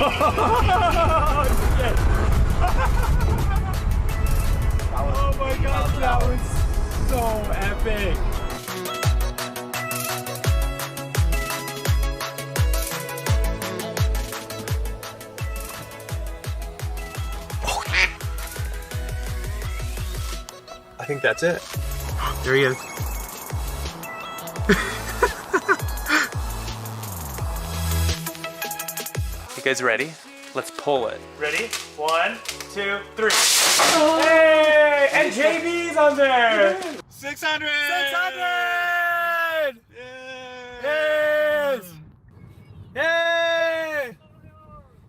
shit. Oh my gosh, that was so epic. I think that's it. There he is. You guys ready? Let's pull it. Ready? 1, 2, 3. Oh. Hey! And JB's on there! 600! 600! Yes! Yay!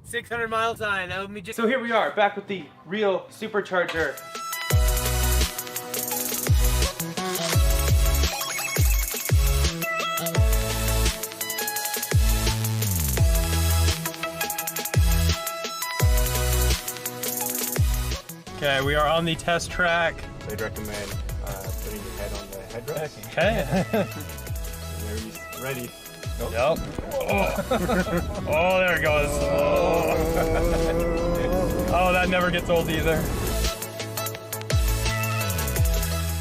600 mile time. That would be just. So here we are, back with the real Supercharger. Okay, we are on the test track. I'd recommend putting your head on the headrest. Okay. There he's ready. Nope. Yep. Oh, there it goes. Oh, that never gets old either.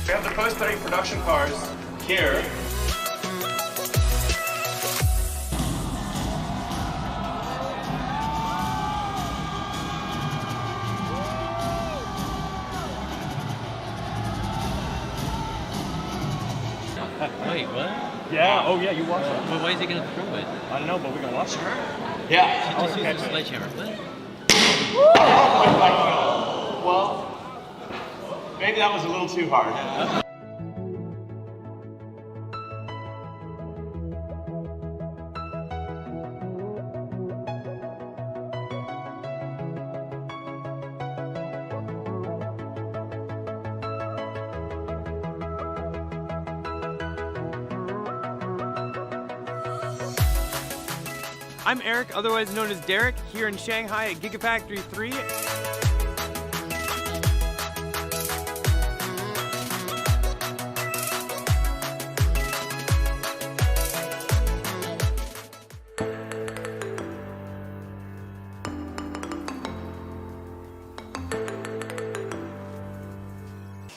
We have the post-study production cars here. Wait, what? Yeah, oh yeah, you watch it. Well, why is he gonna throw it? I don't know, but we're gonna watch it. Yeah. Just use a sledgehammer. What? Well, maybe that was a little too hard. I'm Eric, otherwise known as Derek, here in Shanghai at Gigafactory 3.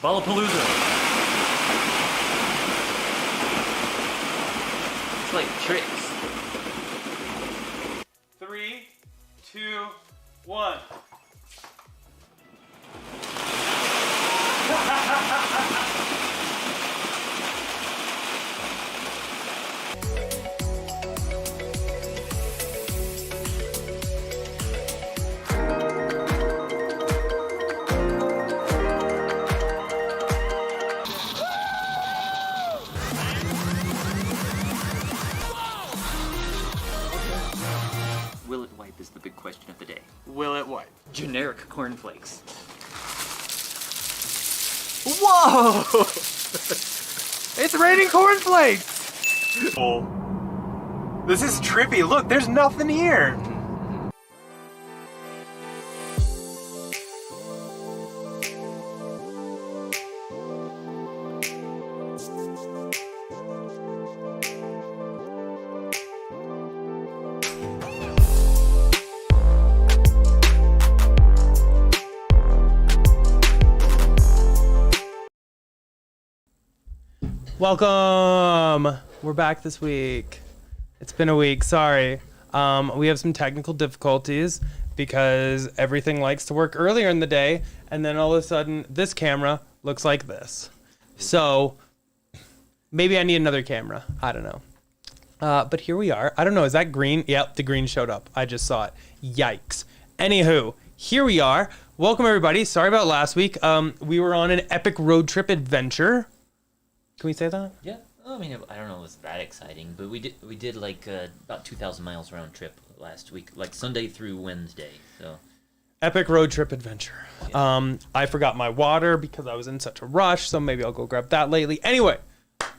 Ballapalooza. It's like tricks. 3, 2, 1. Will it wipe is the big question of the day. Will it wipe? Generic cornflakes. Whoa! It's raining cornflakes! Oh. This is trippy. Look, there's nothing here. Welcome! We're back this week. It's been a week, sorry. We have some technical difficulties because everything likes to work earlier in the day, and then all of a sudden this camera looks like this. So maybe I need another camera. I don't know. But here we are. I don't know, is that green? Yep, the green showed up. I just saw it. Yikes. Anywho, here we are. Welcome everybody. Sorry about last week. We were on an epic road trip adventure. Can we say that? Yeah. I mean, I don't know if it was that exciting, but we did like about 2,000 miles round trip last week, like Sunday through Wednesday. So. Epic road trip adventure. Yeah. I forgot my water because I was in such a rush, so maybe I'll go grab that lately. Anyway,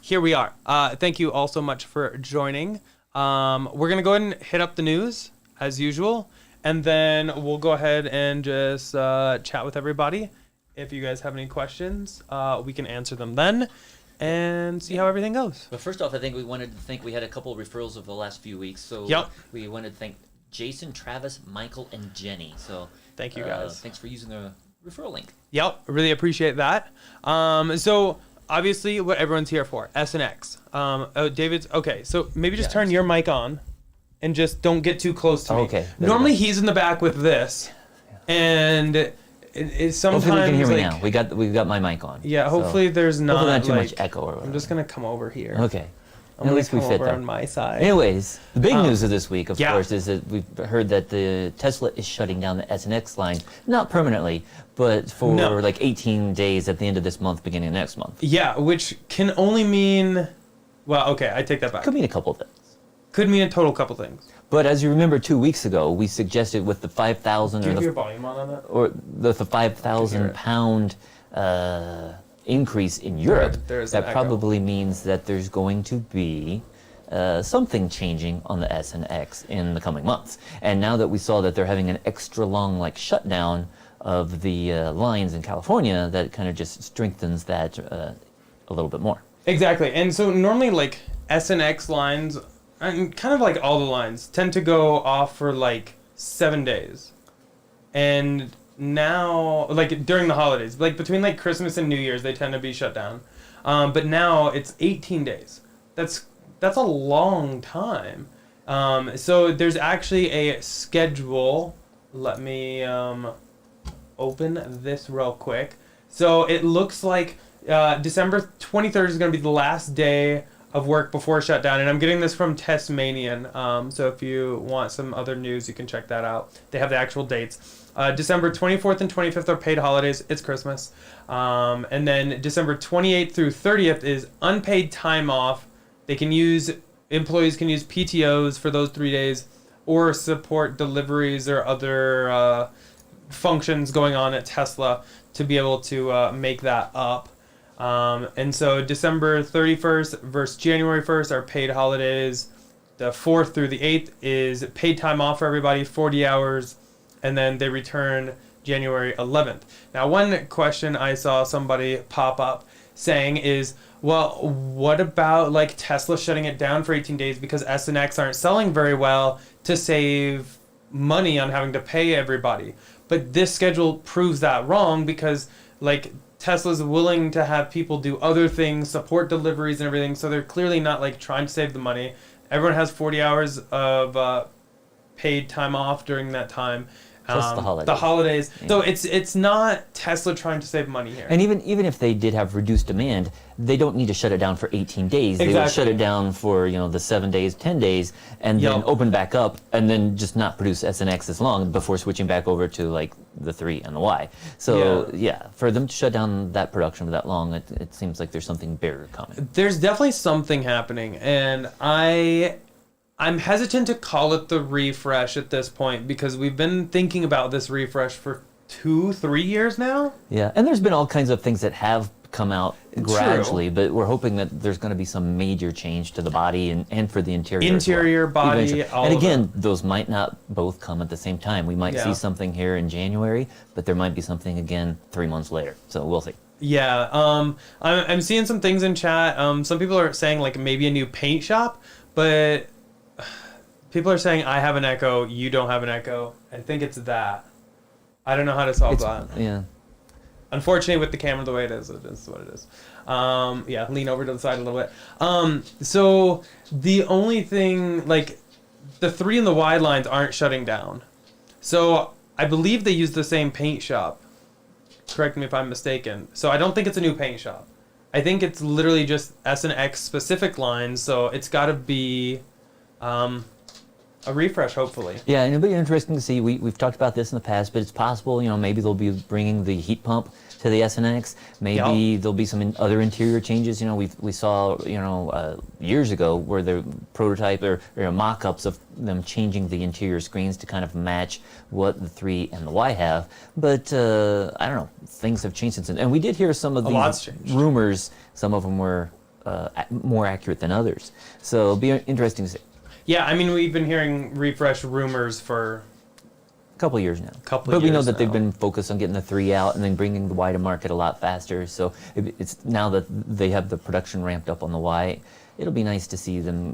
here we are. Thank you all so much for joining. We're gonna go ahead and hit up the news as usual, and then we'll go ahead and just chat with everybody. If you guys have any questions, we can answer them then. And see how everything goes. But first off, I think we wanted to thank we had a couple of referrals over the last few weeks. So yep. We wanted to thank Jason, Travis, Michael, and Jenny. So Thank you, guys. Thanks for using the referral link. Yep, really appreciate that. So obviously, what everyone's here for, S and X. David's okay. So maybe just turn your mic on, and just don't get too close to me. Okay. Normally he's in the back with this, and it's sometimes Hopefully you can hear me like, now. We've got my mic on. yeah. so Hopefully there's not, hopefully not too like, much echo or whatever. I'm just gonna come over here. Okay. I'm At gonna least we come fit over there. on my side. Anyways, the big news of this week, of yeah. course, is that we've heard that the Tesla is shutting down the S and X line, not permanently, but for like 18 days at the end of this month, beginning of next month. Yeah, which can only mean, well, okay, I take that back. Could mean a couple of things. Could mean a total couple things. But as you remember, 2 weeks ago, we suggested with the 5,000 Do you or have the your volume on that? or the 5,000 pound increase in Europe, There's an that echo. probably means that there's going to be something changing on the S and X in the coming months. And now that we saw that they're having an extra long shutdown of the lines in California, that kind of just strengthens that a little bit more. Exactly. And so normally like S and X lines, and kind of like all the lines, tend to go off for like 7 days. And now, like during the holidays, like between like Christmas and New Year's, they tend to be shut down. But now it's 18 days. That's a long time. So there's actually a schedule. Let me open this real quick. So it looks like December 23rd is going to be the last day of work before shutdown, and I'm getting this from Tasmanian. So if you want some other news, you can check that out. They have the actual dates. December 24th and 25th are paid holidays. It's Christmas. And then December 28th through 30th is unpaid time off. Employees can use PTOs for those 3 days, or support deliveries or other functions going on at Tesla to be able to make that up. And so December 31st versus January 1st are paid holidays. The 4th through the 8th is paid time off for everybody, 40 hours, and then they return January 11th. Now, one question I saw somebody pop up saying is, well, what about like Tesla shutting it down for 18 days because S and X aren't selling very well to save money on having to pay everybody? But this schedule proves that wrong, because like Tesla's willing to have people do other things, support deliveries and everything, so they're clearly not like trying to save the money. Everyone has 40 hours of paid time off during that time. Plus the holidays. The holidays. Yeah. So it's not Tesla trying to save money here. And even if they did have reduced demand, they don't need to shut it down for 18 days. They would shut it down for the 7 days, 10 days, and then open back up, and then just not produce S and X as long before switching back over to like the 3 and the Y. So yeah, for them to shut down that production for that long, it seems like there's something bigger coming. There's definitely something happening, and I'm hesitant to call it the refresh at this point, because we've been thinking about this refresh for 2-3 years now. Yeah, and there's been all kinds of things that have come out gradually, but we're hoping that there's going to be some major change to the body and for the interior. Interior, body, eventually. all and of again, it. those might not both come at the same time. We might see something here in January, but there might be something again 3 months later. So we'll see. Yeah, I'm seeing some things in chat. Some people are saying like maybe a new paint shop, but people are saying I have an echo, you don't have an echo. I think it's that. I don't know how to solve that. Yeah. Unfortunately, with the camera the way it is what it is. Yeah, lean over to the side a little bit. So the only thing, like, the 3 and the Y lines aren't shutting down. So I believe they use the same paint shop. Correct me if I'm mistaken. So I don't think it's a new paint shop. I think it's literally just S and X specific lines. So it's got to be a refresh, hopefully. Yeah, and it'll be interesting to see. We've talked about this in the past, but it's possible, maybe they'll be bringing the heat pump to the S and X. Maybe there'll be some other interior changes. We saw, years ago where the prototype or mock-ups of them changing the interior screens to kind of match what the 3 and the Y have. But I don't know, things have changed since then. And we did hear some of these rumors. Some of them were more accurate than others. So it'll be interesting to see. Yeah, I mean, we've been hearing refresh rumors for a couple of years now. But we know that they've been focused on getting the 3 out and then bringing the Y to market a lot faster. So it's now that they have the production ramped up on the Y, it'll be nice to see them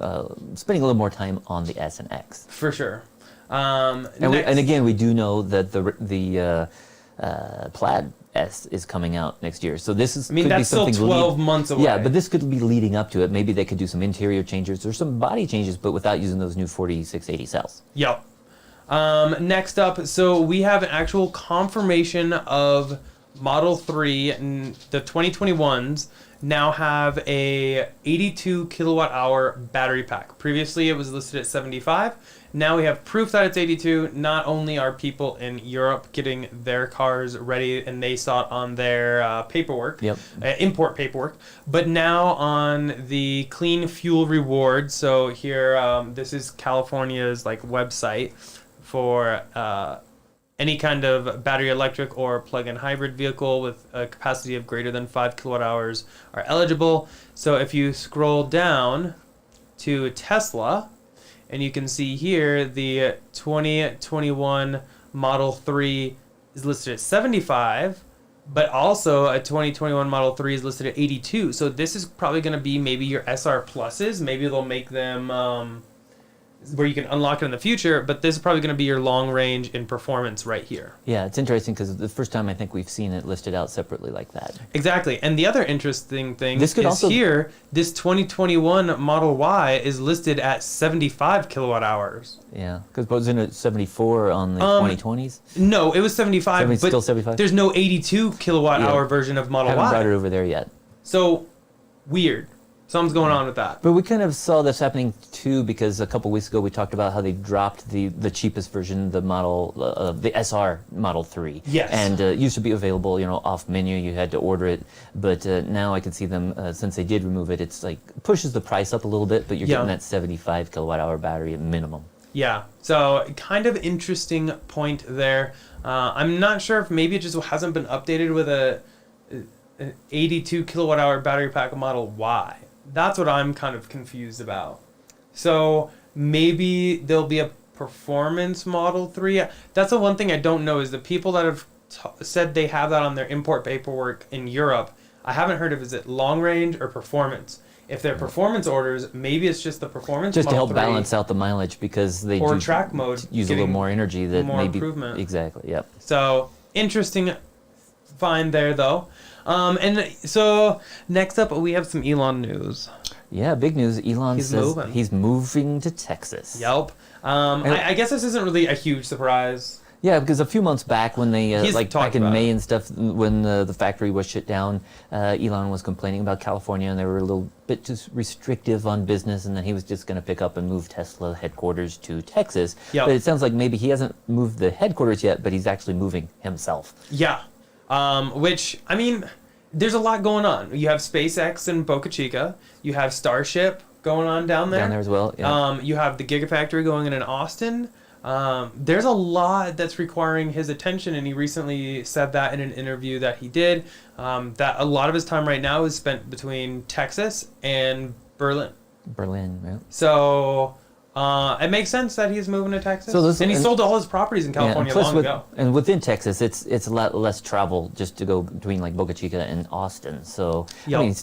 spending a little more time on the S and X. For sure. And again, we do know that the Plaid S is coming out next year. So this is. I mean, could be that's still something 12 months away. Yeah, but this could be leading up to it. Maybe they could do some interior changes or some body changes, but without using those new 4680 cells. Yep. Next up, so we have an actual confirmation of Model 3, and the 2021s now have a 82 kilowatt hour battery pack. Previously, it was listed at 75. Now we have proof that it's 82. Not only are people in Europe getting their cars ready, and they saw it on their paperwork, import paperwork, but now on the Clean Fuel Reward. So here, this is California's like website for any kind of battery electric or plug-in hybrid vehicle with a capacity of greater than 5 kilowatt hours are eligible. So if you scroll down to Tesla, and you can see here the 2021 Model 3 is listed at 75, but also a 2021 Model 3 is listed at 82. So this is probably going to be maybe your SR Pluses. Maybe they'll make them where you can unlock it in the future, but this is probably going to be your long range in performance right here. Yeah, it's interesting because the first time I think we've seen it listed out separately like that. Exactly. And the other interesting thing this could is also... here, this 2021 Model Y is listed at 75 kilowatt hours. Yeah, because wasn't it 74 on the 2020s? No, it was 75, but still 75? There's no 82 kilowatt hour version of Model Haven't Y. brought it over there yet. So, weird. Something's going on with that. But we kind of saw this happening too because a couple weeks ago we talked about how they dropped the cheapest version, the the SR Model 3. Yes. And it used to be available, off menu. You had to order it. But now I can see them, since they did remove it, it's like pushes the price up a little bit, but you're getting that 75 kilowatt hour battery at minimum. Yeah, so kind of interesting point there. I'm not sure if maybe it just hasn't been updated with an 82 kilowatt hour battery pack Model Y. That's what I'm kind of confused about. So maybe there'll be a performance Model 3. That's the one thing I don't know is the people that have said they have that on their import paperwork in Europe. I haven't heard of is it long range or performance. If they're performance orders, maybe it's just the performance just Model to help 3, balance out the mileage because they or do track mode use a little more energy that more maybe improvement. Exactly. Yep. So interesting find there though. And so next up we have some Elon news. Yeah, big news. Elon says he's moving to Texas. Yep. I guess this isn't really a huge surprise. Yeah, because a few months back when they, back in May and stuff, when the factory was shut down, Elon was complaining about California and they were a little bit too restrictive on business and then he was just going to pick up and move Tesla headquarters to Texas. Yep. But it sounds like maybe he hasn't moved the headquarters yet, but he's actually moving himself. Yeah. Which, I mean, there's a lot going on. You have SpaceX in Boca Chica. You have Starship going on down there. Down there as well, yeah. You have the Gigafactory going in Austin. There's a lot that's requiring his attention, and he recently said that in an interview that he did, that a lot of his time right now is spent between Texas and Berlin. Yeah. So... it makes sense that he's moving to Texas. And he sold all his properties in California long ago. And within Texas, it's a lot less travel just to go between like Boca Chica and Austin. So I mean,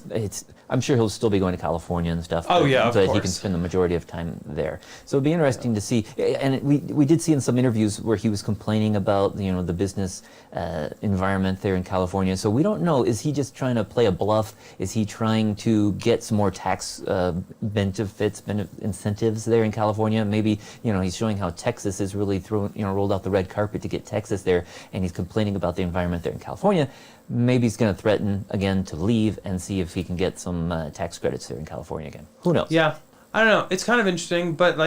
I'm sure he'll still be going to California and stuff. Oh, yeah, of but course. he can spend the majority of time there. So it'd be interesting to see. And we did see in some interviews where he was complaining about the business environment there in California. So we don't know. Is he just trying to play a bluff? Is he trying to get some more tax benefits, incentives there in California? Maybe he's showing how Texas is really rolled out the red carpet to get Texas there, and he's complaining about the environment there in California. Maybe he's going to threaten again to leave and see if he can get some tax credits there in California again. Who knows? Yeah, I don't know. It's kind of interesting, but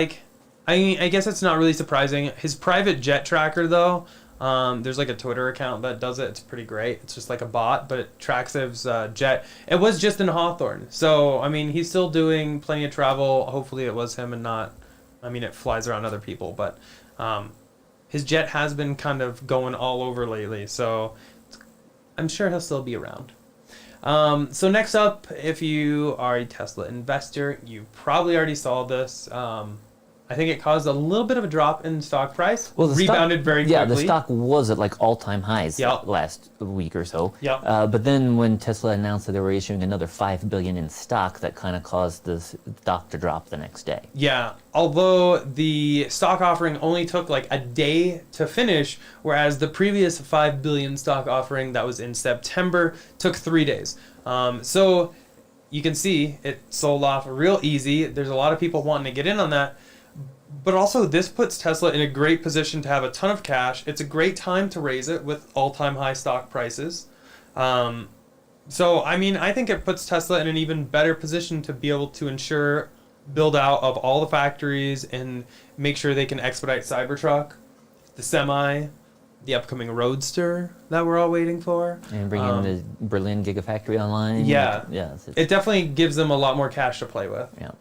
I guess it's not really surprising. His private jet tracker though, there's like a Twitter account that does it. It's pretty great. It's just like a bot, but it tracks his jet. It was just in Hawthorne, so I mean he's still doing plenty of travel. Hopefully it was him and not. I mean, it flies around other people, but his jet has been kind of going all over lately, so I'm sure he'll still be around. So next up, if you are a Tesla investor, you probably already saw this. I I think it caused a little bit of a drop in stock price. Well, the rebounded stock, very yeah, quickly. the stock was at like all-time highs Yep. last week or so. Yep. But then when Tesla announced that they were issuing another $5 billion in stock, that kind of caused the stock to drop the next day. Yeah, although the stock offering only took like a day to finish, whereas the previous 5 billion stock offering that was in September took 3 days. So you can see it sold off real easy. There's a lot of people wanting to get in on that. But also, this puts Tesla in a great position to have a ton of cash. It's a great time to raise it with all-time high stock prices. So, I mean, I think it puts Tesla in an even better position to be able to ensure build out of all the factories and make sure they can expedite Cybertruck, the Semi, the upcoming Roadster that we're all waiting for. And bring in the Berlin Gigafactory online. Yeah. Yeah. It definitely gives them a lot more cash to play with. Yeah.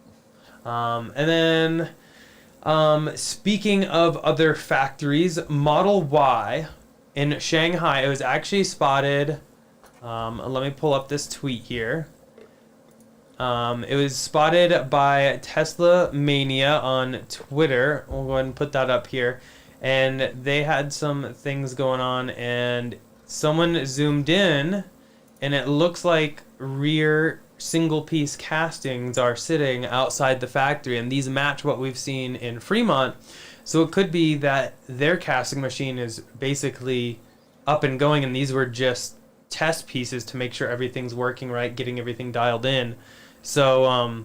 And then, speaking of other factories, Model Y in Shanghai, it was actually spotted. Let me pull up this tweet here. It was spotted by Tesla Mania on Twitter. We'll go ahead and put that up here. And they had some things going on, and someone zoomed in, and it looks like rear single-piece castings are sitting outside the factory, and these match what we've seen in Fremont. So it could be that their casting machine is basically up and going, and these were just test pieces to make sure everything's working right, getting everything dialed in. So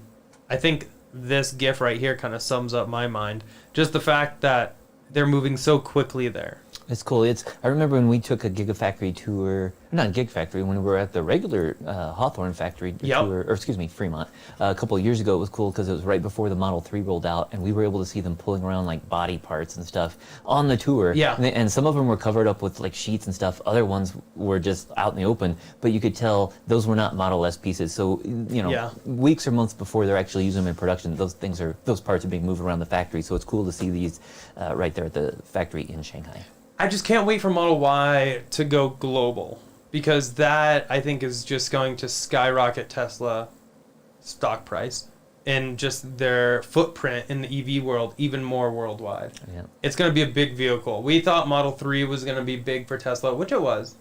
I think this GIF right here kind of sums up my mind. Just the fact that they're moving so quickly there. It's cool. I remember when we took a Gigafactory tour, not Gigafactory, when we were at the regular Hawthorne factory tour, or excuse me, Fremont, a couple of years ago. It was cool because it was right before the Model 3 rolled out, and we were able to see them pulling around like body parts and stuff on the tour. Yeah. And some of them were covered up with like sheets and stuff. Other ones were just out in the open, but you could tell those were not Model S pieces. So, weeks or months before they're actually using them in production, those parts are being moved around the factory. So it's cool to see these right there at the factory in Shanghai. I just can't wait for Model Y to go global, because that, I think, is just going to skyrocket Tesla stock price and just their footprint in the EV world even more worldwide. Yeah. It's going to be a big vehicle. We thought Model 3 was going to be big for Tesla, which it was,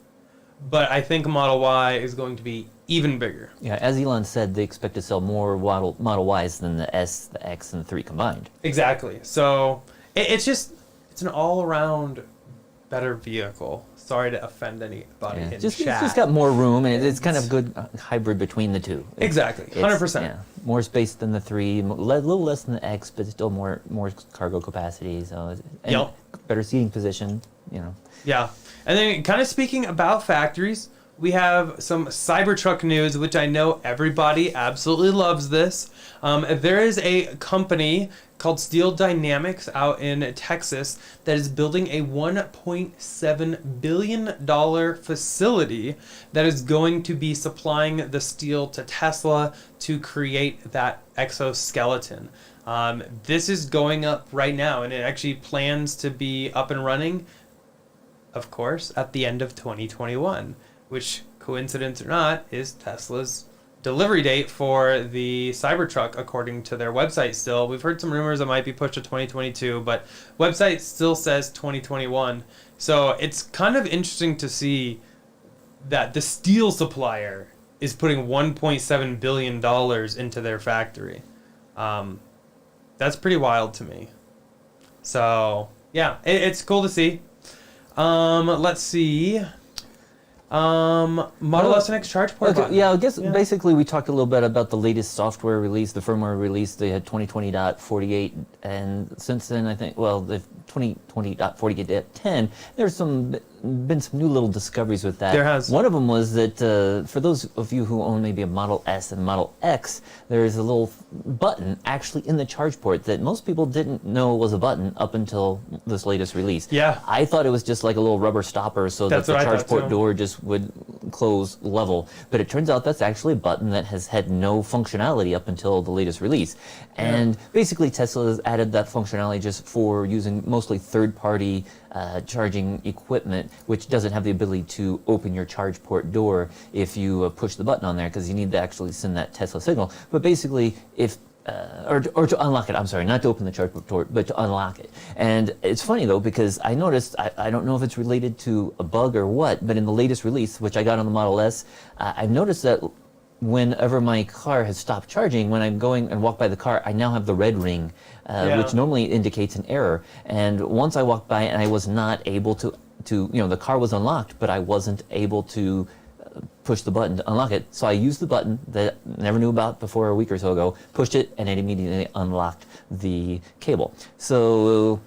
but I think Model Y is going to be even bigger. Yeah, as Elon said, they expect to sell more Model Ys than the S, the X, and the 3 combined. Exactly. So it's an all-around better vehicle. Sorry to offend anybody in It's chat. just got more room, and it's kind of good hybrid between the two. Exactly, 100%. Yeah, more space than the 3, a little less than the X, but still more cargo capacity. So better seating position. Yeah, and then kind of speaking about factories, we have some Cybertruck news, which I know everybody absolutely loves this. There is a company called Steel Dynamics out in Texas that is building a $1.7 billion facility that is going to be supplying the steel to Tesla to create that exoskeleton. This is going up right now, and it actually plans to be up and running, of course, at the end of 2021, which, coincidence or not, is Tesla's delivery date for the Cybertruck, according to their website still. We've heard some rumors it might be pushed to 2022, but website still says 2021. So it's kind of interesting to see that the steel supplier is putting $1.7 billion into their factory. That's pretty wild to me. So, yeah, it's cool to see. Let's see. Model S and X charge port button. Yeah, I guess basically we talked a little bit about the latest software release, the firmware release. They had 2020.48, and since then I think, the 2020.48.10, there's been some new little discoveries with that. There has. One of them was that for those of you who own maybe a Model S and Model X, there's a little button actually in the charge port that most people didn't know was a button up until this latest release. Yeah. I thought it was just like a little rubber stopper so that the charge port door just would close level, but it turns out that's actually a button that has had no functionality up until the latest release. And basically Tesla has added that functionality just for using mostly third-party charging equipment, which doesn't have the ability to open your charge port door if you push the button on there, because you need to actually send that Tesla signal. But basically, if or to unlock it. I'm sorry, not to open the charge port, but to unlock it. And it's funny though, because I noticed, I don't know if it's related to a bug or what, but in the latest release, which I got on the Model S, I've noticed that whenever my car has stopped charging, when I'm going and walk by the car, I now have the red ring, which normally indicates an error. And once I walked by and I was not able to, the car was unlocked, but I wasn't able to push the button to unlock it. So I used the button that I never knew about before a week or so ago, pushed it, and it immediately unlocked the cable. So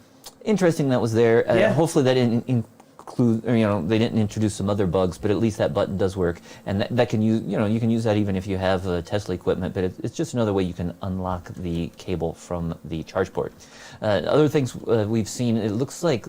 interesting that was there. Hopefully that didn't include, they didn't introduce some other bugs, but at least that button does work. And that can use, you can use that even if you have Tesla equipment, but it's just another way you can unlock the cable from the charge port. Other things we've seen, it looks like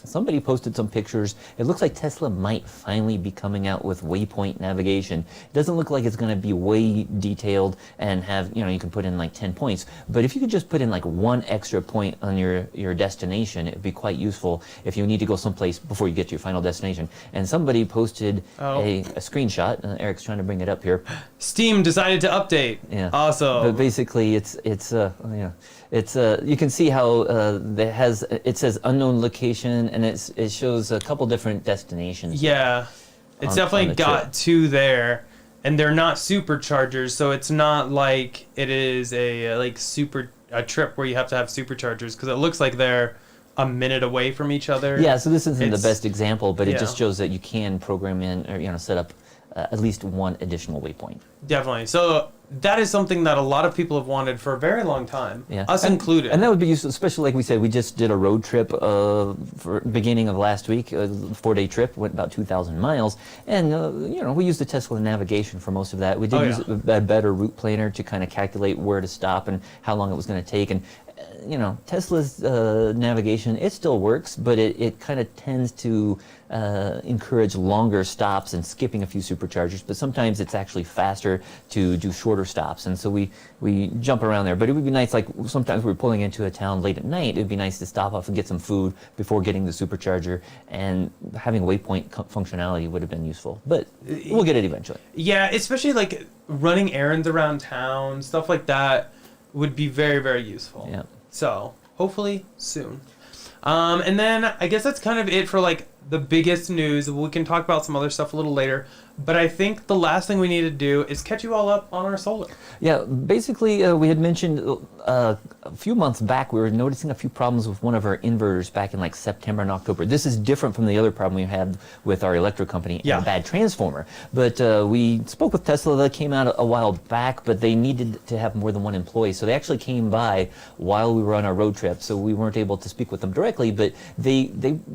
somebody posted some pictures. It looks like Tesla might finally be coming out with waypoint navigation. It doesn't look like it's going to be way detailed and have, you can put in like 10 points. But if you could just put in like one extra point on your destination, it would be quite useful if you need to go someplace before you get to your final destination. And somebody posted a screenshot. Eric's trying to bring it up here. Steam decided to update. Yeah. Awesome. But basically, it's you can see how it says unknown location, and it shows a couple different destinations. Yeah, it's definitely got two there, and they're not superchargers, so it's not like it is a trip where you have to have superchargers, because it looks like they're a minute away from each other. Yeah, so this isn't the best example, but it just shows that you can program in or set up at least one additional waypoint. Definitely. So that is something that a lot of people have wanted for a very long time, us included. And that would be useful, especially like we said, we just did a road trip for beginning of last week, a 4-day trip, went about 2,000 miles. And, we used the Tesla navigation for most of that. We did use a better route planner to kind of calculate where to stop and how long it was going to take. And, Tesla's navigation, it still works, but it kind of tends to encourage longer stops and skipping a few superchargers, but sometimes it's actually faster to do shorter stops, and so we jump around there. But it would be nice, like sometimes we're pulling into a town late at night, it'd be nice to stop off and get some food before getting the supercharger, and having waypoint functionality would have been useful, but we'll get it eventually. Yeah, especially like running errands around town, stuff like that would be very, very useful. Yeah. So hopefully soon. And then I guess that's kind of it for like the biggest news. We can talk about some other stuff a little later, but I think the last thing we need to do is catch you all up on our solar. Yeah, basically we had mentioned a few months back we were noticing a few problems with one of our inverters back in like September and October. This is different from the other problem we had with our electric company, and a bad transformer. But we spoke with Tesla. That came out a while back, but they needed to have more than one employee, so they actually came by while we were on our road trip, so we weren't able to speak with them directly, but they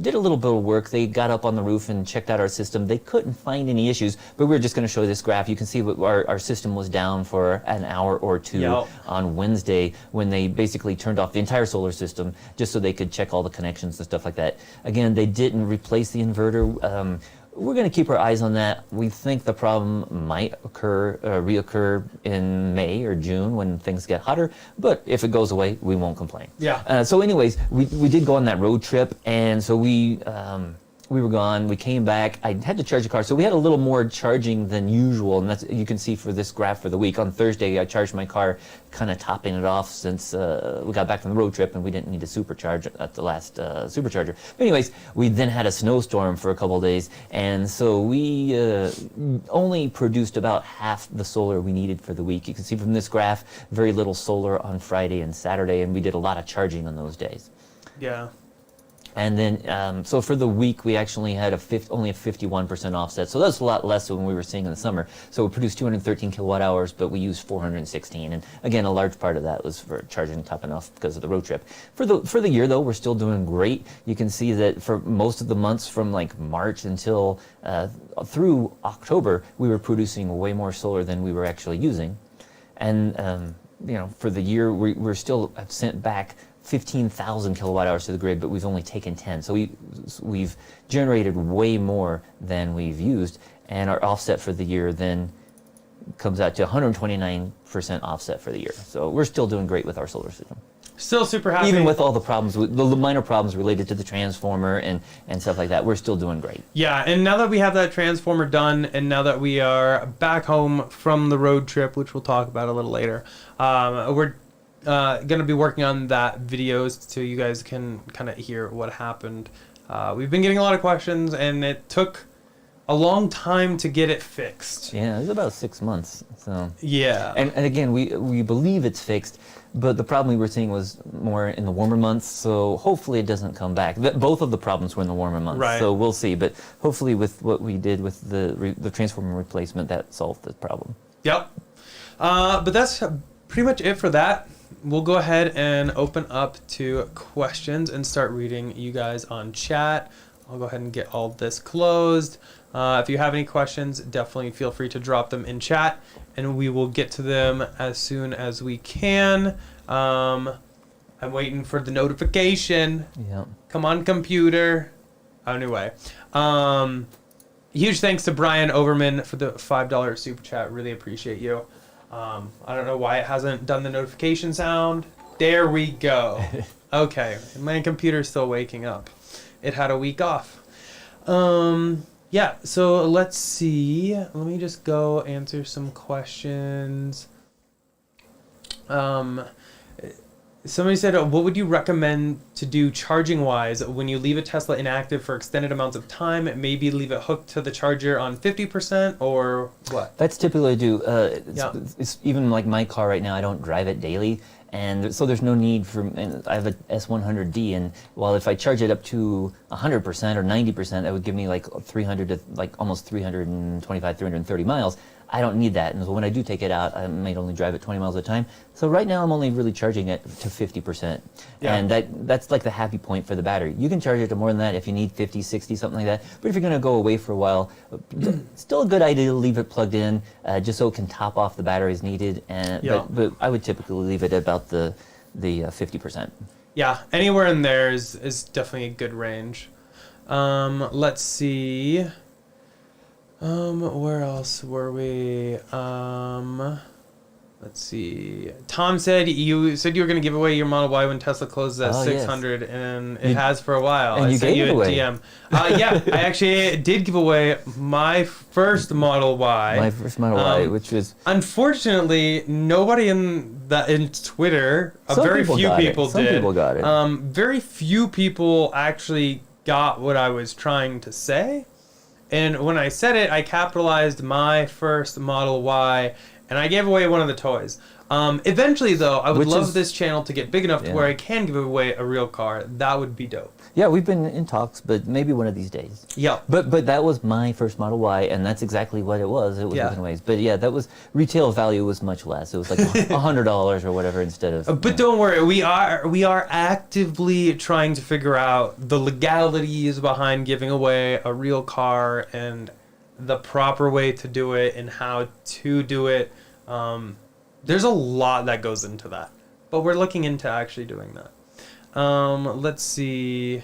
did a little bit of work. They got up on the roof and checked out our system. They couldn't find any issues, but we were just going to show this graph. You can see our system was down for an hour or two on Wednesday when they basically turned off the entire solar system just so they could check all the connections and stuff like that. Again, they didn't replace the inverter. We're going to keep our eyes on that. We think the problem might reoccur in May or June when things get hotter, but if it goes away, we won't complain. Yeah. So anyways, we did go on that road trip, and so we were gone. We came back. I had to charge the car, so we had a little more charging than usual, and that's, you can see for this graph for the week. On Thursday, I charged my car, kind of topping it off since we got back from the road trip and we didn't need to supercharge at the last supercharger. But anyways, we then had a snowstorm for a couple of days, and so we only produced about half the solar we needed for the week. You can see from this graph, very little solar on Friday and Saturday, and we did a lot of charging on those days. Yeah. And then, so for the week, we actually had only a 51% offset. So that's a lot less than we were seeing in the summer. So we produced 213 kilowatt hours, but we used 416. And again, a large part of that was for charging topping off because of the road trip. For the year, though, we're still doing great. You can see that for most of the months from like March until through October, we were producing way more solar than we were actually using. And, for the year, we're still have sent back 15,000 kilowatt hours to the grid, but we've only taken 10. So we've generated way more than we've used, and our offset for the year then comes out to 129% offset for the year. So we're still doing great with our solar system. Still super happy. Even with all the problems, the minor problems related to the transformer and stuff like that, we're still doing great. Yeah, and now that we have that transformer done, and now that we are back home from the road trip, which we'll talk about a little later, we're going to be working on that videos so you guys can kind of hear what happened. We've been getting a lot of questions, and it took a long time to get it fixed. Yeah, it was about 6 months. So yeah, and again, we believe it's fixed, but the problem we were seeing was more in the warmer months. So hopefully it doesn't come back. Both of the problems were in the warmer months. Right. So we'll see. But hopefully, with what we did with the transformer replacement, that solved the problem. Yep. But that's pretty much it for that. We'll go ahead and open up to questions and start reading you guys on chat. I'll go ahead and get all this closed. If you have any questions, definitely feel free to drop them in chat, and we will get to them as soon as we can. I'm waiting for the notification. Yeah. Come on, computer. Anyway, huge thanks to Brian Overman for the $5 super chat. Really appreciate you. I don't know why it hasn't done the notification sound. There we go. Okay, my computer's still waking up. It had a week off. Yeah, so let's see. Let me just go answer some questions. Somebody said, what would you recommend to do charging-wise when you leave a Tesla inactive for extended amounts of time? Maybe leave it hooked to the charger on 50% or what? That's typically what I do. Yeah. It's even like my car right now, I don't drive it daily. And so there's no need for, and I have a S100D, and while if I charge it up to 100% or 90%, that would give me like 300 to like almost 325, 330 miles. I don't need that. And so when I do take it out, I might only drive it 20 miles at a time. So right now I'm only really charging it to 50%. Yeah. And that's like the happy point for the battery. You can charge it to more than that if you need 50, 60, something like that. But if you're going to go away for a while, still a good idea to leave it plugged in just so it can top off the battery as needed. And, Yeah. but I would typically leave it at about the 50%. Yeah, anywhere in there is definitely a good range. Let's see. Where else were we? Let's see. Tom said you were going to give away your Model Y when Tesla closes at 600, and it has for a while. And I you sent gave you it a away. DM. Yeah, I actually did give away my first Model Y. My first Model Y, which was... Unfortunately, nobody in Twitter, Some very people few got it. people did. Some people got it. Very few people actually got what I was trying to say. And when I said it, I capitalized my first Model Y, and I gave away one of the toys. Eventually, though, I would love this channel to get big enough to where I can give away a real car. That would be dope. Yeah, we've been in talks, but maybe one of these days. Yeah. But that was my first Model Y, and that's exactly what it was. It was Yeah. given away. But yeah, that was retail value was much less. It was like $100 or whatever instead of. But don't worry, we are actively trying to figure out the legalities behind giving away a real car and the proper way to do it and how to do it. There's a lot that goes into that, but we're looking into actually doing that. Let's see.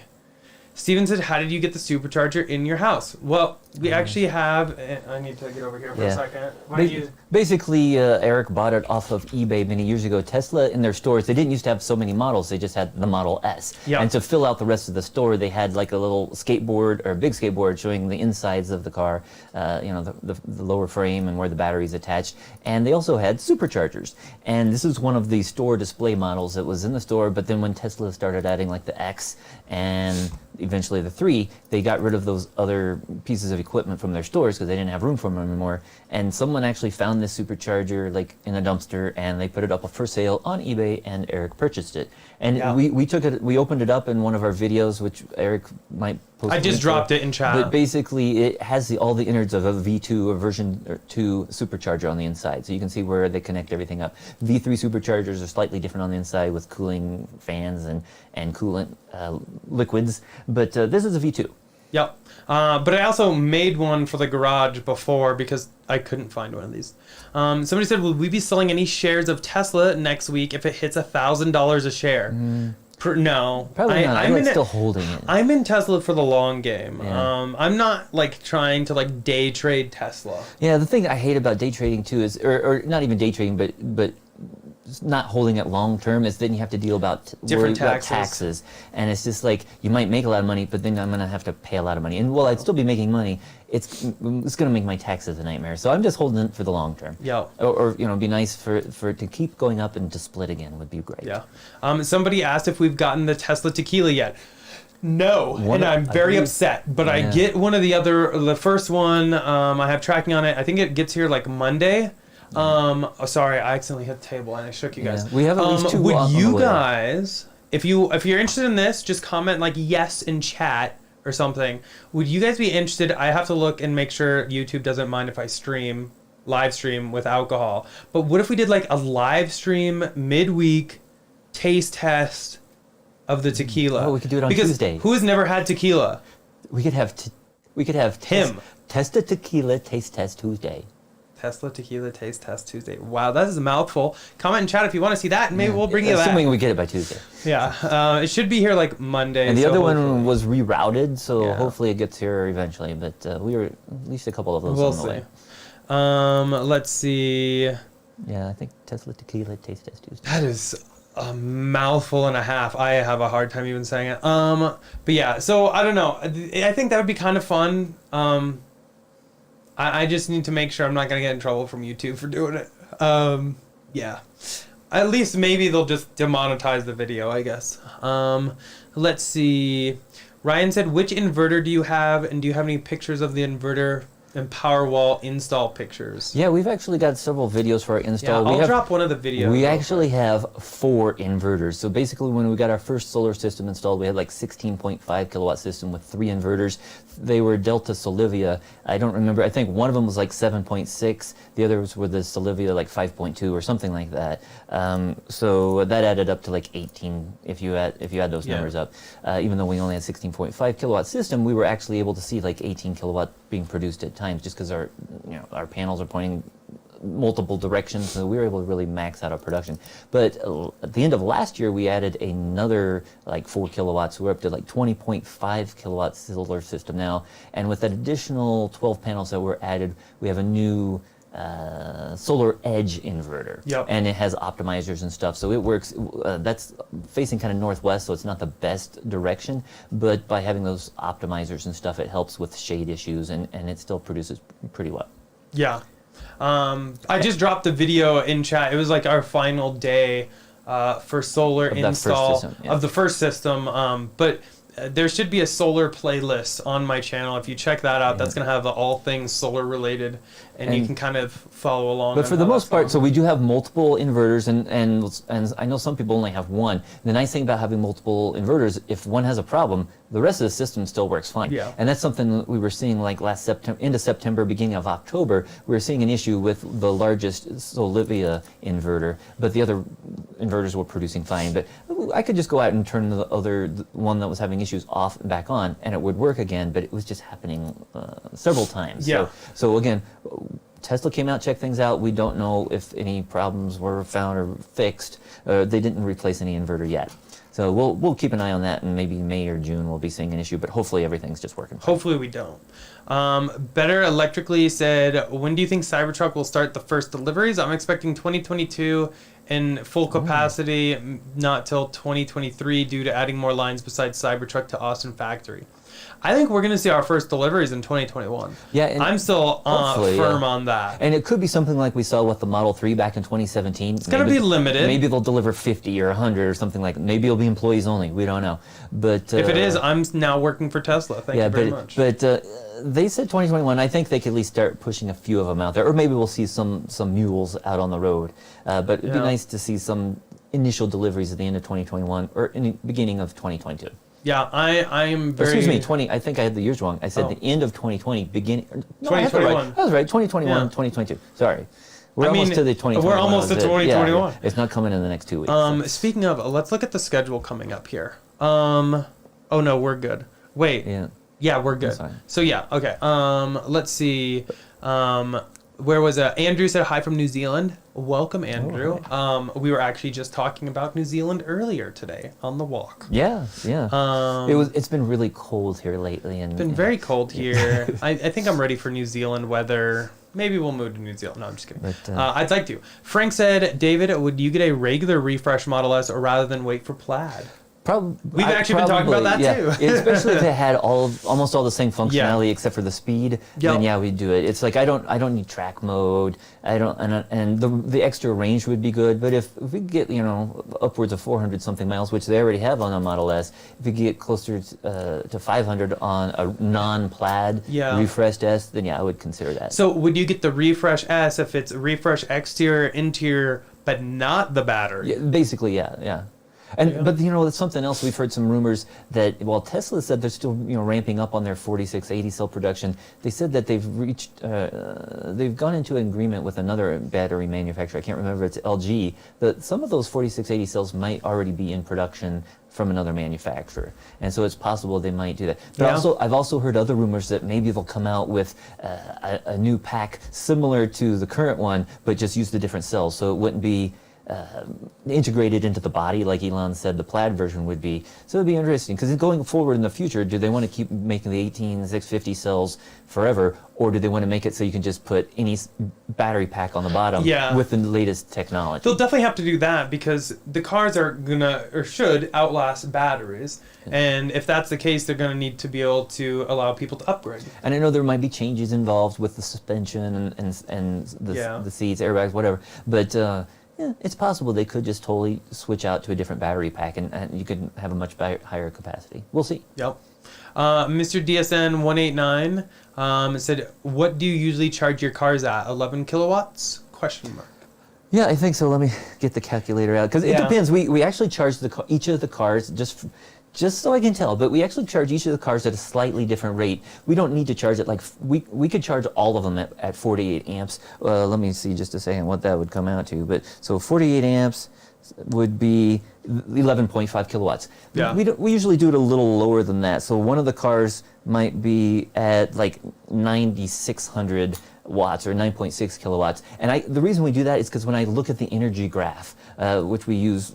Steven said, how did you get the supercharger in your house? Well, we actually have... I need to get over here for a second. Why don't you... Basically, Eric bought it off of eBay many years ago. Tesla, in their stores, they didn't used to have so many models. They just had the Model S. Yeah. And to fill out the rest of the store, they had like a little skateboard or a big skateboard showing the insides of the car, the lower frame and where the battery's attached. And they also had superchargers. And this is one of the store display models that was in the store. But then when Tesla started adding like the X and eventually the 3, they got rid of those other pieces of equipment from their stores because they didn't have room for them anymore. And someone actually found this supercharger like in a dumpster, and they put it up for sale on eBay, and Eric purchased it. And we took it, we opened it up in one of our videos, which Eric might post. I just dropped it in chat. But basically, it has all the innards of a V2 or version 2 supercharger on the inside, so you can see where they connect everything up. V3 superchargers are slightly different on the inside with cooling fans and coolant liquids, but this is a V2. Yep. But I also made one for the garage before because I couldn't find one of these. Somebody said, will we be selling any shares of Tesla next week if it hits $1,000 a share? No. Probably not. I'm still holding it. I'm in Tesla for the long game. Yeah. I'm not like trying to like day trade Tesla. Yeah, the thing I hate about day trading too is, or not even day trading, but not holding it long term is then you have to deal about Different worry about taxes. taxes, and it's just like you might make a lot of money, but then I'm gonna have to pay a lot of money, and while I'd still be making money, it's gonna make my taxes a nightmare. So I'm just holding it for the long term. Yeah. Or you know, be nice for it to keep going up and to split again would be great. Yeah. Somebody asked if we've gotten the Tesla Tequila yet. No, One and of- I'm I very believe- upset. But I Yeah. get one of the first one. I have tracking on it. I think it gets here like Monday. Oh, sorry, I accidentally hit the table and I shook you guys. Yeah, we have at least two Would on the you way. guys, if you're interested in this, just comment like yes in chat or something. Would you guys be interested? I have to look and make sure YouTube doesn't mind if I live stream with alcohol. But what if we did like a live stream midweek taste test of the tequila? Oh, we could do it on because Tuesday. Who has never had tequila? We could have Him. Test a tequila taste test Tuesday. Tesla Tequila Taste Test Tuesday. Wow, that is a mouthful. Comment in chat if you want to see that, and maybe we'll bring you that. Assuming we get it by Tuesday. Yeah, it should be here like Monday. And the so other hopefully- one was rerouted, so Yeah. hopefully it gets here eventually. But we were at least a couple of those We'll on the see. way. Let's see. Yeah, I think Tesla Tequila Taste Test Tuesday. That is a mouthful and a half. I have a hard time even saying it. But yeah, so I don't know. I think that would be kind of fun. I just need to make sure I'm not gonna get in trouble from YouTube for doing it. Yeah. At least maybe they'll just demonetize the video, I guess. Let's see. Ryan said, which inverter do you have, and do you have any pictures of the inverter and Powerwall install pictures? Yeah, we've actually got several videos for our Yeah, install. I'll drop one of the videos. We actually have 4 inverters. So basically when we got our first solar system installed, we had like 16.5 kilowatt system with 3 inverters. They were Delta Solivia. I don't remember. I think one of them was like 7.6. The others were the Solivia like 5.2 or something like that. So that added up to like 18 if you add those Yeah. numbers up. Even though we only had 16.5 kilowatt system, we were actually able to see like 18 kilowatt being produced at times just because our panels are pointing multiple directions, so we were able to really max out our production. But at the end of last year, we added another like 4 kilowatts. We're up to like 20.5 kilowatt solar system now, and with that additional 12 panels that were added, we have a new solar edge inverter. Yep. And it has optimizers and stuff, so it works. That's facing kind of northwest, so it's not the best direction, but by having those optimizers and stuff, it helps with shade issues, and it still produces pretty well. Yeah. I just dropped the video in chat. It was like our final day for solar Of that first install system, yeah. of the first system. But there should be a solar playlist on my channel. If you check that out, that's going to have all things solar related, and you And- can kind of follow along. But on for the how most that's part, going. so we do have multiple inverters, and I know some people only have one. The nice thing about having multiple inverters, if one has a problem, the rest of the system still works fine. Yeah. And that's something that we were seeing like last September, into September, beginning of October. We were seeing an issue with the largest Solivia inverter, but the other inverters were producing fine. But I could just go out and turn the other one that was having issues off and back on, and it would work again. But it was just happening several times. Yeah. So again, Tesla came out, checked things out. We don't know if any problems were found or fixed. They didn't replace any inverter yet. So we'll keep an eye on that, and maybe May or June we'll be seeing an issue, but hopefully everything's just working. Hopefully we don't. Better Electrically said, when do you think Cybertruck will start the first deliveries? I'm expecting 2022 in full capacity, not till 2023 due to adding more lines besides Cybertruck to Austin factory. I think we're going to see our first deliveries in 2021. Yeah, and I'm still hopefully, firm yeah. on that. And it could be something like we saw with the Model 3 back in 2017. It's gonna be limited. Maybe they'll deliver 50 or 100 or something like that. Maybe it'll be employees only. We don't know. But If it is, I'm now working for Tesla. Thank you very much. But they said 2021. I think they could at least start pushing a few of them out there. Or maybe we'll see some mules out on the road. But it'd be Yeah. nice to see some initial deliveries at the end of 2021 or in the beginning of 2022. Yeah, I am very... Excuse me, 20. I think I had the years wrong. I said the end of 2020, beginning. No, I had that 2021. right. I was right. 2021, Yeah. 2022. Sorry. We're I mean, almost to the 2021. we're almost to That's it. 2021. Yeah, it's not coming in the next 2 weeks. Speaking of, let's look at the schedule coming up here. Oh no, we're good. Wait. Yeah. Yeah, we're good. That's fine. So yeah, okay. Let's see. Where was it? Andrew said hi from New Zealand. Welcome, Andrew. We were actually just talking about New Zealand earlier today on the walk. Yeah. It's been really cold here lately, and It's been very cold here. I think I'm ready for New Zealand weather. Maybe we'll move to New Zealand. No, I'm just kidding. But, I'd like to. Frank said, David, would you get a regular refresh Model S or rather than wait for Plaid? We've actually been talking about that too. Especially if it had almost all the same functionality except for the speed. Then we'd do it. It's like I don't need track mode. And the extra range would be good. But if we get upwards of 400 something miles, which they already have on a Model S, if we get closer to 500 on a non-Plaid refreshed S, then I would consider that. So would you get the refresh S if it's refresh exterior, interior, but not the battery? Yeah, basically, yeah. But it's something else. We've heard some rumors that while Tesla said they're still ramping up on their 4680 cell production, they said that they've gone into an agreement with another battery manufacturer. I can't remember if it's LG. That some of those 4680 cells might already be in production from another manufacturer, and so it's possible they might do that. But I've also heard other rumors that maybe they'll come out with a new pack similar to the current one, but just use the different cells, so it wouldn't be integrated into the body like Elon said the Plaid version would be. So it'd be interesting because going forward in the future, do they want to keep making the 18650 cells forever, or do they want to make it so you can just put any battery pack on the bottom with the latest technology? They'll definitely have to do that because the cars are gonna or should outlast batteries, and if that's the case, they're gonna need to be able to allow people to upgrade. And I know there might be changes involved with the suspension and the seats, airbags, whatever, but it's possible they could just totally switch out to a different battery pack and you could have a much higher capacity. We'll see. Yep. Mr. DSN 189 said, "What do you usually charge your cars at? 11 kilowatts?" Question mark. Yeah, I think so. Let me get the calculator out because it depends. We actually charge each of the cars just so I can tell, but we actually charge each of the cars at a slightly different rate. We don't need to charge it like we could charge all of them at 48 amps. Let me see just a second what that would come out to. But so 48 amps would be 11.5 kilowatts. Yeah. We usually do it a little lower than that. So one of the cars might be at like 9,600 watts or 9.6 kilowatts. And the reason we do that is because when I look at the energy graph, which we use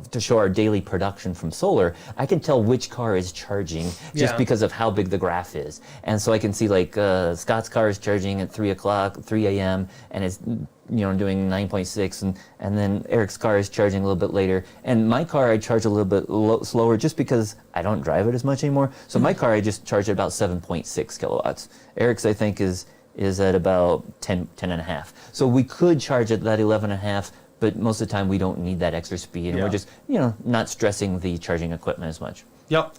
to show our daily production from solar, I can tell which car is charging just because of how big the graph is. And so I can see Scott's car is charging at 3 a.m. and it's doing 9.6, and then Eric's car is charging a little bit later. And my car I charge a little bit slower just because I don't drive it as much anymore. So my car I just charge at about 7.6 kilowatts. Eric's I think is at about 10 and a half. So we could charge at that 11 and a half, but most of the time we don't need that extra speed, and we're just not stressing the charging equipment as much. Yep.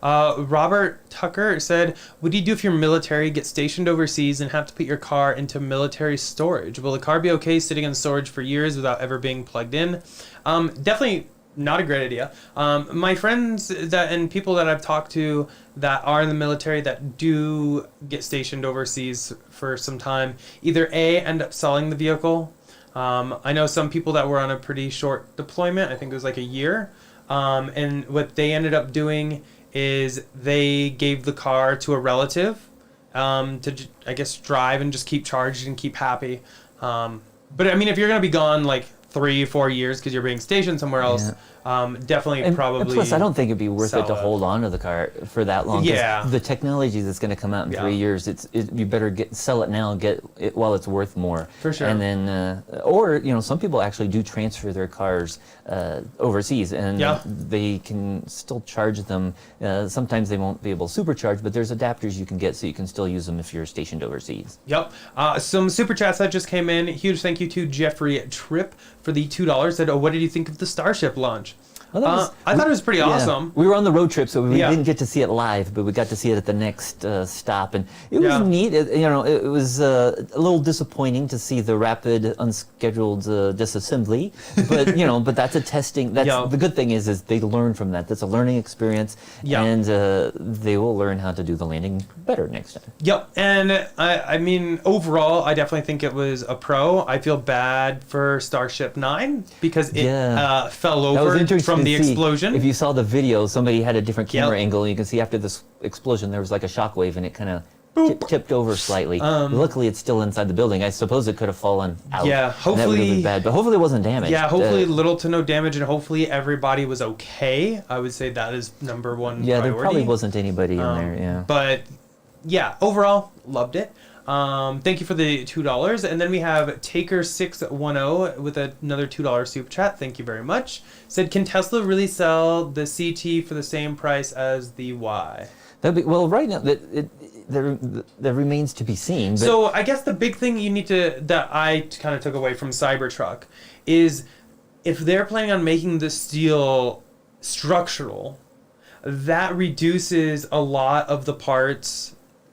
Robert Tucker said, "What do you do if you're military, get stationed overseas, and have to put your car into military storage? Will the car be okay sitting in storage for years without ever being plugged in?" Definitely not a great idea. My friends and people that I've talked to that are in the military that do get stationed overseas for some time, either end up selling the vehicle. I know some people that were on a pretty short deployment. I think it was like a year. And what they ended up doing is they gave the car to a relative to, I guess, drive and just keep charged and keep happy. But I mean, if you're going to be gone like 3-4 years because you're being stationed somewhere else, definitely probably. And plus, I don't think it'd be worth it to hold on to the car for that long. Yeah. The technology that's going to come out in 3 years, you better sell it now and get it while it's worth more. For sure. And then, or some people actually do transfer their cars overseas, and they can still charge them. Sometimes they won't be able to supercharge, but there's adapters you can get so you can still use them if you're stationed overseas. Yep. Some super chats that just came in. Huge thank you to Jeffrey Tripp for the $2. Said, "What did you think of the Starship launch?" Well, I thought it was pretty awesome. We were on the road trip, so we didn't get to see it live, but we got to see it at the next stop, and it was neat. It was a little disappointing to see the rapid, unscheduled disassembly, but but that's a testing. That's the good thing is they learn from that. That's a learning experience, and they will learn how to do the landing better next time. Yep, and I mean overall, I definitely think it was a pro. I feel bad for Starship 9 because it fell over from the explosion. If you saw the video, somebody had a different camera angle, and you can see after this explosion there was like a shockwave, and it kind of tipped over slightly. Luckily, it's still inside the building. I suppose it could have fallen out. Yeah, and that would have hopefully- been bad, but hopefully it wasn't damaged. Yeah, hopefully little to no damage, and hopefully everybody was okay. I would say that is number one Yeah, priority. there probably wasn't anybody in there. Yeah. But yeah, overall, loved it. Thank you for the $2. And then we have Taker610 with another $2 super chat. Thank you very much. Said, can Tesla really sell the CT for the same price as the Y? That'd be, well, right now, that remains to be seen. But So I guess the big thing that I kind of took away from Cybertruck is if they're planning on making the steel structural, that reduces a lot of the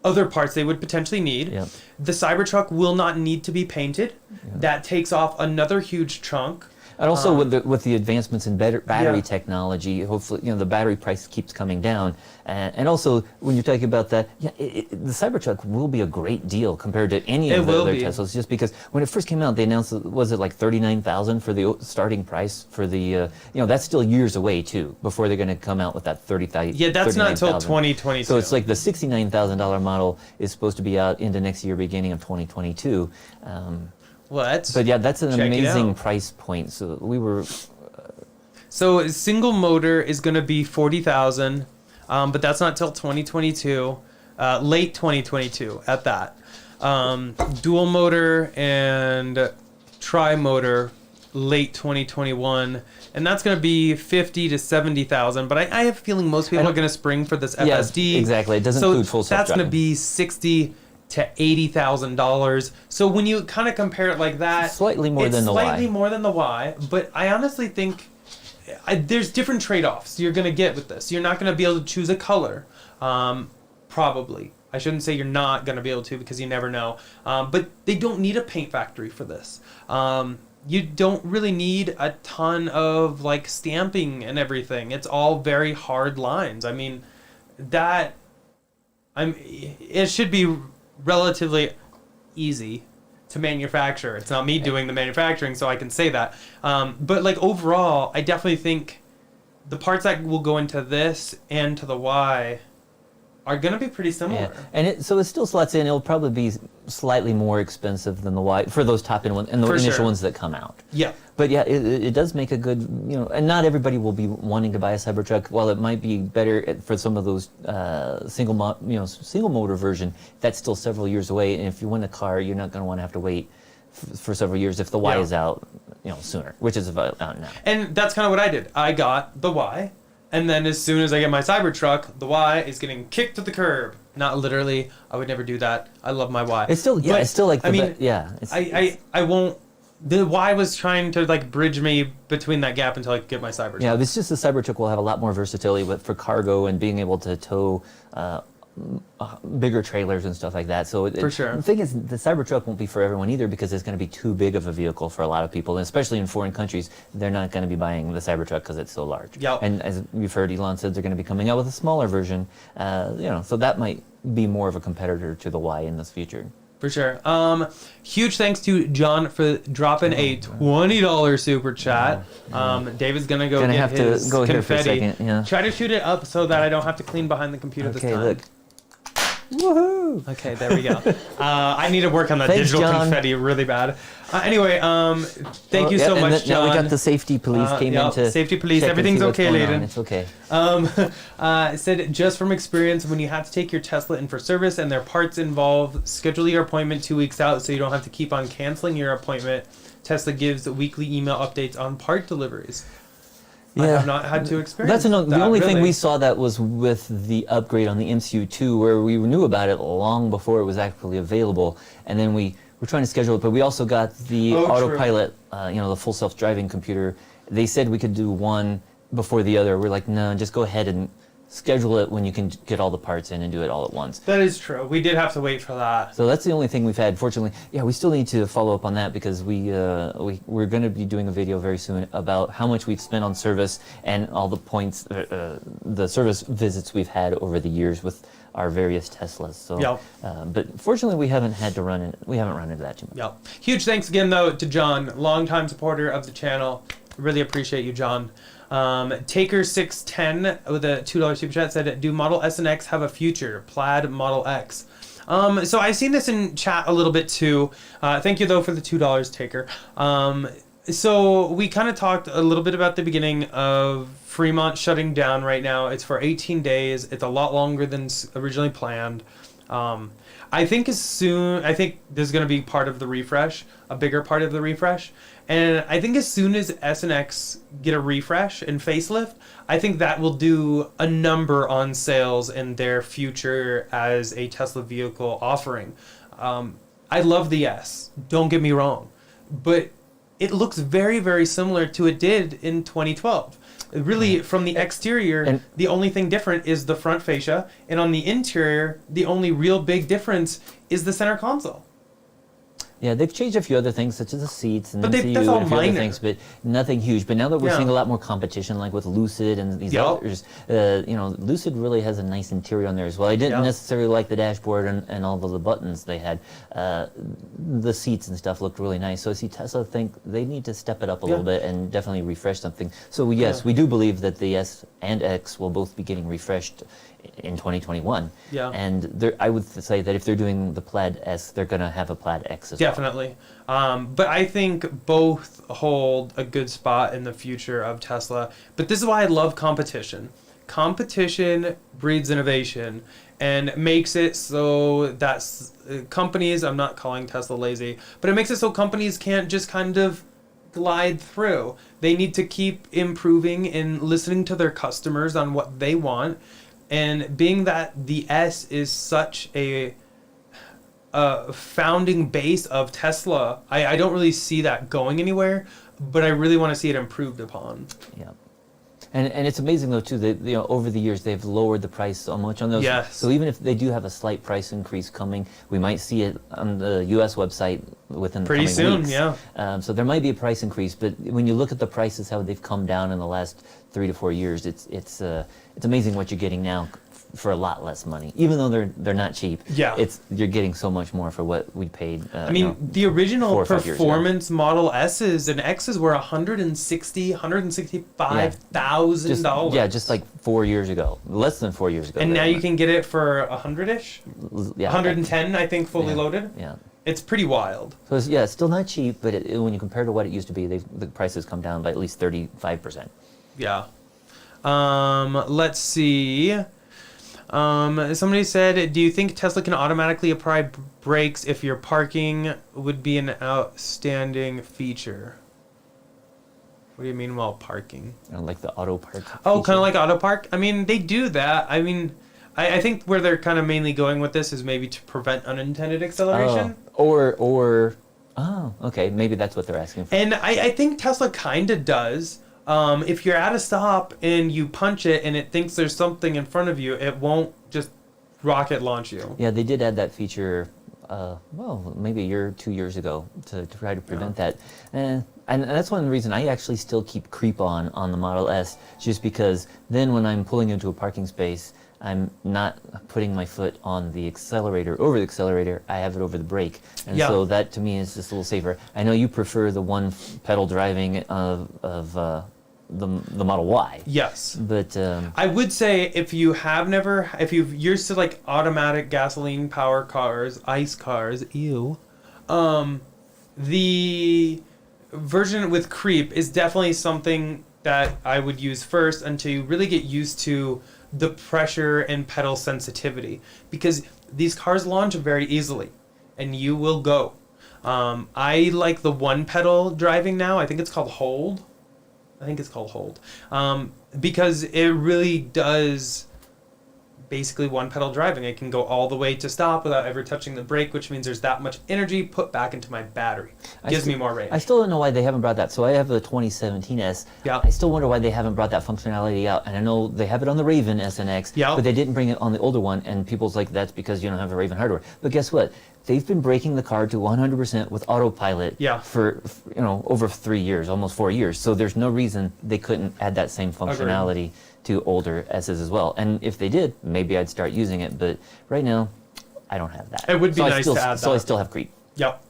other parts they would potentially need. Yep. The Cybertruck will not need to be painted. That takes off another huge chunk. And also with the advancements in battery Yeah. technology, hopefully the battery price keeps coming down. And also when you're talking about that, the Cybertruck will be a great deal compared to any of the other Teslas. Just because when it first came out, they announced was it like $39,000 for the starting price for the that's still years away too before they're going to come out with that $30,000. Yeah, that's not until 39,000. 2022. So it's like the $69,000 model is supposed to be out into next year, beginning of 2022. what? But yeah, that's an Check it amazing out. price point. So we were. So a single motor is going to be 40,000, but that's not till 2022, late 2022 at that. Dual motor and tri-motor, late 2021, and that's going to be 50 to 70,000. But I have a feeling most people are going to spring for this Yeah, FSD. exactly. It doesn't so include full that's going to self-driving. be 60 to $80,000. So when you kind of compare it like that, Slightly more than the Y. Slightly more than the Y, but I honestly think there's different trade-offs you're going to get with this. You're not going to be able to choose a color, probably. I shouldn't say you're not going to be able to because you never know. But they don't need a paint factory for this. You don't really need a ton of like stamping and everything. It's all very hard lines. I mean, it should be relatively easy to manufacture. It's not me doing the manufacturing, so I can say that. But like overall, I definitely think the parts that will go into this and to the Y are going to be pretty similar. Yeah, and so it still slots in. It'll probably be slightly more expensive than the Y for those top-end ones and the For initial sure. ones that come out. Yeah. But yeah, it does make a good, and not everybody will be wanting to buy a Cybertruck. While it might be better for some of those single motor version, that's still several years away. And if you want a car, you're not going to want to have to wait for several years if the Y Yeah. is out, sooner, which is about out now. And that's kind of what I did. I got the Y, and then as soon as I get my Cybertruck, the Y is getting kicked to the curb. Not literally. I would never do that. I love my Y. It's still, But, it's still like the I mean, it's, I won't. The Y was trying to like bridge me between that gap until I could get my Cybertruck. Yeah, it's just the Cybertruck will have a lot more versatility for cargo and being able to tow bigger trailers and stuff like that. So For sure. The thing is, the Cybertruck won't be for everyone either because it's going to be too big of a vehicle for a lot of people, and especially in foreign countries, they're not going to be buying the Cybertruck because it's so large. Yep. And as we've heard, Elon said they're going to be coming out with a smaller version. So that might be more of a competitor to the Y in this future. For sure. Huge thanks to John for dropping a $20 super chat. David's gonna Gonna get have to his go here for a confetti. second, yeah. Try to shoot it up so that I don't have to clean behind the computer this Okay, time. look. Woohoo! Okay, there we go. I need to work on that Thanks, digital John. confetti really bad. Anyway, thank you so and much, now John. we got the safety police came yeah, in to safety police. check and Everything's see what's okay, going on. Layden. It's okay. It said, just from experience, when you have to take your Tesla in for service and their parts involve, schedule your appointment 2 weeks out so you don't have to keep on canceling your appointment. Tesla gives weekly email updates on part deliveries. I have not had to experience the that, only thing really. we saw that was with the upgrade on the MCU2, where we knew about it long before it was actually available, and then we were trying to schedule it, but we also got the autopilot, the full self-driving computer. They said we could do one before the other. We're like, no, just go ahead and schedule it when you can get all the parts in and do it all at once. That is true. We did have to wait for that. So that's the only thing we've had. Fortunately, yeah, we still need to follow up on that because we're going to be doing a video very soon about how much we've spent on service and all the points, the service visits we've had over the years with our various Teslas. So, Yep. But fortunately, we haven't had to run into that too much. Yep. Huge thanks again, though, to John, longtime supporter of the channel. Really appreciate you, John. Taker610 with a $2 super chat said, do Model S and X have a future? Plaid Model X. So I've seen this in chat a little bit too. Thank you though for the $2 taker. So we kind of talked a little bit about the beginning of Fremont shutting down right now. It's for 18 days. It's a lot longer than originally planned. I think this is going to be part of the refresh, a bigger part of the refresh. And I think as soon as S and X get a refresh and facelift, I think that will do a number on sales and their future as a Tesla vehicle offering. I love the S, don't get me wrong, but it looks very, very similar to it did in 2012. Really, from the exterior, the only thing different is the front fascia, and on the interior, the only real big difference is the center console. Yeah, they've changed a few other things, such as the seats and But MCU that's all and a few other minor. things, but nothing huge. But now that we're Yeah. seeing a lot more competition, like with Lucid and these Yep. others, Lucid really has a nice interior on there as well. I didn't Yeah. necessarily like the dashboard and all of the buttons they had. The seats and stuff looked really nice. So I see Tesla think they need to step it up a little bit and definitely refresh something. So yes, we do believe that the S and X will both be getting refreshed in 2021. Yeah. And I would say that if they're doing the Plaid S, they're going to have a Plaid X as well. Definitely. But I think both hold a good spot in the future of Tesla. But this is why I love competition. Competition breeds innovation and makes it so that companies, I'm not calling Tesla lazy, but it makes it so companies can't just kind of glide through. They need to keep improving and listening to their customers on what they want. And being that the S is such a founding base of Tesla, I don't really see that going anywhere, but I really want to see it improved upon. Yeah. And it's amazing though too that over the years they've lowered the price so much on those. Yes. So even if they do have a slight price increase coming, we might see it on the U.S. website within the Pretty coming soon, weeks. yeah. So there might be a price increase, but when you look at the prices how they've come down in the last 3 to 4 years, it's amazing what you're getting now for a lot less money, even though they're not cheap. Yeah. You're getting so much more for what we paid. I mean, the original 4 or 5 years ago. performance Model S's and X's were $165,000. Yeah, just like 4 years ago, less than 4 years ago. And they now were. you can get it for 100-ish, Yeah, 110, I think, fully loaded. Yeah. It's pretty wild. So it's still not cheap, but when you compare to what it used to be, the prices come down by at least 35%. Yeah. Let's see. Somebody said, do you think Tesla can automatically apply brakes if you're parking? Would be an outstanding feature. What do you mean while parking? Like the auto park. Oh, kind of like auto park? I mean, they do that. I mean, I think where they're kind of mainly going with this is maybe to prevent unintended acceleration. Okay, maybe that's what they're asking for. And I think Tesla kind of does. If you're at a stop and you punch it and it thinks there's something in front of you, it won't just rocket launch you. Yeah, they did add that feature, maybe a year or 2 years ago to try to prevent that. And that's one reason I actually still keep creep on the Model S, just because then when I'm pulling into a parking space, I'm not putting my foot on the accelerator, over the accelerator, I have it over the brake. And so that to me is just a little safer. I know you prefer the one pedal driving of the Model Y. Yes. But I would say if you've used to like automatic gasoline power cars, ICE cars, the version with creep is definitely something that I would use first until you really get used to the pressure and pedal sensitivity, because these cars launch very easily and you will go. I like the one pedal driving now. I think it's called hold. Because it really does basically one pedal driving. It can go all the way to stop without ever touching the brake, which means there's that much energy put back into my battery. Gives me more range. I still don't know why they haven't brought that. So I have the 2017S. Yeah. I still wonder why they haven't brought that functionality out. And I know they have it on the Raven SNX, but they didn't bring it on the older one. And people's like, that's because you don't have the Raven hardware. But guess what? They've been breaking the car to 100% with autopilot for over 3 years, almost 4 years. So there's no reason they couldn't add that same functionality to older S's as well. And if they did, maybe I'd start using it. But right now, I don't have that. It would be nice to add that. So I still have creep. Yep.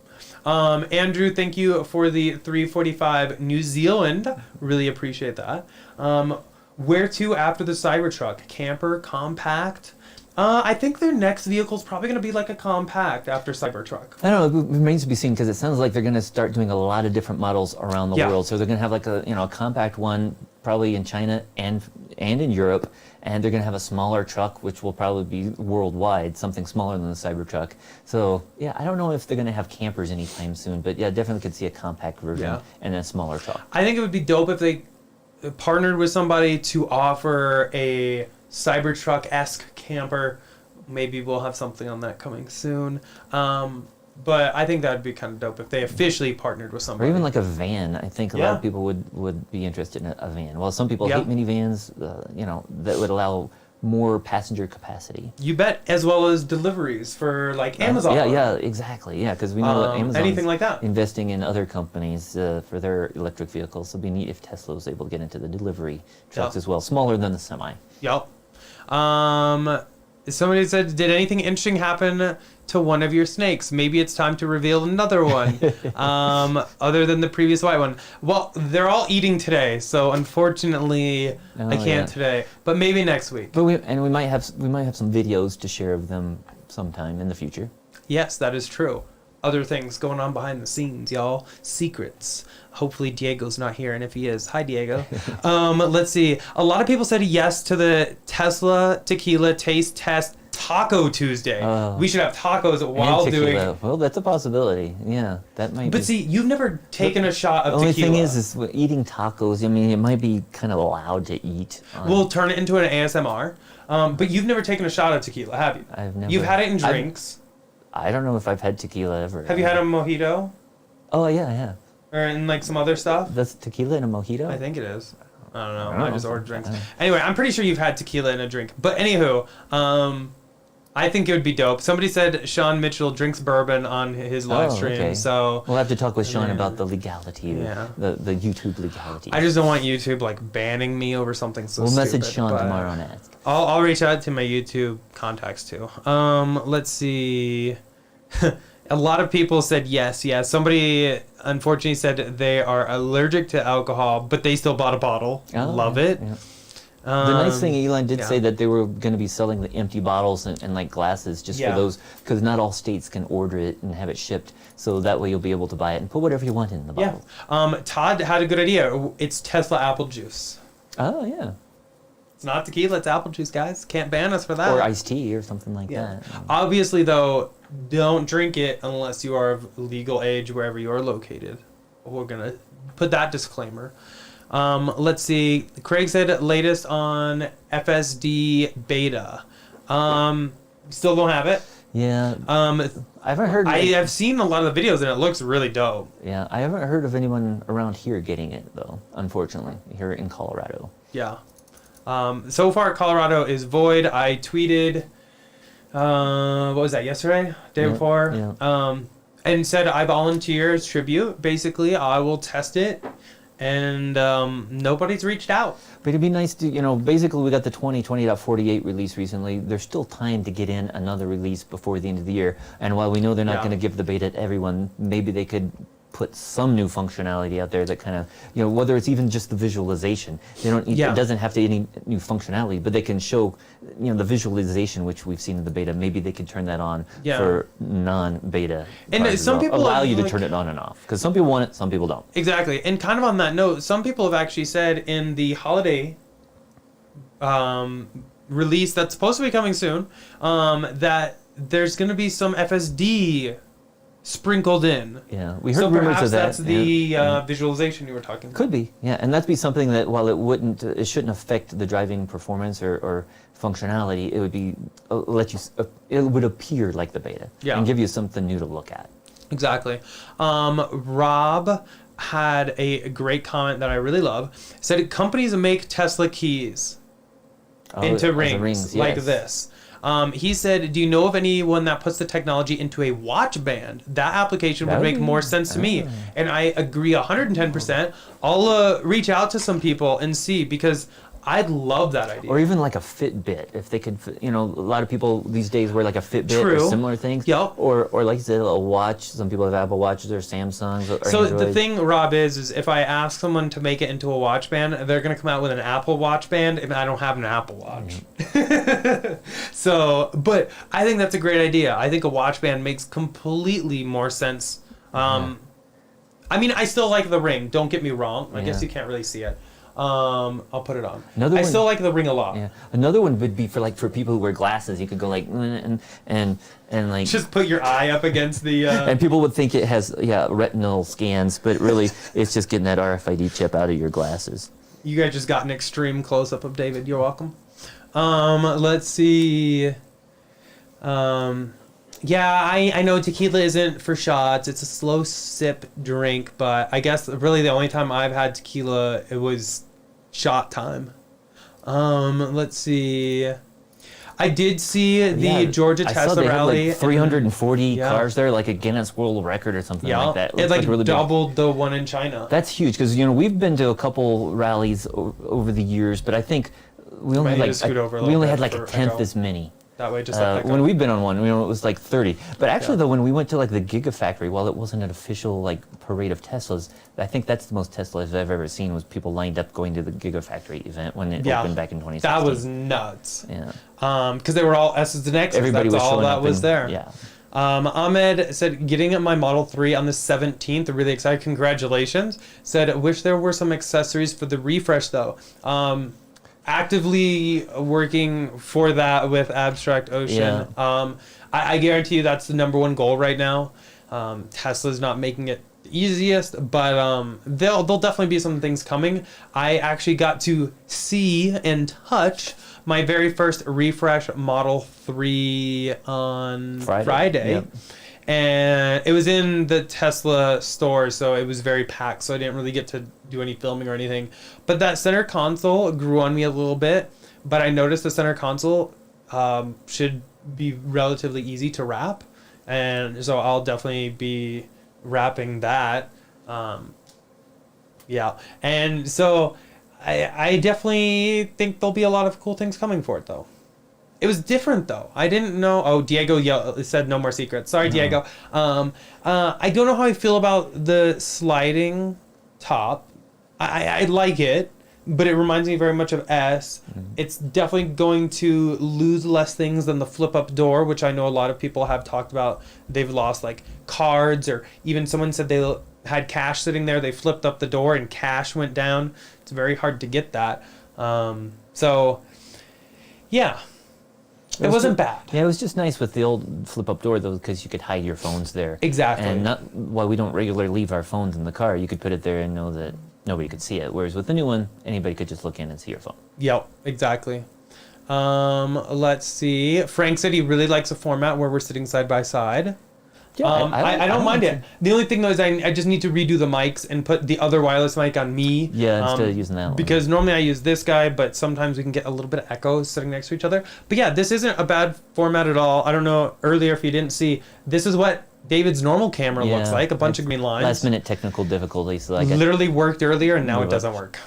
Andrew, thank you for the 345 New Zealand. Really appreciate that. Where to after the Cybertruck? Camper, compact? I think their next vehicle is probably going to be like a compact after Cybertruck. I don't know. It remains to be seen because it sounds like they're going to start doing a lot of different models around the Yeah. world. So they're going to have like a compact one probably in China and in Europe, and they're going to have a smaller truck which will probably be worldwide, something smaller than the Cybertruck. So yeah, I don't know if they're going to have campers anytime soon, but yeah, definitely could see a compact version Yeah. and a smaller truck. I think it would be dope if they partnered with somebody to offer a Cybertruck-esque camper. Maybe we'll have something on that coming soon. But I think that would be kind of dope if they officially partnered with Or somebody. even like a van. I think a lot Yeah. of people would be interested in a van. Well, some people Yeah. hate minivans, that would allow more passenger capacity. You bet, as well as deliveries for like Amazon. Yeah, exactly. Yeah, because we know that Amazon's anything like that. investing in other companies for their electric vehicles. So it'd be neat if Tesla was able to get into the delivery trucks Yeah. as well, smaller than the semi. Yep. Somebody said, did anything interesting happen to one of your snakes? Maybe it's time to reveal another one, other than the previous white one. Well, they're all eating today, so unfortunately I can't yeah. today. But maybe next week. But we might have some videos to share of them sometime in the future. Yes, that is true. Other things going on behind the scenes, y'all. Secrets. Hopefully Diego's not here, and if he is, hi Diego. Let's see. A lot of people said yes to the Tesla Tequila Taste Test Taco Tuesday. We should have tacos while And tequila. doing. Well, that's a possibility. Yeah, that might. But be. see, you've never taken a shot of The only tequila. thing is eating tacos. I mean, it might be kind of loud to eat. We'll turn it into an ASMR. But you've never taken a shot of tequila, have you? I've never. You've had it in drinks. I don't know if I've had tequila ever. Have you had a mojito? Oh yeah. Or in like some other stuff? That's tequila in a mojito. I think it is. I don't know. I don't I just know. ordered drinks. I don't know. Anyway, I'm pretty sure you've had tequila in a drink. But anywho, I think it would be dope. Somebody said Sean Mitchell drinks bourbon on his live stream. Okay. So We'll have to talk with Sean Yeah. about the legality, Yeah. the YouTube legality. I just don't want YouTube like banning me over something so We'll stupid. message Sean but tomorrow and ask. I'll reach out to my YouTube contacts too. Let's see. A lot of people said yes. Somebody unfortunately said they are allergic to alcohol, but they still bought a bottle. Oh, Love yeah, it. yeah. The nice thing, Elon did yeah. say that they were going to be selling the empty bottles and like glasses just Yeah. for those, because not all states can order it and have it shipped. So that way you'll be able to buy it and put whatever you want in the Yeah. bottle. Todd had a good idea. It's Tesla apple juice. Oh, yeah. It's not tequila, it's apple juice, guys. Can't ban us for that. Or iced tea or something like Yeah. that. Obviously, though, don't drink it unless you are of legal age wherever you are located. We're going to put that disclaimer. Let's see. Craig said latest on FSD beta. Still don't have it. Yeah. I haven't heard. I have seen a lot of the videos and it looks really dope. Yeah, I haven't heard of anyone around here getting it though. Unfortunately, here in Colorado. Yeah. So far, Colorado is void. I tweeted, what was that, yesterday? Day Yeah, before? yeah. And said, I volunteer as tribute. Basically, I will test it. And nobody's reached out. But it'd be nice to, basically we got the 20.48 release recently. There's still time to get in another release before the end of the year. And while we know they're not Yeah. going to give the beta to everyone, maybe they could put some new functionality out there that kind of, whether it's even just the visualization. They don't. Yeah. It doesn't have to be any new functionality, but they can show, the visualization which we've seen in the beta. Maybe they can turn that on Yeah. for non-beta. And cars as some well. people allow have, you to like- turn it on and off because some people want it, some people don't. Exactly. And kind of on that note, some people have actually said in the holiday release that's supposed to be coming soon, that there's going to be some FSD sprinkled in. Yeah, we heard So rumors perhaps of that. that's the yeah. visualization you were talking about. Could be, yeah, and that'd be something that while it shouldn't affect the driving performance or functionality, it would be it would appear like the beta Yeah. and give you something new to look at. Exactly. Rob had a great comment that I really love. Said companies make Tesla keys into as a rings like yes. this. He said, do you know of anyone that puts the technology into a watch band? That application would make more sense to me. And I agree 110%. I'll reach out to some people and see, because I'd love that idea. Or even like a Fitbit, if they could, a lot of people these days wear like a Fitbit or True. similar things. Yep. Or like you said, a watch. Some people have Apple Watches or Samsungs or So Androids. the thing, Rob, is if I ask someone to make it into a watch band, they're gonna come out with an Apple Watch band, and I don't have an Apple Watch. So, but I think that's a great idea. I think a watch band makes completely more sense. I mean, I still like the ring. Don't get me wrong. I guess you can't really see it. I'll put it on. I still like the ring a lot. Yeah. Another one would be for people who wear glasses. You could go like and like Just put your eye up against the. and people would think it has retinal scans, but really it's just getting that RFID chip out of your glasses. You guys just got an extreme close up of David. You're welcome. Let's see. Yeah, I know tequila isn't for shots. It's a slow sip drink, but I guess really the only time I've had tequila, it was shot time. Let's see. I did see the Georgia I saw Tesla they rally. had like 340 and, cars there, like a Guinness World Record or something like that. It like really doubled the one in China. That's huge because we've been to a couple rallies over the years, but I think we only Might need to scoot over a little had bit like for a tenth echo. as many. That way, just let that when go. we've been on one, it was like 30. But actually, though, when we went to like the Gigafactory, while it wasn't an official like parade of Teslas, I think that's the most Teslas I've ever seen. Was people lined up going to the Gigafactory event when it opened back in 2016. That was nuts. Yeah. Because they were all S's and X's. Everybody That's was all showing that up was and- there. Yeah. Ahmed said, getting my Model 3 on the 17th. Really excited. Congratulations. Said, wish there were some accessories for the refresh, though. Actively working for that with Abstract Ocean. Yeah. I guarantee you that's the number one goal right now. Tesla's not making it the easiest, but there'll definitely be some things coming. I actually got to see and touch my very first refresh Model 3 on Friday. Yep. And it was in the Tesla store, so it was very packed, so I didn't really get to do any filming or anything. But that center console grew on me a little bit, but I noticed the center console should be relatively easy to wrap, and so I'll definitely be wrapping that. Yeah, and so I definitely think there'll be a lot of cool things coming for it, though. It was different, though. I didn't know. Oh, Diego said no more secrets. Sorry, Diego. I don't know how I feel about the sliding top. I like it, but it reminds me very much of S. It's definitely going to lose less things than the flip-up door, which I know a lot of people have talked about. They've lost, like, cards, or even someone said they had cash sitting there. They flipped up the door, and cash went down. It's very hard to get that. So, yeah. It wasn't bad. Yeah, it was just nice with the old flip-up door, though, because you could hide your phones there. Exactly. And not while we don't regularly leave our phones in the car, you could put it there and know that nobody could see it. Whereas with the new one, anybody could just look in and see your phone. Yep, exactly. Let's see. Frank said he really likes a format where we're sitting side by side. Yeah, I don't mind it. The only thing though is I just need to redo the mics and put the other wireless mic on me. Yeah, instead of using that one. Because normally I use this guy, but sometimes we can get a little bit of echo sitting next to each other. But yeah, this isn't a bad format at all. I don't know earlier if you didn't see. This is what David's normal camera looks like. A bunch of green lines. Last minute technical difficulties. So literally worked earlier and now it doesn't work.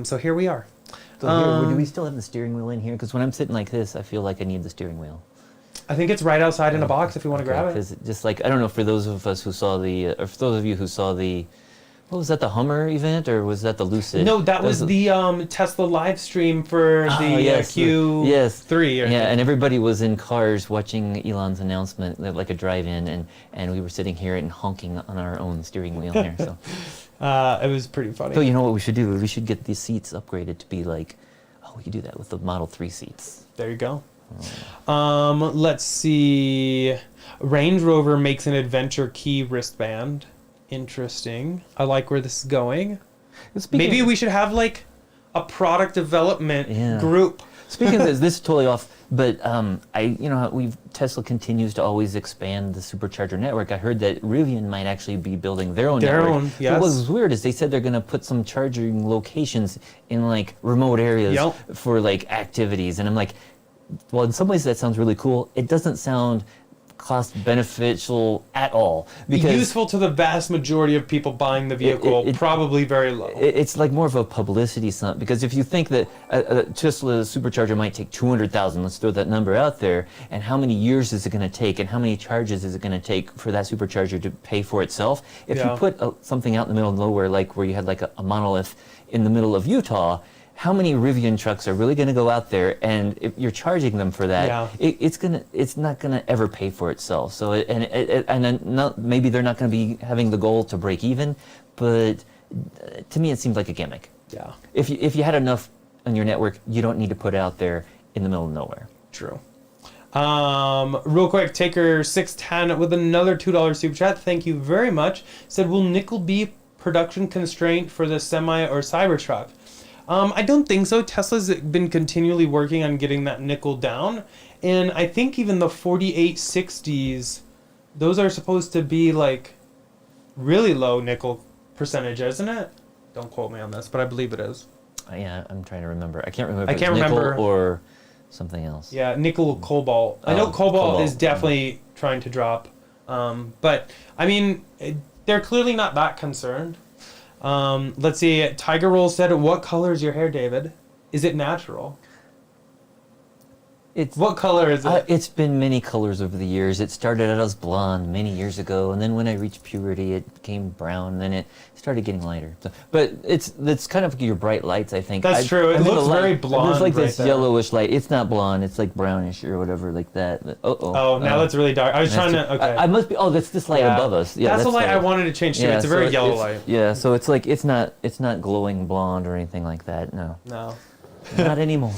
So here we are. So do we still have the steering wheel in here? Because when I'm sitting like this, I feel like I need the steering wheel. I think it's right outside in a box if you want to grab it. Because just like, I don't know, for those of us who saw or for those of you who saw what was that, the Hummer event, or was that the Lucid? No, that was the Tesla live stream for the Q3. Yeah, and everybody was in cars watching Elon's announcement, like a drive-in, and we were sitting here and honking on our own steering wheel here. So it was pretty funny. So you know what we should do? We should get these seats upgraded to be like, we could do that with the Model 3 seats. There you go. Let's see. Range Rover makes an adventure key wristband. Interesting. I like where this is going. Maybe we should have like a product development group. Speaking of this is totally off, but Tesla continues to always expand the Supercharger network. I heard that Rivian might actually be building their own network. Yes. What was weird is they said they're going to put some charging locations in like remote areas for like activities, and I'm like, well, in some ways that sounds really cool. It doesn't sound cost beneficial at all. Because useful to the vast majority of people buying the vehicle, probably very low. It's like more of a publicity stunt, because if you think that a Tesla Supercharger might take 200,000, let's throw that number out there, and how many years is it going to take, and how many charges is it going to take for that Supercharger to pay for itself? If you put something out in the middle of nowhere, like where you had like a monolith in the middle of Utah, how many Rivian trucks are really going to go out there, and if you're charging them for that, it's not going to ever pay for itself. So maybe they're not going to be having the goal to break even, but to me it seems like a gimmick. Yeah. If you had enough on your network, you don't need to put it out there in the middle of nowhere. True. Real quick, Taker 610 with another $2 super chat. Thank you very much. Said, will nickel be production constraint for the semi or Cybertruck? I don't think so. Tesla's been continually working on getting that nickel down. And I think even the 4860s, those are supposed to be like really low nickel percentage, isn't it? Don't quote me on this, but I believe it is. Yeah, I'm trying to remember. I can't remember if it's nickel or something else. Yeah, nickel cobalt. I know cobalt is definitely trying to drop. But, I mean, they're clearly not that concerned. Let's see. Tiger Roll said, what color is your hair, David? Is it natural? What color is it? It's been many colors over the years. It started out as blonde many years ago, and then when I reached puberty, it became brown, and then it started getting lighter. So, but it's kind of your bright lights, I think. That's true. It looks very blonde. There's like this right yellowish light. It's not blonde. It's like brownish or whatever, like that. But, oh, now that's really dark. I was trying to. Okay. I must be. Oh, that's this light above us. Yeah, that's the light I wanted to change to. It's a very yellow light. Yeah, so it's like it's not glowing blonde or anything like that. No. No. Not anymore.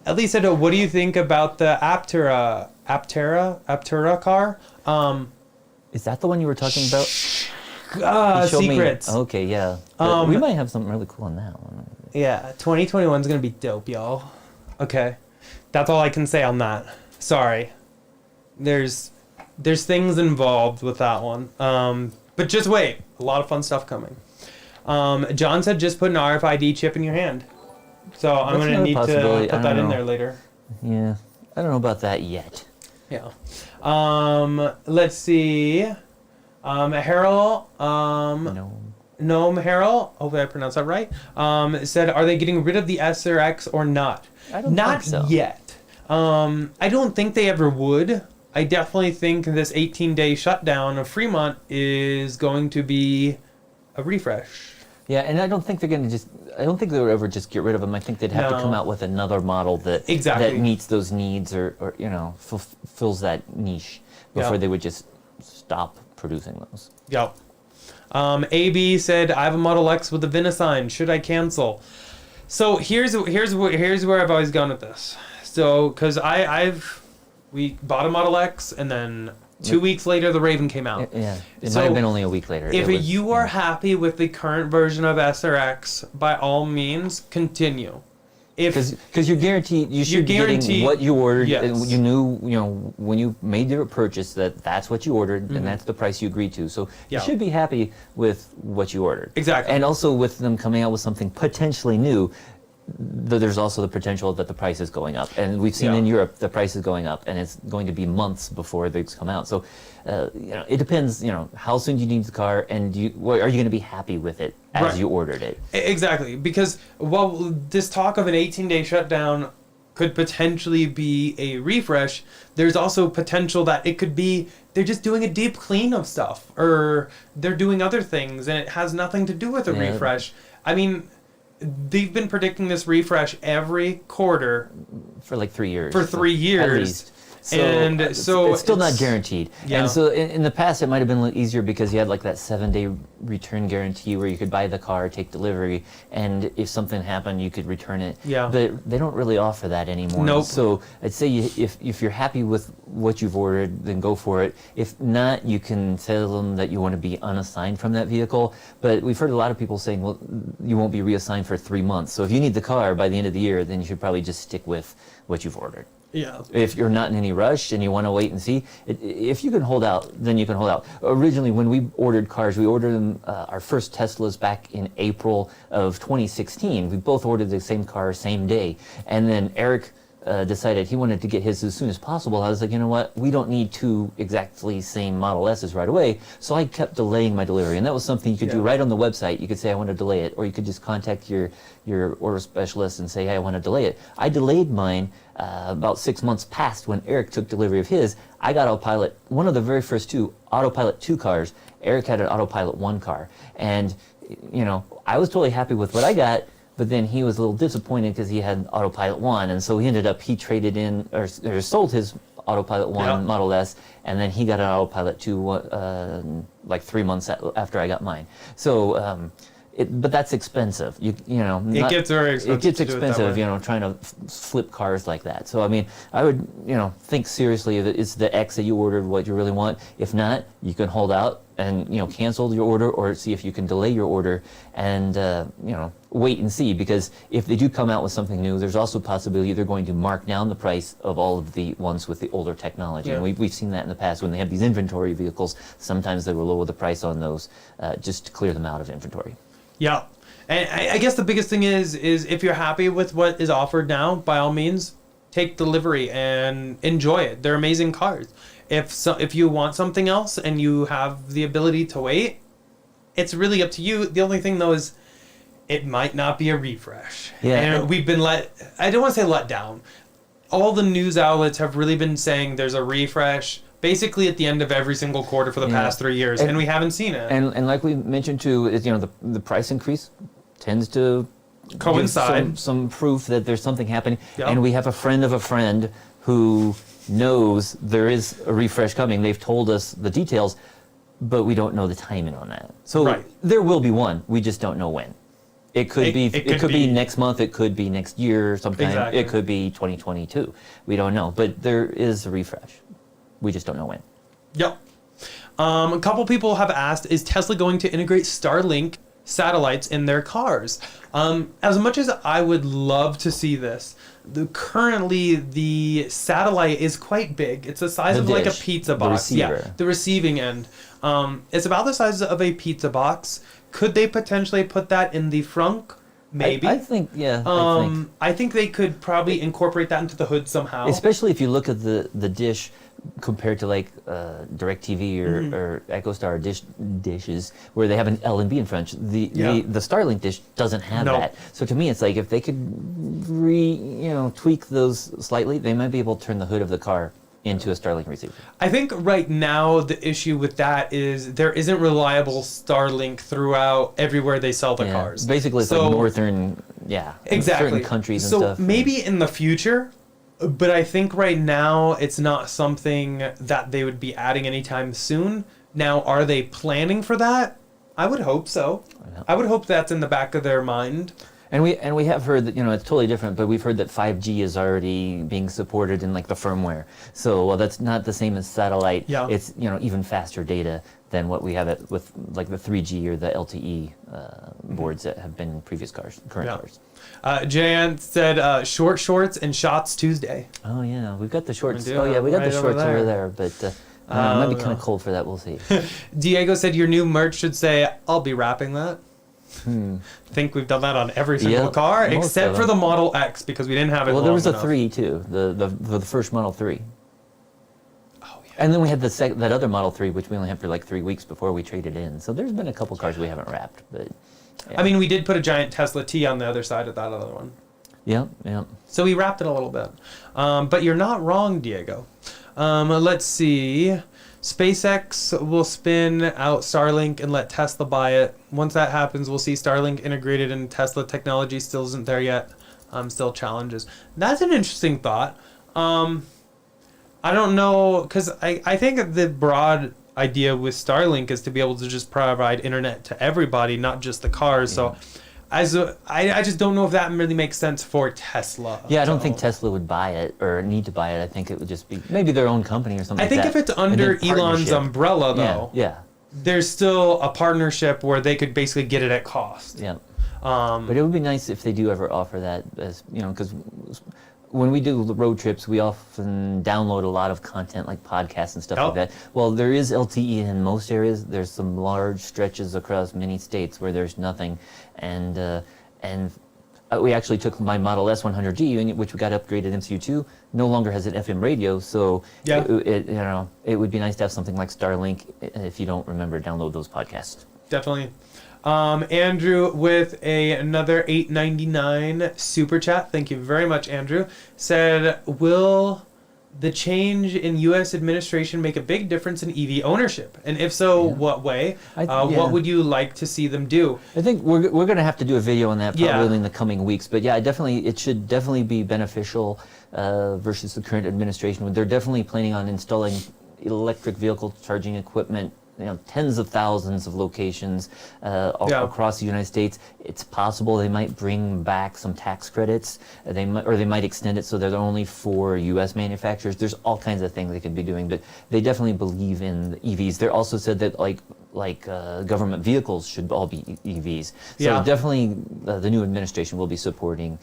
Ellie said, what do you think about the Aptera car? Is that the one you were talking about? Secrets. Okay, yeah. We might have something really cool on that one. Yeah, 2021 is going to be dope, y'all. Okay. That's all I can say on that. Sorry. There's things involved with that one. But just wait. A lot of fun stuff coming. John said, just put an RFID chip in your hand. So I'm going to need to put that in there later. Yeah. I don't know about that yet. Yeah. Let's see. Harold. Gnome Harold. Hopefully I pronounced that right. Said, are they getting rid of the S or X or not? I don't think so. Not yet. I don't think they ever would. I definitely think this 18-day shutdown of Fremont is going to be a refresh. Yeah, and I don't think they're going to I don't think they would ever just get rid of them. I think they'd have to come out with another model that meets those needs or fulfills that niche before they would just stop producing those. Yep. AB said, I have a Model X with a VIN sign. Should I cancel? So here's where I've always gone with this. So, because we bought a Model X and then 2 weeks later, the Raven came out. Yeah, it might have been only a week later. If you are happy with the current version of S or X, by all means, continue. Because you're guaranteed, you should be getting what you ordered. Yes. And you knew, when you made your purchase that's what you ordered, and that's the price you agreed to. So you should be happy with what you ordered. Exactly. And also with them coming out with something potentially new, there's also the potential that the price is going up, and we've seen in Europe the price is going up, and it's going to be months before these come out. So, it depends. How soon do you need the car, and are you going to be happy with it as you ordered it? Exactly, because this talk of an 18-day shutdown could potentially be a refresh. There's also potential that it could be they're just doing a deep clean of stuff, or they're doing other things, and it has nothing to do with a refresh. I mean, they've been predicting this refresh every quarter for like 3 years. For 3 years. At least. So it's still not guaranteed. Yeah. And so in the past it might have been a little easier because you had like that 7-day return guarantee where you could buy the car, take delivery, and if something happened you could return it. Yeah. But they don't really offer that anymore. Nope. So I'd say if you're happy with what you've ordered, then go for it. If not, you can tell them that you want to be unassigned from that vehicle. But we've heard a lot of people saying, well, you won't be reassigned for 3 months. So if you need the car by the end of the year, then you should probably just stick with what you've ordered. Yeah. If you're not in any rush and you want to wait and see, if you can hold out, then you can hold out. Originally, when we ordered cars, we ordered them, our first Teslas back in April of 2016. We both ordered the same car, same day. And then Eric decided he wanted to get his as soon as possible, I was like, you know what? We don't need two exactly same Model S's right away. So I kept delaying my delivery, and that was something you could do right on the website. You could say, I want to delay it, or you could just contact your order specialist and say, hey, I want to delay it. I delayed mine about 6 months past when Eric took delivery of his. I got Autopilot, one of the very first two Autopilot 2 cars. Eric had an Autopilot 1 car. And, you know, I was totally happy with what I got, but then he was a little disappointed because he had Autopilot 1, and so he traded in, or sold his Autopilot 1 Model S, and then he got an Autopilot 2 like 3 months after I got mine. So, but that's expensive. You know. It gets very expensive. It gets expensive, you know, trying to flip cars like that. So I mean, I would, you know, think seriously if it's the X that you ordered what you really want. If not, you can hold out and, you know, cancel your order, or see if you can delay your order and you know, wait and see, because if they do come out with something new, there's also a possibility they're going to mark down the price of all of the ones with the older technology. And we've seen that in the past when they have these inventory vehicles. Sometimes they will lower the price on those just to clear them out of inventory. Yeah. And I guess the biggest thing is if you're happy with what is offered now, by all means, take delivery and enjoy it. They're amazing cars. If you want something else and you have the ability to wait, it's really up to you. The only thing, though, is it might not be a refresh. Yeah. And we've been I don't want to say let down. All the news outlets have really been saying there's a refresh basically at the end of every single quarter for the past 3 years, and we haven't seen it. And like we mentioned too, is, you know, the price increase tends to coincide some proof that there's something happening. Yep. And we have a friend of a friend who knows there is a refresh coming. They've told us the details, but we don't know the timing on that. So there will be one. We just don't know when. It could be next month. It could be next year sometime. Exactly. It could be 2022. We don't know. But there is a refresh. We just don't know when. Yep. A couple people have asked, is Tesla going to integrate Starlink satellites in their cars? As much as I would love to see this, currently the satellite is quite big. It's the size of like a pizza box. The receiving end. It's about the size of a pizza box. Could they potentially put that in the frunk? Maybe. I think, yeah. I think they could probably incorporate that into the hood somehow. Especially if you look at the dish compared to like DirecTV or EchoStar dishes, where they have an L and B in front. The Starlink dish doesn't have that. So to me, it's like if they could tweak those slightly, they might be able to turn the hood of the car into a Starlink receiver. I think right now the issue with that is there isn't reliable Starlink throughout everywhere they sell the cars. Basically, it's like northern, certain countries and stuff. So maybe in the future, but I think right now it's not something that they would be adding anytime soon. Now, are they planning for that? I would hope so. Yeah. I would hope that's in the back of their mind. And we have heard that, it's totally different, but we've heard that 5G is already being supported in like the firmware. So while that's not the same as satellite, it's even faster data than what we have with like the 3G or the LTE boards that have been in previous current cars. Jan said short shorts and shots Tuesday. Oh yeah, we've got the shorts. Oh yeah, we got the shorts over there, but it might be kind of cold for that. We'll see. Diego said your new merch should say, "I'll be wrapping that." I think we've done that on every single car except for the Model X because we didn't have it. Well, there was a 3 too, the first Model 3. Oh yeah. And then we had that other Model 3, which we only had for like 3 weeks before we traded in. So there's been a couple cars we haven't wrapped, but. Yeah. I mean, we did put a giant Tesla T on the other side of that other one. Yeah. So we wrapped it a little bit. But you're not wrong, Diego. Let's see. SpaceX will spin out Starlink and let Tesla buy it. Once that happens, we'll see Starlink integrated in Tesla technology. Still isn't there yet. Still challenges. That's an interesting thought. I don't know, because I think the broad idea with Starlink is to be able to just provide internet to everybody, not just the cars. So I just don't know if that really makes sense for Tesla. Yeah, I don't think Tesla would buy it or need to buy it. I think it would just be maybe their own company or something like that. I think if it's under Elon's umbrella, though, there's still a partnership where they could basically get it at cost. Yeah. But it would be nice if they do ever offer that, as because when we do road trips, we often download a lot of content like podcasts and stuff like that. Well, there is LTE in most areas. There's some large stretches across many states where there's nothing, and we actually took my Model S 100G, which we got upgraded MCU2, no longer has an FM radio, so Yeah. it would be nice to have something like Starlink. If you don't remember, download those podcasts. Definitely. Andrew with another $8.99 super chat. Thank you very much, Andrew. Said, will the change in U.S. administration make a big difference in EV ownership? And if so, what way? What would you like to see them do? I think we're going to have to do a video on that probably Yeah. in the coming weeks. But yeah, it should definitely be beneficial versus the current administration. They're definitely planning on installing electric vehicle charging equipment, tens of thousands of locations across the United States. It's possible they might bring back some tax credits. They might extend it so they're only for U.S. manufacturers. There's all kinds of things they could be doing, but they definitely believe in the EVs. They also said that government vehicles should all be EVs. So definitely the new administration will be supporting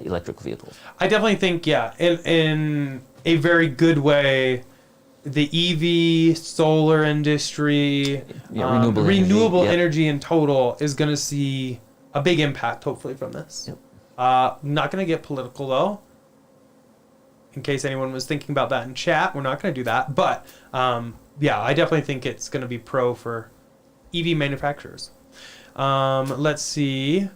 electric vehicles. I definitely think, in a very good way, the EV, solar industry, renewable energy in total is going to see a big impact, hopefully, from this. Yep. Not going to get political, though. In case anyone was thinking about that in chat, we're not going to do that. But, I definitely think it's going to be pro for EV manufacturers. Let's see.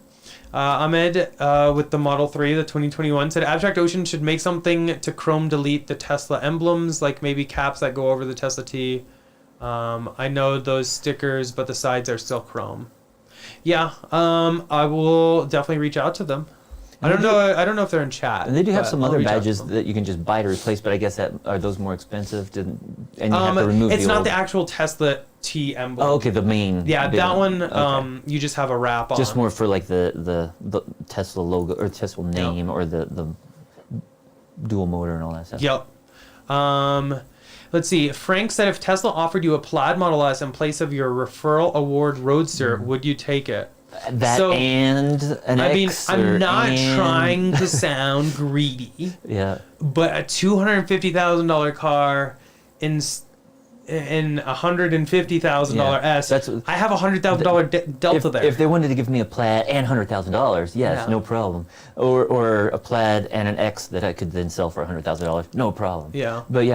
Ahmed with the Model 3, the 2021, said Abstract Ocean should make something to chrome delete the Tesla emblems, like maybe caps that go over the Tesla T. I know those stickers, but the sides are still chrome. Yeah, I will definitely reach out to them. I don't know if they're in chat. And they do have some other reach out to badges them. that you can just buy to replace, but I guess are those more expensive? And you have to remove it's the not old... the actual Tesla T emblem. Oh, okay, the main. Yeah, big that one. Okay. You just have a wrap on. Just more for like the Tesla logo or Tesla name or the dual motor and all that stuff. Yep. Let's see. Frank said if Tesla offered you a Plaid Model S in place of your referral award Roadster, would you take it? That and an X. I'm not trying to sound greedy. Yeah. But a $250,000 car in $150,000 S. I have $100,000 delta there. If they wanted to give me a Plaid and $100,000, yes, no problem. Or a Plaid and an X that I could then sell for $100,000, no problem. Yeah. But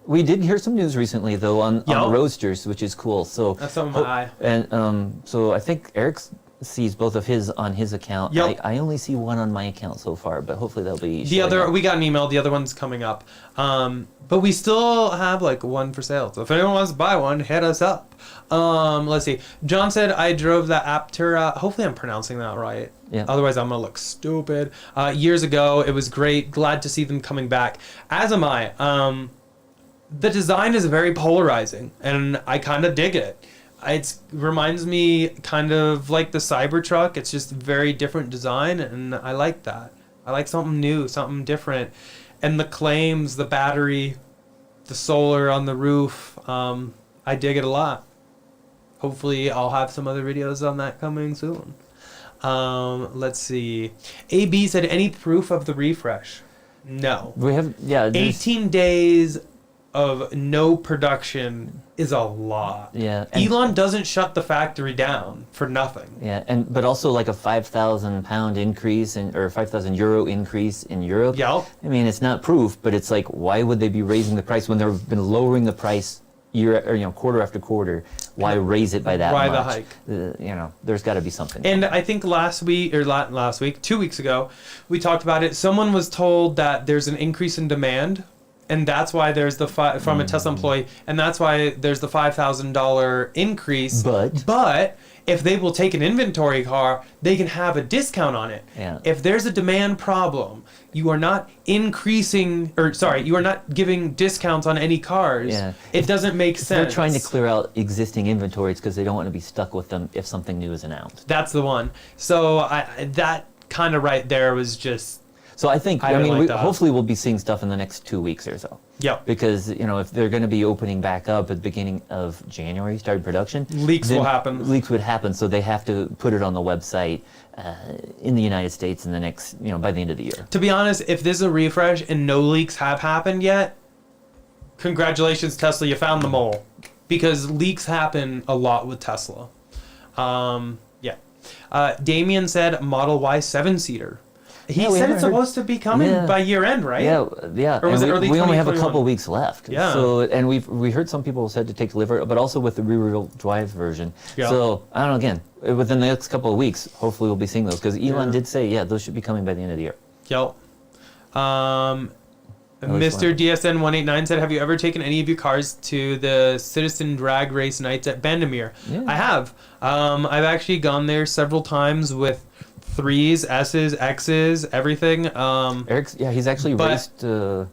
we did hear some news recently though on the Roadsters, which is cool. So that's on my eye. And so I think Eric sees both of his on his account. Yep. I only see one on my account so far, but hopefully that'll be we got an email. The other one's coming up. But we still have like one for sale. So if anyone wants to buy one, hit us up. Let's see. John said I drove the Aptera. Hopefully I'm pronouncing that right. Yeah. Otherwise I'm gonna look stupid. Years ago, it was great. Glad to see them coming back. As am I. The design is very polarizing, and I kind of dig it. It reminds me kind of like the Cybertruck. It's just very different design, and I like that. I like something new, something different. And the claims, the battery, the solar on the roof, I dig it a lot. Hopefully I'll have some other videos on that coming soon. Let's see. AB said, any proof of the refresh? No. We have 18 days of no production is a lot. Yeah. Elon doesn't shut the factory down for nothing. Yeah, but also like a 5,000 pound increase or 5,000 euro increase in Europe. Yep. I mean, it's not proof, but it's like, why would they be raising the price when they've been lowering the price quarter after quarter? Why raise it by that much? Why the hike? There's got to be something. And I think 2 weeks ago, we talked about it. Someone was told that there's an increase in demand. And that's why there's from a Tesla employee, and that's why there's the $5,000 increase. But if they will take an inventory car, they can have a discount on it. Yeah. If there's a demand problem, you are not you are not giving discounts on any cars. Yeah. It doesn't make sense. They're trying to clear out existing inventories because they don't want to be stuck with them if something new is announced. That's the one. So that kind of right there was just. So I think, hopefully we'll be seeing stuff in the next 2 weeks or so. Yep. Because, if they're going to be opening back up at the beginning of January, starting production. Leaks will happen. Leaks would happen, so they have to put it on the website in the United States in the next, by the end of the year. To be honest, if this is a refresh and no leaks have happened yet, congratulations, Tesla, you found the mole. Because leaks happen a lot with Tesla. Yeah. Damien said Model Y 7-seater. He Yeah, we said haven't it's heard- supposed to be coming Yeah. by year end, right? Yeah. Or was And it early we only have a 2021? couple weeks left. Yeah. So, and we heard some people said to take delivery, but also with the rear-wheel drive version. Yeah. So I don't know. Again, within the next couple of weeks, hopefully we'll be seeing those because Elon Yeah. did say, those should be coming by the end of the year. Yep. least Mr. one. DSN189 said, have you ever taken any of your cars to the Citizen Drag Race nights at Bandamere? Yeah. I have. I've actually gone there several times with 3s, S's, X's, everything. Eric's, he's actually But- raced.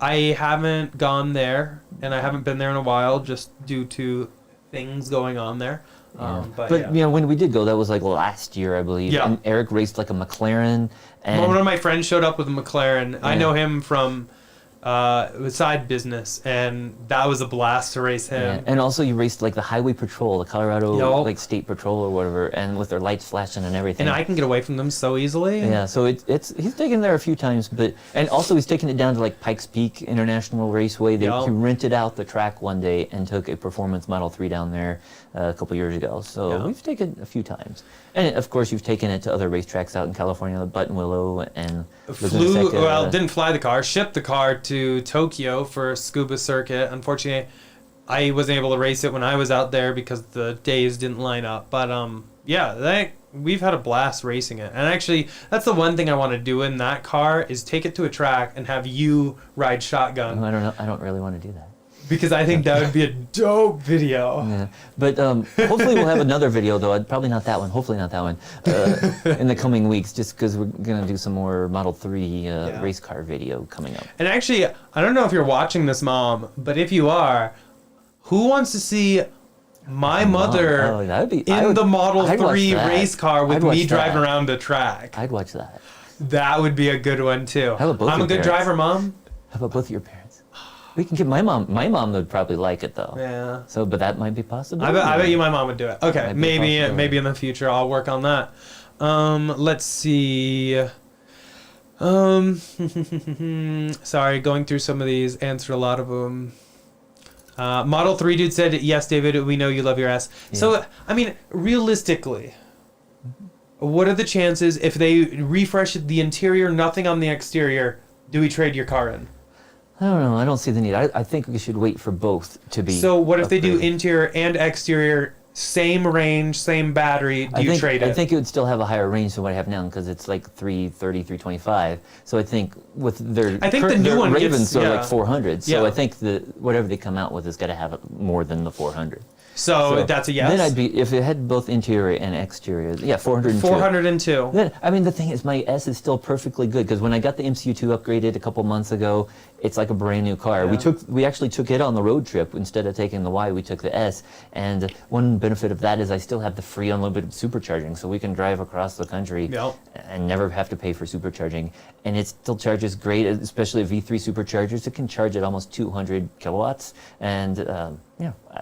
I haven't gone there, and I haven't been there in a while just due to things going on there. But yeah. you know, when we did go, that was like last year, I believe. Yeah. And Eric raced like a McLaren. And One of my friends showed up with a McLaren. I Yeah. know him from side business, and that was a blast to race him. and also you raced like the Highway Patrol, the Colorado Yup. like State Patrol or whatever, and with their lights flashing and everything. And I can get away from them so easily. Yeah, so it's he's taken there a few times, and also he's taken it down to like Pikes Peak International Raceway. He rented out the track one day and took a performance Model 3 down there a couple years ago. So Yeah. we've taken a few times, and of course you've taken it to other racetracks out in California, like Buttonwillow and Didn't fly the car, shipped the car to Tokyo for a scuba circuit. Unfortunately, I wasn't able to race it when I was out there because the days didn't line up. But we've had a blast racing it. And actually, that's the one thing I want to do in that car is take it to a track and have you ride shotgun. I don't know. I don't really want to do that. Because I think that would be a dope video. Yeah. But hopefully we'll have another video, though. Probably not that one. Hopefully not that one. In the coming weeks, just because we're going to do some more Model 3 race car video coming up. And actually, I don't know if you're watching this, Mom, but if you are, who wants to see my mother that'd be, in the Model I'd watch 3 that. race car with I'd watch me driving that. around the track? I'd watch that. That would be a good one, too. How about both I'm a your good parents? driver, Mom. How about both of your parents? We can get my mom. My mom would probably like it, though. Yeah. So, but that might be possible. I bet you my mom would do it. Okay, Might be a possibility. maybe in the future I'll work on that. Let's see. Sorry, going through some of these, answered a lot of them. Model 3 dude said, yes, David, we know you love your ass. Yeah. So, I mean, realistically, what are the chances if they refresh the interior, nothing on the exterior, do we trade your car in? I don't know. I don't see the need. I think we should wait for both to be. So what if they do upgraded. interior and exterior, same range, same battery, do you trade it? I think it would still have a higher range than what I have now because it's like 330, 325. So I think with their I think the new their one Ravens gets- are yeah. like 400. So Yeah. I think whatever they come out with has got to have more than the 400. So that's a yes? Then I'd be, if it had both interior and exterior, 402. 402. Then, I mean, the thing is, my S is still perfectly good because when I got the MCU2 upgraded a couple months ago, it's like a brand new car. Yeah. We actually took it on the road trip instead of taking the Y. We took the S, and one benefit of that is I still have the free unlimited supercharging, so we can drive across the country Yep. and never have to pay for supercharging. And it still charges great, especially a V3 superchargers. It can charge at almost 200 kilowatts, and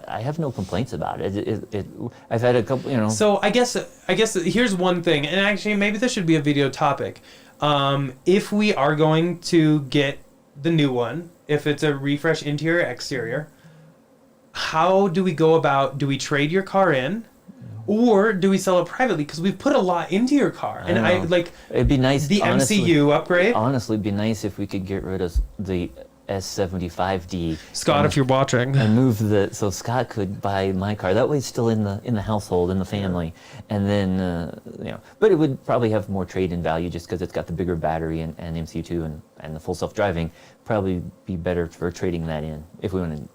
I have no complaints about it. I've had a couple, So I guess here's one thing, and actually maybe this should be a video topic. If we are going to get the new one, if it's a refresh interior exterior, how do we go about? Do we trade your car in, or do we sell it privately? Because we've put a lot into your car, and I know. like It'd be nice. the honestly, MCU upgrade. Honestly, it'd be nice if we could get rid of the S75D. Scott, and- if you're watching, and move so Scott could buy my car. That way, it's still in the household, in the family, and then But it would probably have more trade-in value just because it's got the bigger battery and MCU2 and the full self-driving. Probably be better for trading that in if we wanted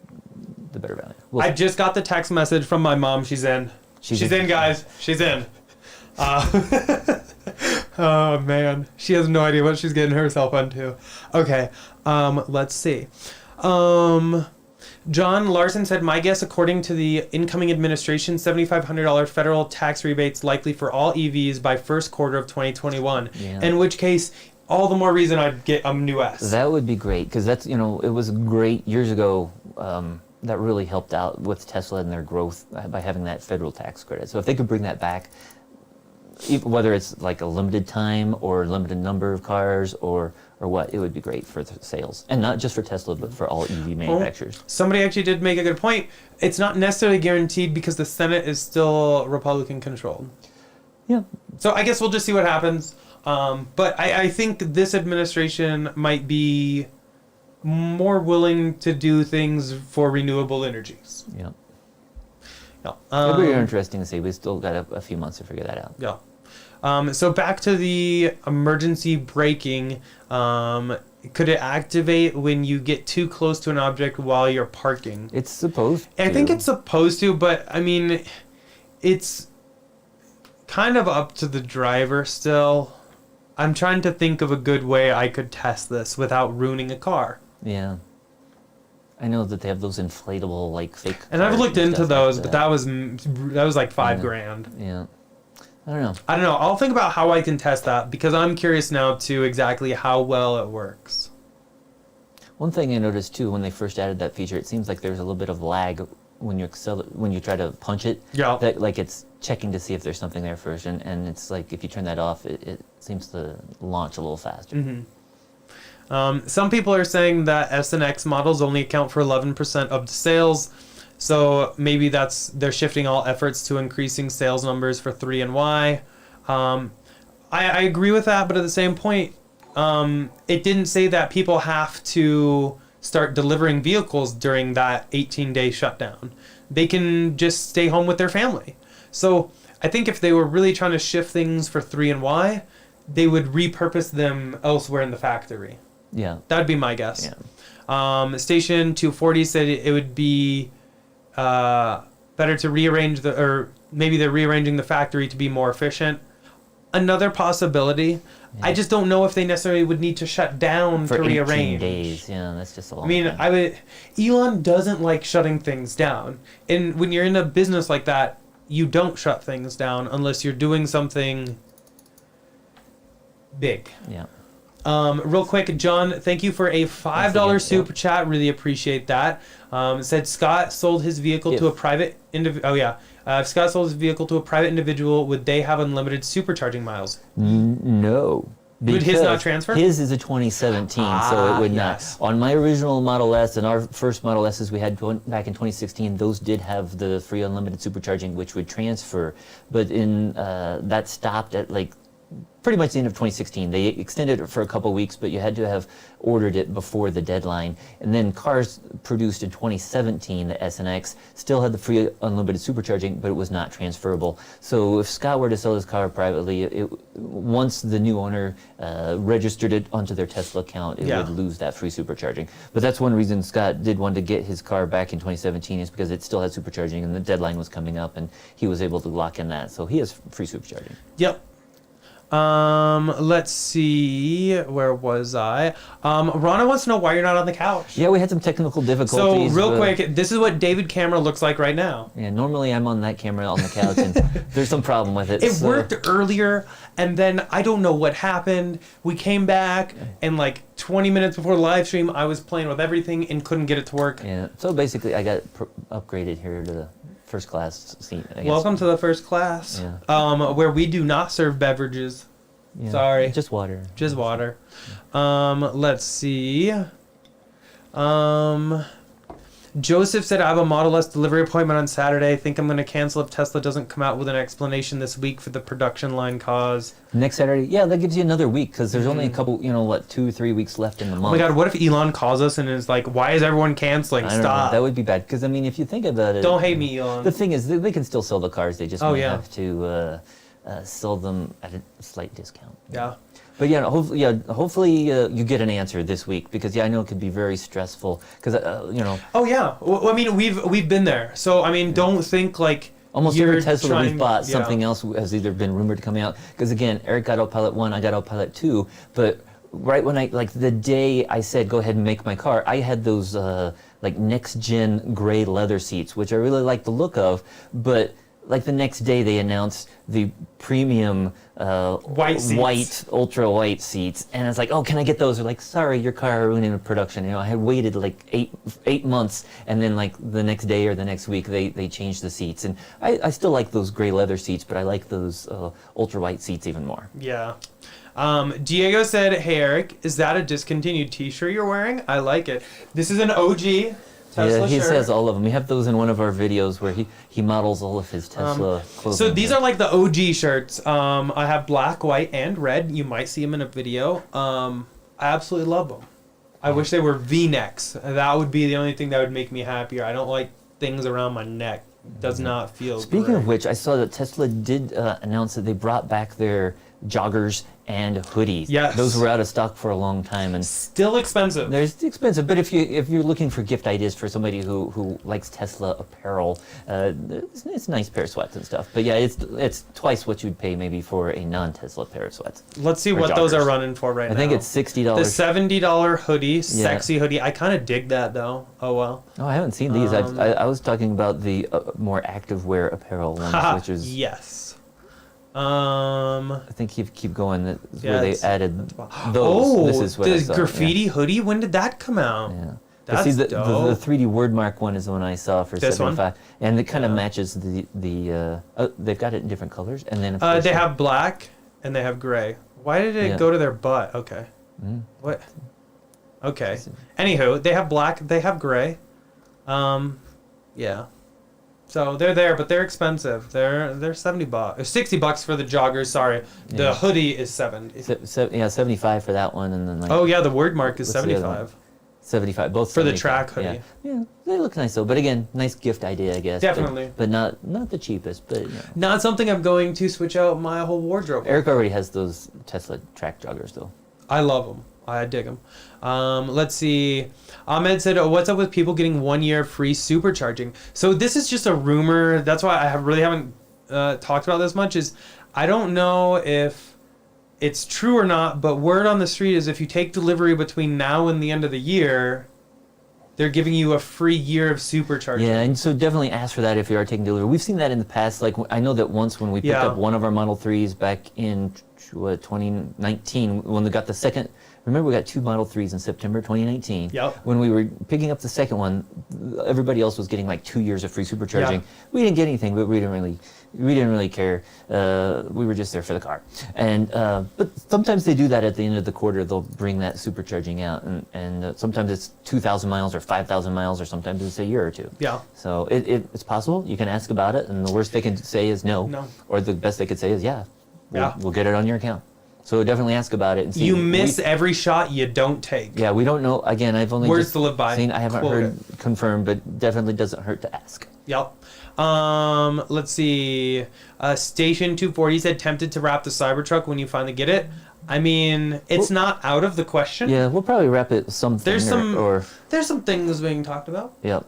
the better value. I just got the text message from my mom. She's in. She's in, guys. She's in. Oh man, she has no idea what she's getting herself into. Okay, let's see. John Larson said, my guess, according to the incoming administration, $7,500 federal tax rebates likely for all EVs by first quarter of 2021. Yeah. In which case, all the more reason I'd get a new S. That would be great because that's it was great years ago. That really helped out with Tesla and their growth by having that federal tax credit. So if they could bring that back, whether it's like a limited time or limited number of cars or what, it would be great for the sales. And not just for Tesla, but for all EV manufacturers. Somebody actually did make a good point. It's not necessarily guaranteed because the Senate is still Republican controlled. Yeah. So I guess we'll just see what happens. But I think this administration might be more willing to do things for renewable energies. Yeah. Yeah. It'll be interesting to see. We still got a few months to figure that out. Yeah. So back to the emergency braking. Could it activate when you get too close to an object while you're parking? It's supposed to. I think it's supposed to, but I mean, it's kind of up to the driver still. I'm trying to think of a good way I could test this without ruining a car. Yeah. I know that they have those inflatable, like, fake And I've cars looked and into stuff like those, but that was like $5,000. Yeah. I don't know. I don't know. I'll think about how I can test that because I'm curious now to exactly how well it works. One thing I noticed too when they first added that feature, it seems like there's a little bit of lag when you try to punch it. Yeah. That like it's checking to see if there's something there first, and it's like if you turn that off, it seems to launch a little faster. Mm-hmm. Some people are saying that S and X models only account for 11% of the sales, so maybe they're shifting all efforts to increasing sales numbers for 3 and Y. I agree with that, but at the same point, it didn't say that people have to start delivering vehicles during that 18-day shutdown. They can just stay home with their family. So I think if they were really trying to shift things for 3 and Y, they would repurpose them elsewhere in the factory. Yeah. That would be my guess. Yeah. Station 240 said it would be better to rearrange or maybe they're rearranging the factory to be more efficient. Another possibility. Yeah. I just don't know if they necessarily would need to shut down for to 18 rearrange. days. Yeah, that's just a long I mean, time. Elon doesn't like shutting things down. And when you're in a business like that, you don't shut things down unless you're doing something big. Yeah. Real quick, John, thank you for a $5 super chat. Really appreciate that. It said Scott sold his vehicle to a private individual. Oh, yeah. If Scott sold his vehicle to a private individual, would they have unlimited supercharging miles? No. Would his not transfer? His is a 2017, so it would yes. not. On my original Model S and our first Model S's we had back in 2016, those did have the free unlimited supercharging, which would transfer. But in that stopped at like pretty much the end of 2016. They extended it for a couple weeks, but you had to have ordered it before the deadline. And then cars produced in 2017, the S and X, still had the free unlimited supercharging, but it was not transferable. So if Scott were to sell his car privately, once the new owner registered it onto their Tesla account, it would lose that free supercharging. But that's one reason Scott did want to get his car back in 2017 is because it still had supercharging and the deadline was coming up and he was able to lock in that. So he has free supercharging. Yep. Let's see. Where was I? Rana wants to know why you're not on the couch. Yeah, we had some technical difficulties. So real quick, this is what David camera looks like right now. Yeah, normally I'm on that camera on the couch and there's some problem with it. It worked earlier and then I don't know what happened. We came back and like 20 minutes before the live stream, I was playing with everything and couldn't get it to work. Yeah, so basically I got upgraded here to the first class seat, I guess. Welcome to the first class, where we do not serve beverages. Yeah, Sorry. Just water. Just water. Let's see. Joseph said, I have a Model S delivery appointment on Saturday. I think I'm going to cancel if Tesla doesn't come out with an explanation this week for the production line cause. Next Saturday? Yeah, that gives you another week because there's only a couple, 2 or 3 weeks left in the month. Oh my God, what if Elon calls us and is like, why is everyone canceling? I don't Stop. know. That would be bad because, I mean, if you think about it. Don't hate me, Elon. The thing is, they can still sell the cars. They just might have to sell them at a slight discount. Yeah. But hopefully you get an answer this week because I know it could be very stressful because Oh yeah, well, I mean we've been there. So I mean, don't think like almost every Tesla we've bought yeah. something else has either been rumored to come out because again, Eric got Autopilot 1, I got Autopilot 2, but right when the day I said go ahead and make my car, I had those like next gen gray leather seats, which I really like the look of, but like the next day they announced the premium white, ultra white seats. And it's like, oh, can I get those? They're like, sorry, your car ruined in production. I had waited like eight months. And then like the next day or the next week, they changed the seats. And I still like those gray leather seats, but I like those ultra white seats even more. Yeah. Diego said, hey, Eric, is that a discontinued t-shirt you're wearing? I like it. This is an OG Tesla Yeah, he shirt. says all of them. We have those in one of our videos where he models all of his Tesla clothing. So these are like the OG shirts. I have black, white, and red. You might see them in a video. I absolutely love them. I wish they were V-necks. That would be the only thing that would make me happier. I don't like things around my neck. Does not feel Speaking great. of which, I saw that Tesla did announce that they brought back their joggers and hoodies. Yes. Those were out of stock for a long time, and Still expensive. they're expensive. But if you're looking for gift ideas for somebody who likes Tesla apparel, it's a nice pair of sweats and stuff. But yeah, it's twice what you'd pay maybe for a non-Tesla pair of sweats. Let's see Or what those are joggers. running for right now. I think it's $60. the $70 hoodie, sexy hoodie. I kind of dig that though. Oh well. Oh, I haven't seen these. I was talking about the more active wear apparel ones, which is yes. I think keep going. That's Yeah, where they it's- added those. Oh, This is what I the saw, graffiti hoodie. When did that come out? Yeah. That's See, the dope. 3D word mark one is the one I saw for This one? 75, and it kind of Yeah. matches they've got it in different colors, and then of course They have black and they have gray. Why did it Yeah. go to their butt? Okay. What? Okay. Anywho, they have black. They have gray. Yeah. So they're there, but they're expensive. They're $70, $60 for the joggers. Sorry, the Yeah. hoodie is 70. 75 for that one, and then like Oh yeah, the word mark is What's the other 75. 75, both For the 75, track hoodie. Yeah, they look nice though. But again, nice gift idea, I guess. Definitely. but not the cheapest. But you know. Not something I'm going to switch out my whole wardrobe. Eric already has those Tesla track joggers though. I love them. I dig them. Let's see. Ahmed said, oh, what's up with people getting 1 year free supercharging? So this is just a rumor. That's why I really haven't talked about this much. Is I don't know if it's true or not, but word on the street is if you take delivery between now and the end of the year, they're giving you a free year of supercharging. Yeah, and so definitely ask for that if you are taking delivery. We've seen that in the past. Like I know that once when we picked Yeah. up one of our Model 3s back in 2019, when we got the second. Remember, we got two Model 3s in September 2019. Yep. When we were picking up the second one, everybody else was getting like 2 years of free supercharging. Yeah. We didn't get anything, but we didn't really care. We were just there for the car. And but sometimes they do that at the end of the quarter. They'll bring that supercharging out, and sometimes it's 2,000 miles or 5,000 miles, or sometimes it's a year or two. Yeah. So it's possible. You can ask about it, and the worst they can say is no. No. Or the best they could say is yeah. Yeah. We'll get it on your account. So definitely ask about it and see. You miss every shot you don't take. Yeah, we don't know. Again, I've only Words just to live by. seen. I haven't Quote heard confirmed, but definitely doesn't hurt to ask. Yep. Let's see. Station 240 said tempted to wrap the Cybertruck when you finally get it. I mean, it's not out of the question. Yeah, we'll probably wrap it something. There's or some things being talked about. Yep.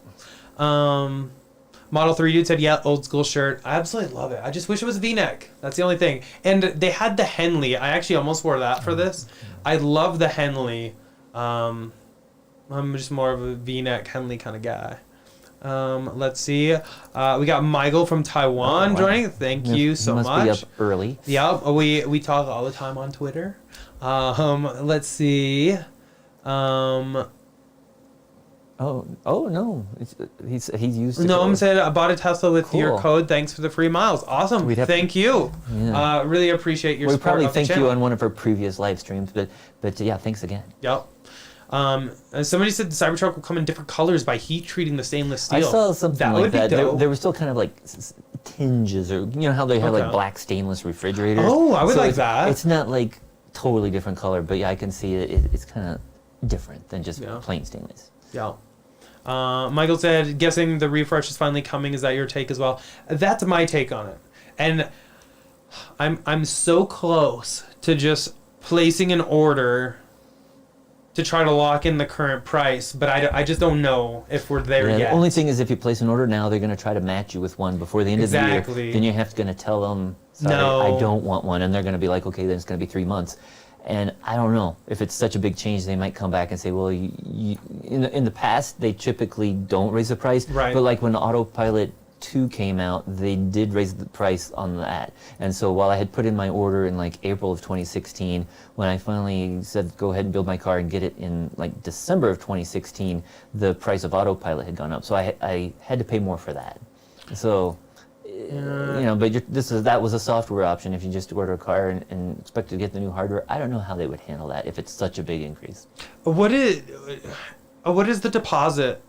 Model 3 dude said, yeah, old school shirt. I absolutely love it. I just wish it was V-neck. That's the only thing. And they had the Henley. I actually almost wore that for this. I love the Henley. I'm just more of a V-neck Henley kind of guy. Let's see. We got Michael from Taiwan joining. Thank you so must much. be up early. Yep. We talk all the time on Twitter. Let's see. Oh no, he's used. Noam said, I bought a Tesla with your Cool. code. Thanks for the free miles. Awesome. We'd have Thank you. Yeah. Really appreciate your We support probably of the thank you channel. on one of our previous live streams, but yeah, thanks again. Yep. And somebody said the Cybertruck will come in different colors by heat treating the stainless steel. I saw something that like would that. Be dope. There were still kind of like tinges, or you know how they have Okay. like black stainless refrigerators. Oh, I would like it's, that. It's not like totally different color, but yeah, I can see it's kind of different than just Yeah. plain stainless. Yeah. Michael said, guessing the refresh is finally coming. Is that your take as well? That's my take on it. And I'm so close to just placing an order to try to lock in the current price, but I just don't know if we're there Yeah, yet. the only thing is if you place an order now, they're going to try to match you with one before the end of the Exactly. year. Then you're going to tell them, sorry, No. I don't want one. And they're going to be like, okay, then it's going to be 3 months. And I don't know. If it's such a big change, they might come back and say, well, in the past, they typically don't raise the price. Right. But like when Autopilot 2 came out, they did raise the price on that. And so while I had put in my order in like April of 2016, when I finally said go ahead and build my car and get it in like December of 2016, the price of Autopilot had gone up. So I had to pay more for that. So, you know, but that was a software option. If you just order a car and expect to get the new hardware, I don't know how they would handle that if it's such a big increase. What is the deposit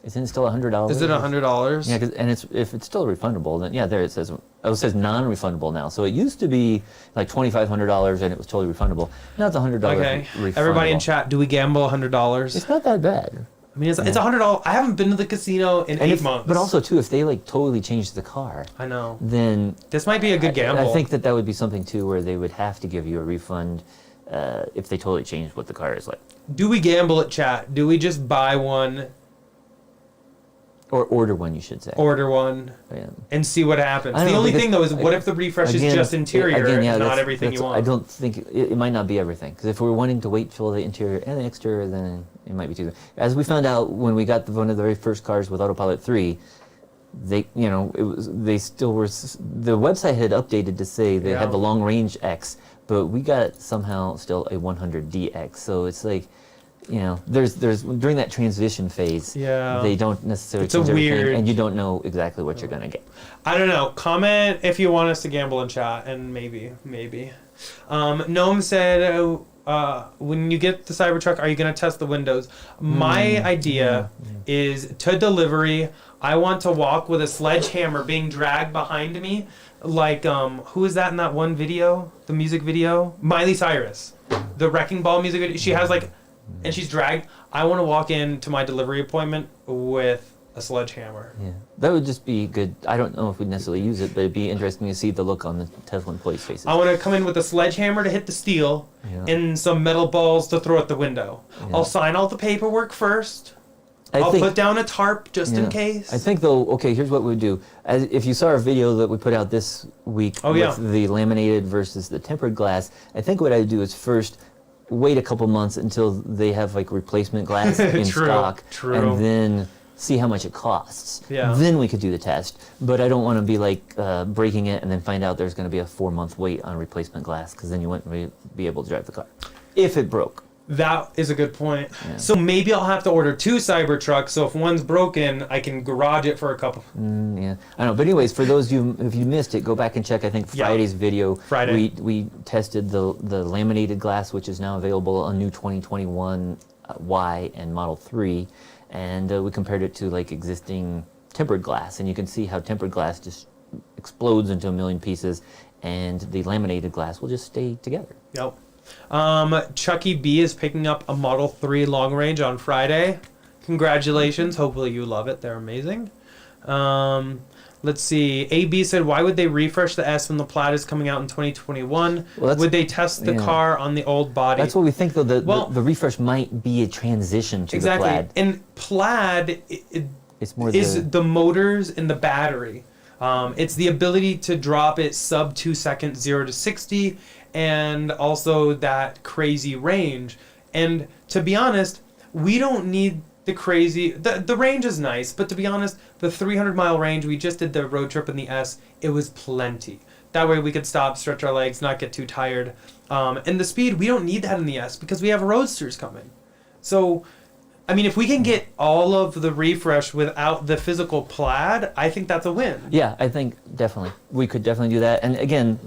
Isn't it still $100? Is it $100? Yeah, and if it's still refundable, then yeah, there it says. Oh, it says non-refundable now. So it used to be like $2,500 and it was totally refundable. Now it's $100 Okay. refundable. Everybody in chat, do we gamble $100? It's not that bad. I mean, it's $100. I haven't been to the casino in 8 months. But also too, if they like totally changed the car, I know. then This might be a good gamble. I think that would be something too, where they would have to give you a refund if they totally changed what the car is like. Do we gamble at chat? Do we just buy one, Or order one, you should say. order one, Yeah. and see what happens? I The know, only because thing though is, what if the refresh is Again, just interior again, yeah, and not that's- everything you want? I don't think it might not be everything, because if we're wanting to wait till the interior and the exterior, then it might be too. As we found out when we got one of the very first cars with Autopilot 3, they still were. The website had updated to say they Yeah. had the long range X, but we got somehow still a 100DX. So it's like, there's during that transition phase, Yeah. they don't necessarily It's a change everything, weird- and you don't know exactly what you're gonna get. I don't know. Comment if you want us to gamble in chat, and maybe. Gnome said, when you get the Cybertruck, are you going to test the windows? My idea is to delivery, I want to walk with a sledgehammer being dragged behind me. Like, who is that in that one video? The music video? Miley Cyrus. The Wrecking Ball music video. She has and she's dragged. I want to walk into my delivery appointment with a sledgehammer. Yeah, that would just be good. I don't know if we'd necessarily use it, but it'd be interesting to see the look on the Tesla employees' faces. I want to come in with a sledgehammer to hit the steel Yeah. and some metal balls to throw at the window. Yeah. I'll sign all the paperwork first. I'll put down a tarp just in case. I think though, okay, here's what we would do. If you saw our video that we put out this week with the laminated versus the tempered glass, I think what I'd do is first wait a couple months until they have like replacement glass in stock, and then see how much it costs. Yeah. Then we could do the test. But I don't want to be like breaking it and then find out there's going to be a 4-month wait on replacement glass, because then you wouldn't be able to drive the car if it broke. That is a good point. Yeah. So maybe I'll have to order 2 Cybertrucks, so if one's broken, I can garage it for a couple. Yeah, I know. But anyways, for those of you, if you missed it, go back and check. I think Friday's video. Friday. We tested the laminated glass, which is now available on new 2021 Y and Model 3, and we compared it to like existing tempered glass, and you can see how tempered glass just explodes into a million pieces, and the laminated glass will just stay together. Yep. Chucky B is picking up a Model 3 long range on Friday. Congratulations. Hopefully you love it. They're amazing. Let's see. AB said, why would they refresh the S when the Plaid is coming out in 2021? Would they test the car on the old body? That's what we think, though. The refresh might be a transition to the Plaid. And Plaid it's more is the motors and the battery. It's the ability to drop it sub 2 seconds, 0 to 60, and also that crazy range. And to be honest, we don't need the crazy... The range is nice, but to be honest, the 300-mile range, we just did the road trip in the S, it was plenty. That way we could stop, stretch our legs, not get too tired. And the speed, we don't need that in the S because we have roadsters coming. So... I mean, if we can get all of the refresh without the physical Plaid, I think that's a win. Yeah, I think definitely. We could definitely do that. And again,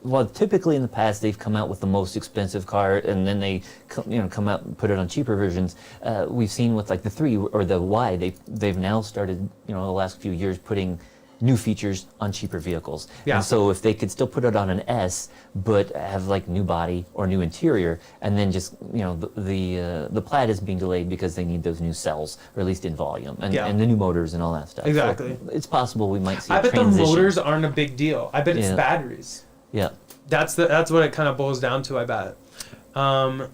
well, typically in the past, they've come out with the most expensive car, and then they come out and put it on cheaper versions. We've seen with like the 3 or the Y, they've now started, the last few years, putting new features on cheaper vehicles. Yeah. And so if they could still put it on an S, but have like new body or new interior, and then just the Plaid is being delayed because they need those new cells, or at least in volume, and the new motors and all that stuff. Exactly. So it's possible we might see. I a bet transition. the motors aren't a big deal. I bet it's batteries. Yeah. That's what it kind of boils down to. I bet.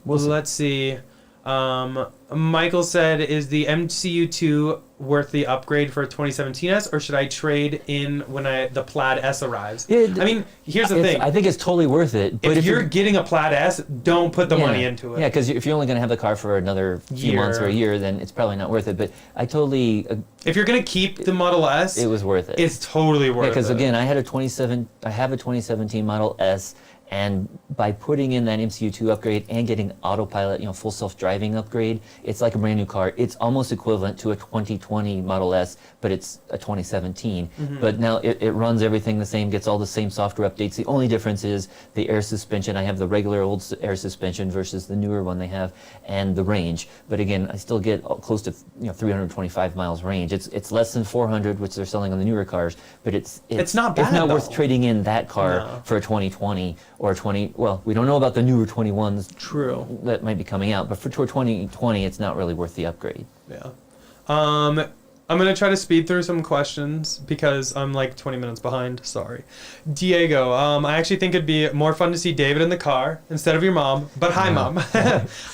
Let's see. Michael said, is the MCU2 worth the upgrade for a 2017S, or should I trade in when the Plaid S arrives? I mean, here's the thing. I think it's totally worth it. But if you're getting a Plaid S, don't put the money into it. Yeah, because if you're only going to have the car for another few months or a year, then it's probably not worth it. But I totally... if you're going to keep the Model S... It was worth it. It's totally worth it. Because again, I have a 2017 Model S, And by putting in that MCU2 upgrade and getting autopilot, full self-driving upgrade, it's like a brand new car. It's almost equivalent to a 2020 Model S, but it's a 2017. But now it runs everything the same, gets all the same software updates. The only difference is the air suspension. I have the regular old air suspension versus the newer one they have, and the range. But again, I still get close to 325 miles range. It's less than 400, which they're selling on the newer cars, but it's not bad, It's not though. worth trading in that car for a 2020 or a 20. Well, we don't know about the newer 21s. True. That might be coming out, but for 2020, it's not really worth the upgrade. Yeah. I'm going to try to speed through some questions because I'm like 20 minutes behind. Sorry. Diego, I actually think it'd be more fun to see David in the car instead of your mom. But hi, Mom.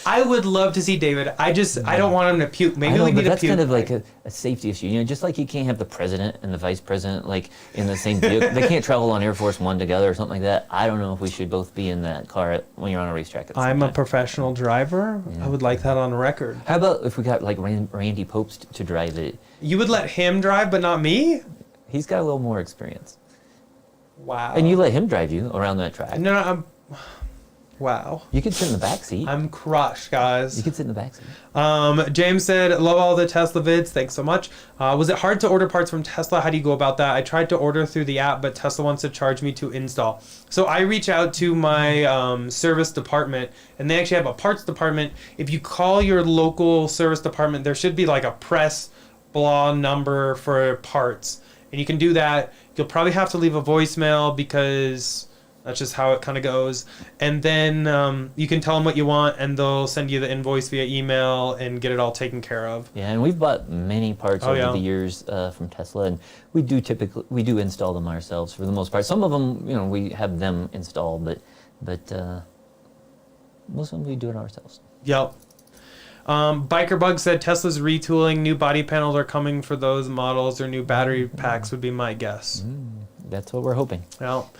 I would love to see David. I don't want him to puke. Maybe we need to that's puke. kind of like a safety issue. Just like you can't have the president and the vice president like in the same vehicle. They can't travel on Air Force One together or something like that. I don't know if we should both be in that car when you're on a racetrack. I'm a professional driver. Yeah. I would like that on record. How about if we got like Randy Popes to drive it? You would let him drive, but not me? He's got a little more experience. Wow. And you let him drive you around that track. No, wow. You could sit in the back seat. I'm crushed, guys. You could sit in the back seat. James said, love all the Tesla vids. Thanks so much. Was it hard to order parts from Tesla? How do you go about that? I tried to order through the app, but Tesla wants to charge me to install. So I reach out to my service department, and they actually have a parts department. If you call your local service department, there should be like a press blah number for parts. And you can do that. You'll probably have to leave a voicemail because that's just how it kind of goes. And then you can tell them what you want, and they'll send you the invoice via email and get it all taken care of. Yeah, and we've bought many parts over the years from Tesla, and we do install them ourselves for the most part. Some of them, we have them installed, but most of them we do it ourselves. Yep. Biker Bug said Tesla's retooling, new body panels are coming for those models, or new battery packs would be my guess. That's what we're hoping. Well,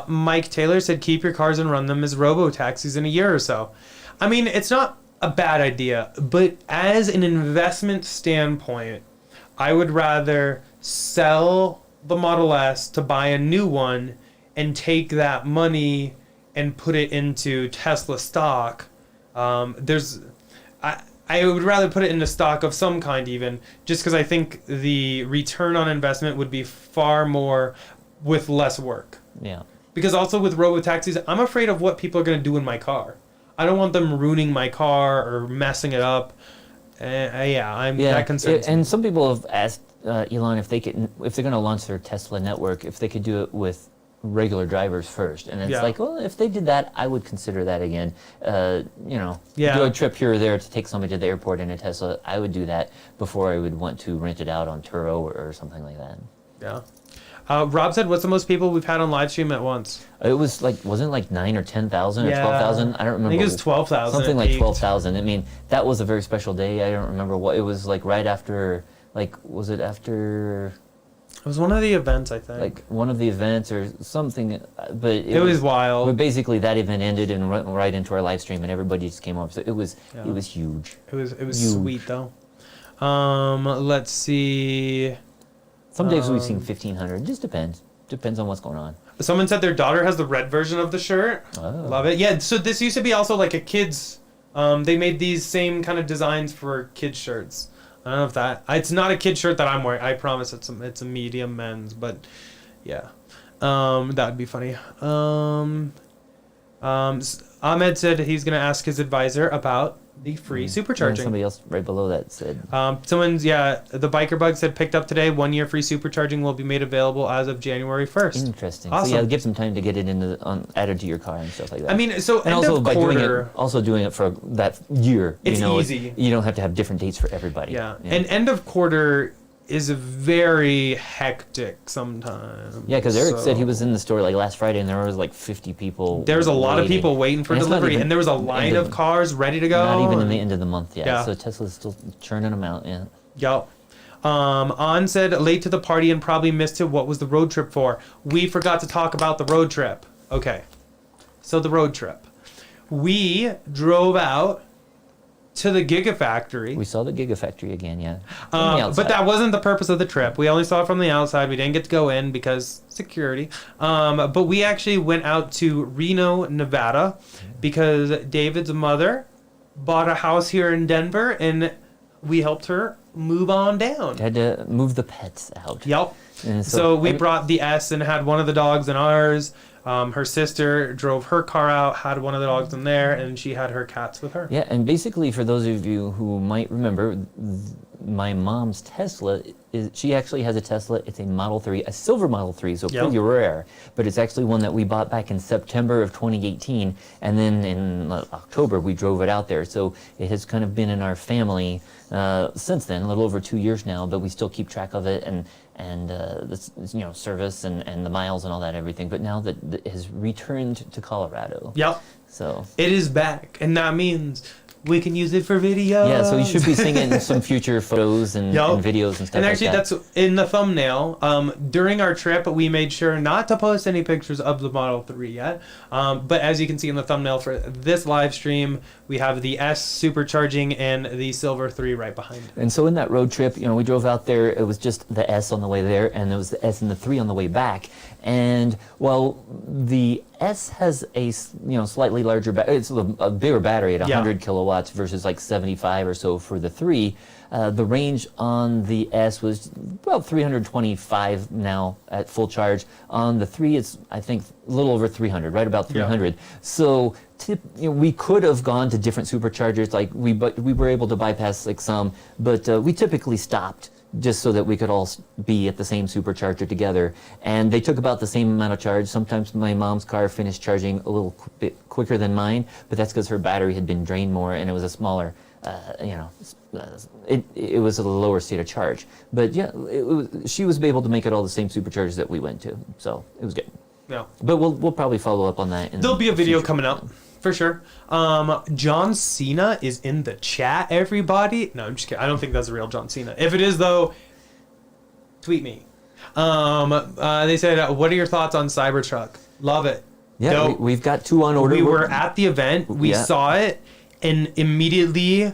Mike Taylor said keep your cars and run them as robo-taxis in a year or so. I mean, it's not a bad idea, but as an investment standpoint, I would rather sell the Model S to buy a new one and take that money and put it into Tesla stock. I would rather put it into stock of some kind even, just because I think the return on investment would be far more with less work. Yeah. Because also with robo-taxis, I'm afraid of what people are going to do in my car. I don't want them ruining my car or messing it up. That concerns me. And some people have asked Elon if they're going to launch their Tesla network, if they could do it with regular drivers first. And it's like, well, if they did that, I would consider that again. Do a trip here or there to take somebody to the airport in a Tesla. I would do that before I would want to rent it out on Turo or something like that. Yeah. Rob said, what's the most people we've had on live stream at once? It was wasn't it like 9 or 10,000 or 12,000? I don't remember. I think it was 12,000. Something like 12,000. I mean, that was a very special day. I don't remember what it was like right after, was it after? It was one of the events, I think. Like one of the events or something, but it was wild. But basically, that event ended and went right into our live stream, and everybody just came over. So it was huge. It was sweet though. Let's see. Some days we've seen 1,500. It just depends. Depends on what's going on. Someone said their daughter has the red version of the shirt. Oh. Love it. Yeah. So this used to be also like a kids. They made these same kind of designs for kids shirts. I don't know if that... It's not a kid shirt that I'm wearing. I promise it's a medium men's, but yeah. That would be funny. Ahmed said he's going to ask his advisor about the free supercharging. And somebody else right below that said... the Biker Bug said picked up today. 1 year free supercharging will be made available as of January 1st. Interesting. Awesome. So give some time to get it added to your car and stuff like that. I mean, so and end also of by quarter... doing it for that year. It's easy. You don't have to have different dates for everybody. Yeah. And end of quarter is very hectic sometimes. Yeah, because Eric said he was in the store last Friday and there was 50 people. There's a lot of people waiting for delivery, and there was a line of cars ready to go. Not even in the end of the month yet. Yeah. So Tesla's still churning them out. Yeah. Yep. On said late to the party and probably missed it. What was the road trip for? We forgot to talk about the road trip. Okay. So the road trip. We drove out to the Gigafactory. We saw the Gigafactory again, yeah. From the But outside. that wasn't the purpose of the trip. We only saw it from the outside. We didn't get to go in because security. But we actually went out to Reno, Nevada, because David's mother bought a house here in Denver, and we helped her move on down. Had to move the pets out. Yep. And So we brought the S and had one of the dogs in ours. Her sister drove her car out, had one of the dogs in there, and she had her cats with her. Yeah, and basically, for those of you who might remember, my mom's Tesla, she actually has a Tesla. It's a Model 3, a silver Model 3, so Yep. pretty rare. But it's actually one that we bought back in September of 2018, and then in October we drove it out there. So it has kind of been in our family since then, a little over 2 years now, but we still keep track of it and the service and the miles and all that everything. But now that it has returned to Colorado. Yep. So It is back, and that means we can use it for video. yeah, so you should be seeing it in some future photos and, Yup. and videos and stuff And actually, like that. that's in the thumbnail. During our trip, we made sure not to post any pictures of the Model 3 yet. But as you can see in the thumbnail for this live stream, we have the S Supercharging and the Silver 3 right behind it. And so in that road trip, we drove out there. It was just the S on the way there, and there was the S and the 3 on the way back. And while the S has a slightly larger it's a bigger battery at 100 kilowatts versus like 75 or so for the 3. The range on the S was about 325 now at full charge. On the 3, it's I think a little over 300, right about 300. So we could have gone to different superchargers, like we were able to bypass like some, but we typically stopped just so that we could all be at the same supercharger together. And they took about the same amount of charge. Sometimes my mom's car finished charging a little bit quicker than mine, but that's because her battery had been drained more and it was a smaller, it was a lower state of charge. But yeah, she was able to make it all the same superchargers that we went to, so it was good. Yeah. But we'll probably follow up on that. There'll be a video coming up. For sure. John Cena is in the chat, everybody. No, I'm just kidding. I don't think that's a real John Cena. If it is, though, tweet me. They said, what are your thoughts on Cybertruck? Love it. Yeah, we've got 2 on order. We were at the event. We saw it and immediately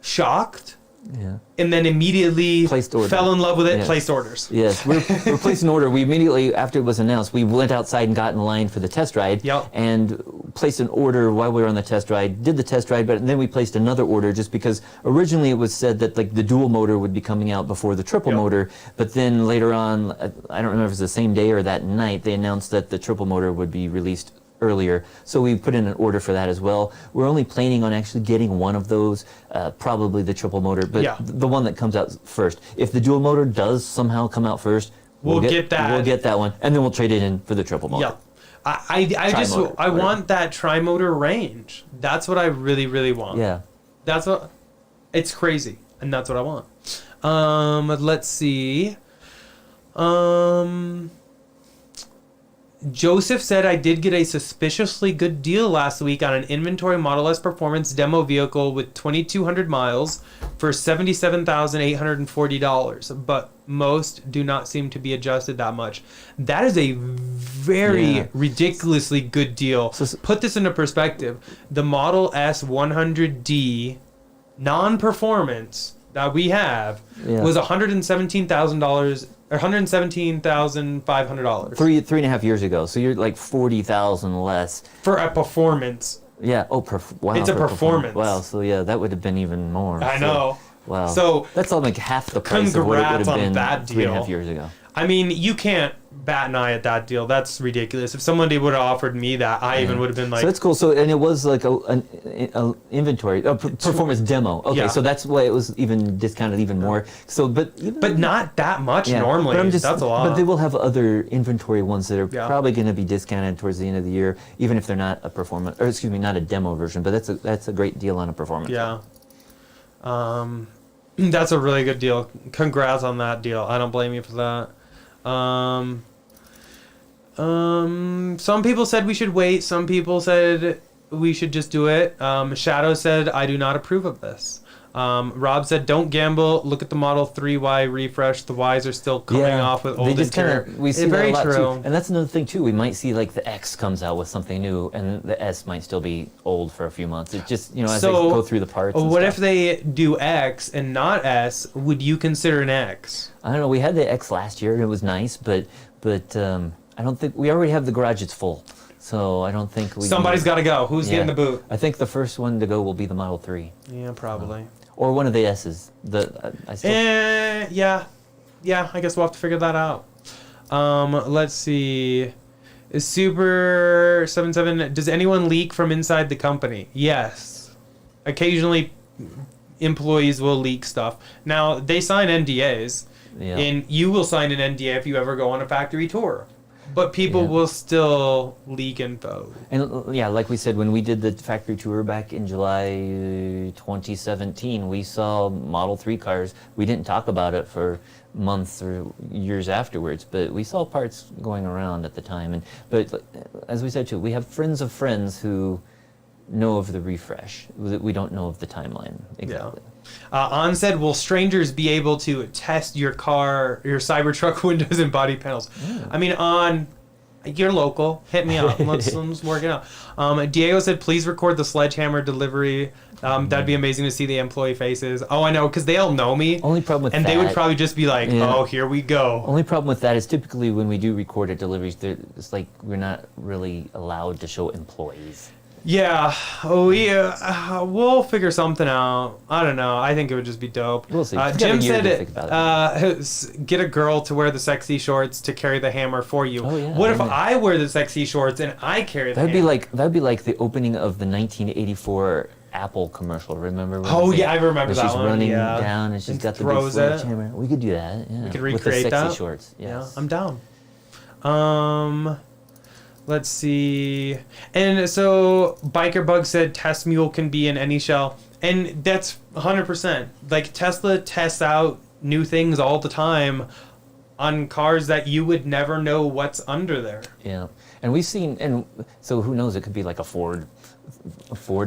shocked. Yeah. And then immediately Placed order. fell in love with it, Yes. placed orders. Yes, we're placing an order. We immediately, after it was announced, we went outside and got in line for the test ride. Yep. And placed an order while we were on the test ride. Did the test ride, but then we placed another order just because originally it was said that like the dual motor would be coming out before the triple Yep. motor. But then later on, I don't remember if it was the same day or that night, they announced that the triple motor would be released earlier, so we put in an order for that as well. We're only planning on actually getting one of those, probably the triple motor, but the one that comes out first. If the dual motor does somehow come out first, We'll get that. We'll get that one, and then we'll trade it in for the triple motor. Yeah. I want that tri-motor range. That's what I really, really want. Yeah. That's what, it's crazy, and that's what I want. Let's see. Joseph said, I did get a suspiciously good deal last week on an inventory Model S Performance demo vehicle with 2,200 miles for $77,840, but most do not seem to be adjusted that much. That is a very ridiculously good deal. So, put this into perspective. The Model S 100D non-performance that we have was $117,000 or $117,500. 3.5 years ago, so you're like 40,000 less For a performance. Yeah. Oh, wow. It's a performance. Wow. So yeah, that would have been even more. I know. Wow. So that's like half the price of what it would congrats have on been that 3.5 deal. years ago. I mean, you can't bat an eye at that deal. That's ridiculous. If somebody would have offered me that, I even would have been like... So that's cool. So, and it was like an inventory, performance demo. Okay, so that's why it was even discounted even more. So, but not that much normally. But That's a lot. But they will have other inventory ones that are probably going to be discounted towards the end of the year, even if they're not a performance, or excuse me, not a demo version. But that's a great deal on a performance. Yeah. That's a really good deal. Congrats on that deal. I don't blame you for that. Some people said we should wait. Some people said we should just do it. Shadow said, I do not approve of this. Rob said, "Don't gamble. Look at the Model 3Y refresh. The Ys are still coming off with old they just interior." we see It's that very a lot true. too. And that's another thing too. We might see like the X comes out with something new, and the S might still be old for a few months. It's just as they go through the parts. And what stuff. if they do X and not S? Would you consider an X? I don't know. We had the X last year, and it was nice, but I don't think we already have the garage. It's full, so I don't think we. Somebody's got to go. Who's getting the boot? I think the first one to go will be the Model 3. Yeah, probably. Or one of the S's. I still. Yeah. I guess we'll have to figure that out. Let's see. Is Super 77? Does anyone leak from inside the company? Yes. Occasionally, employees will leak stuff. Now they sign NDAs, and you will sign an NDA if you ever go on a factory tour. But people will still leak info. And yeah, like we said, when we did the factory tour back in July 2017, we saw Model 3 cars. We didn't talk about it for months or years afterwards, but we saw parts going around at the time. But as we said too, we have friends of friends who know of the refresh. We don't know of the timeline exactly. On said, will strangers be able to test your car, your Cybertruck windows and body panels? I mean, you're local. Hit me up. Let's work it out. Diego said, please record the sledgehammer delivery. That'd be amazing to see the employee faces. Oh, I know, because they all know me. Only problem with and they would probably just be like, oh, here we go. Only problem with that is typically when we do recorded deliveries, it's like we're not really allowed to show employees. Yeah. Oh, yeah. We'll figure something out. I don't know. I think it would just be dope. We'll see. Jim said, get a girl to wear the sexy shorts to carry the hammer for you. Oh, yeah, what if I wear the sexy shorts and I carry the hammer? That'd be like the opening of the 1984 Apple commercial. Remember? Oh, yeah, I remember that one. She's running down and she's got the big sledgehammer. We could do that. Yeah. We could recreate with the sexy that. Shorts. Yes. Yeah, I'm down. Let's see. And so Biker Bug said test mule can be in any shell. And that's 100%. Like Tesla tests out new things all the time on cars that you would never know what's under there. Yeah. And we've seen, and so who knows, it could be like a Ford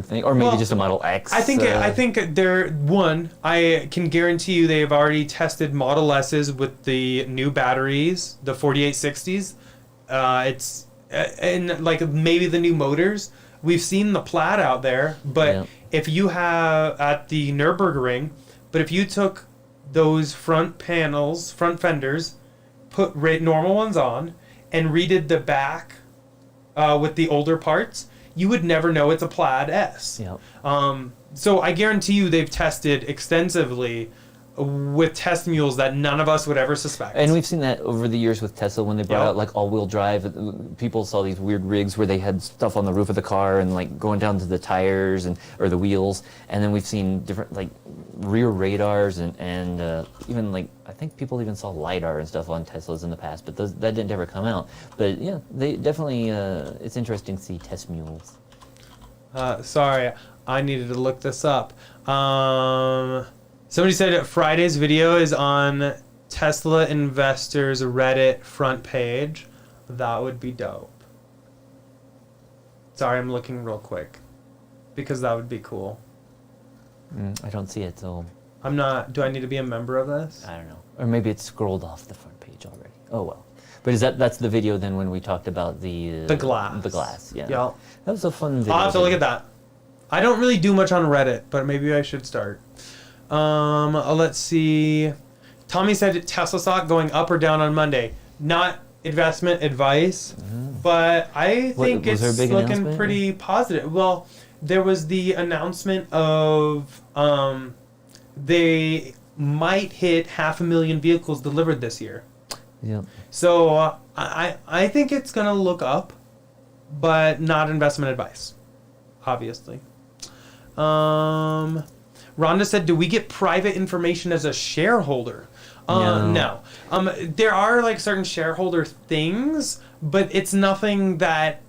thing, or maybe just a Model X. I think I can guarantee you they've already tested Model S's with the new batteries, the 4860s. And like maybe the new motors. We've seen the Plaid out there, but if you have at the Nürburgring, but if you took those front fenders, put normal ones on, and redid the back with the older parts, you would never know it's a Plaid S. So I guarantee you they've tested extensively with test mules that none of us would ever suspect. And we've seen that over the years with Tesla when they brought out like all-wheel drive. People saw these weird rigs where they had stuff on the roof of the car and like going down to the tires or the wheels. And then we've seen different like rear radars and even like I think people even saw LiDAR and stuff on Teslas in the past, but that didn't ever come out. But yeah, they definitely it's interesting to see test mules. Sorry, I needed to look this up. Somebody said Friday's video is on Tesla Investors Reddit front page. That would be dope. Sorry, I'm looking real quick. Because that would be cool. I don't see it, so... Do I need to be a member of this? I don't know. Or maybe it's scrolled off the front page already. Oh, well. But that's the video then when we talked about the glass. The glass, yeah. Yeah. That was a fun video. I'll have to look at that. I don't really do much on Reddit, but maybe I should start. Let's see. Tommy said Tesla stock going up or down on Monday. Not investment advice, but I think it's looking pretty positive. Well, there was the announcement of they might hit 500,000 vehicles delivered this year. Yeah. So I think it's gonna look up, but not investment advice, obviously. Rhonda said, do we get private information as a shareholder? No. There are like certain shareholder things, but it's nothing that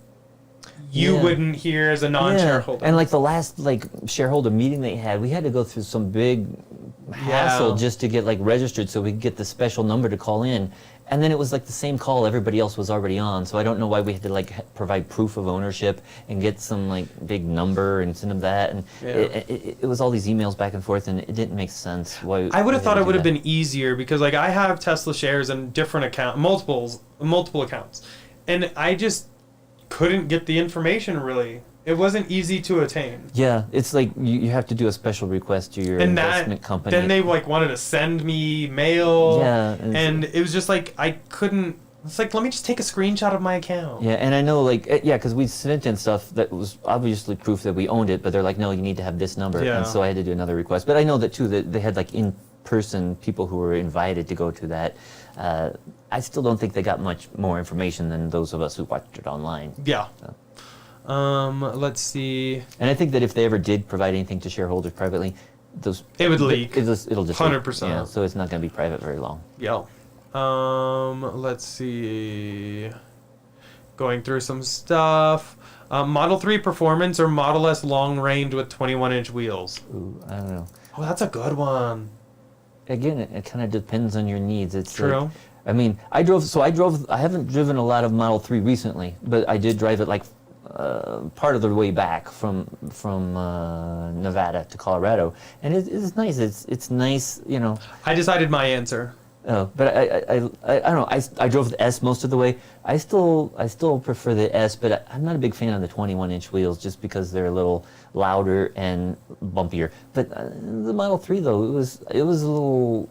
you wouldn't hear as a non-shareholder. And like the last like shareholder meeting they had, we had to go through some big hassle Yeah. just to get like registered so we could get the special number to call in. And then it was like the same call everybody else was already on. So I don't know why we had to like provide proof of ownership and get some like big number and send them that. And Yeah. it was all these emails back and forth, and it didn't make sense. Why I would have we had thought to it do would have that. been easier because like I have Tesla shares in different multiple accounts, and I just couldn't get the information really. It wasn't easy to attain. Yeah, it's like you have to do a special request to your And investment that company. then they like wanted to send me mail. Yeah, and it was just like I couldn't. It's like let me just take a screenshot of my account. Yeah, and I know, like, because we sent in stuff that was obviously proof that we owned it, but they're like, no, you need to have this number, Yeah. and so I had to do another request. But I know that too, that they had like in-person people who were invited to go to that. I still don't think they got much more information than those of us who watched it online. Yeah. Let's see. And I think that if they ever did provide anything to shareholders privately, It would leak. It'll just 100%. Yeah, so it's not going to be private very long. Yeah. Let's see. Going through some stuff. Model 3 Performance or Model S Long Range with 21-inch wheels. Ooh, I don't know. Oh, that's a good one. Again, it kind of depends on your needs. It's True. Like, I mean, I haven't driven a lot of Model 3 recently, but I did drive it like part of the way back from Nevada to Colorado, and it's nice. It's nice, you know. I decided my answer. Oh, but I don't know. I drove the S most of the way. I still prefer the S, but I'm not a big fan of the 21-inch wheels just because they're a little louder and bumpier. But the Model 3 though, it was a little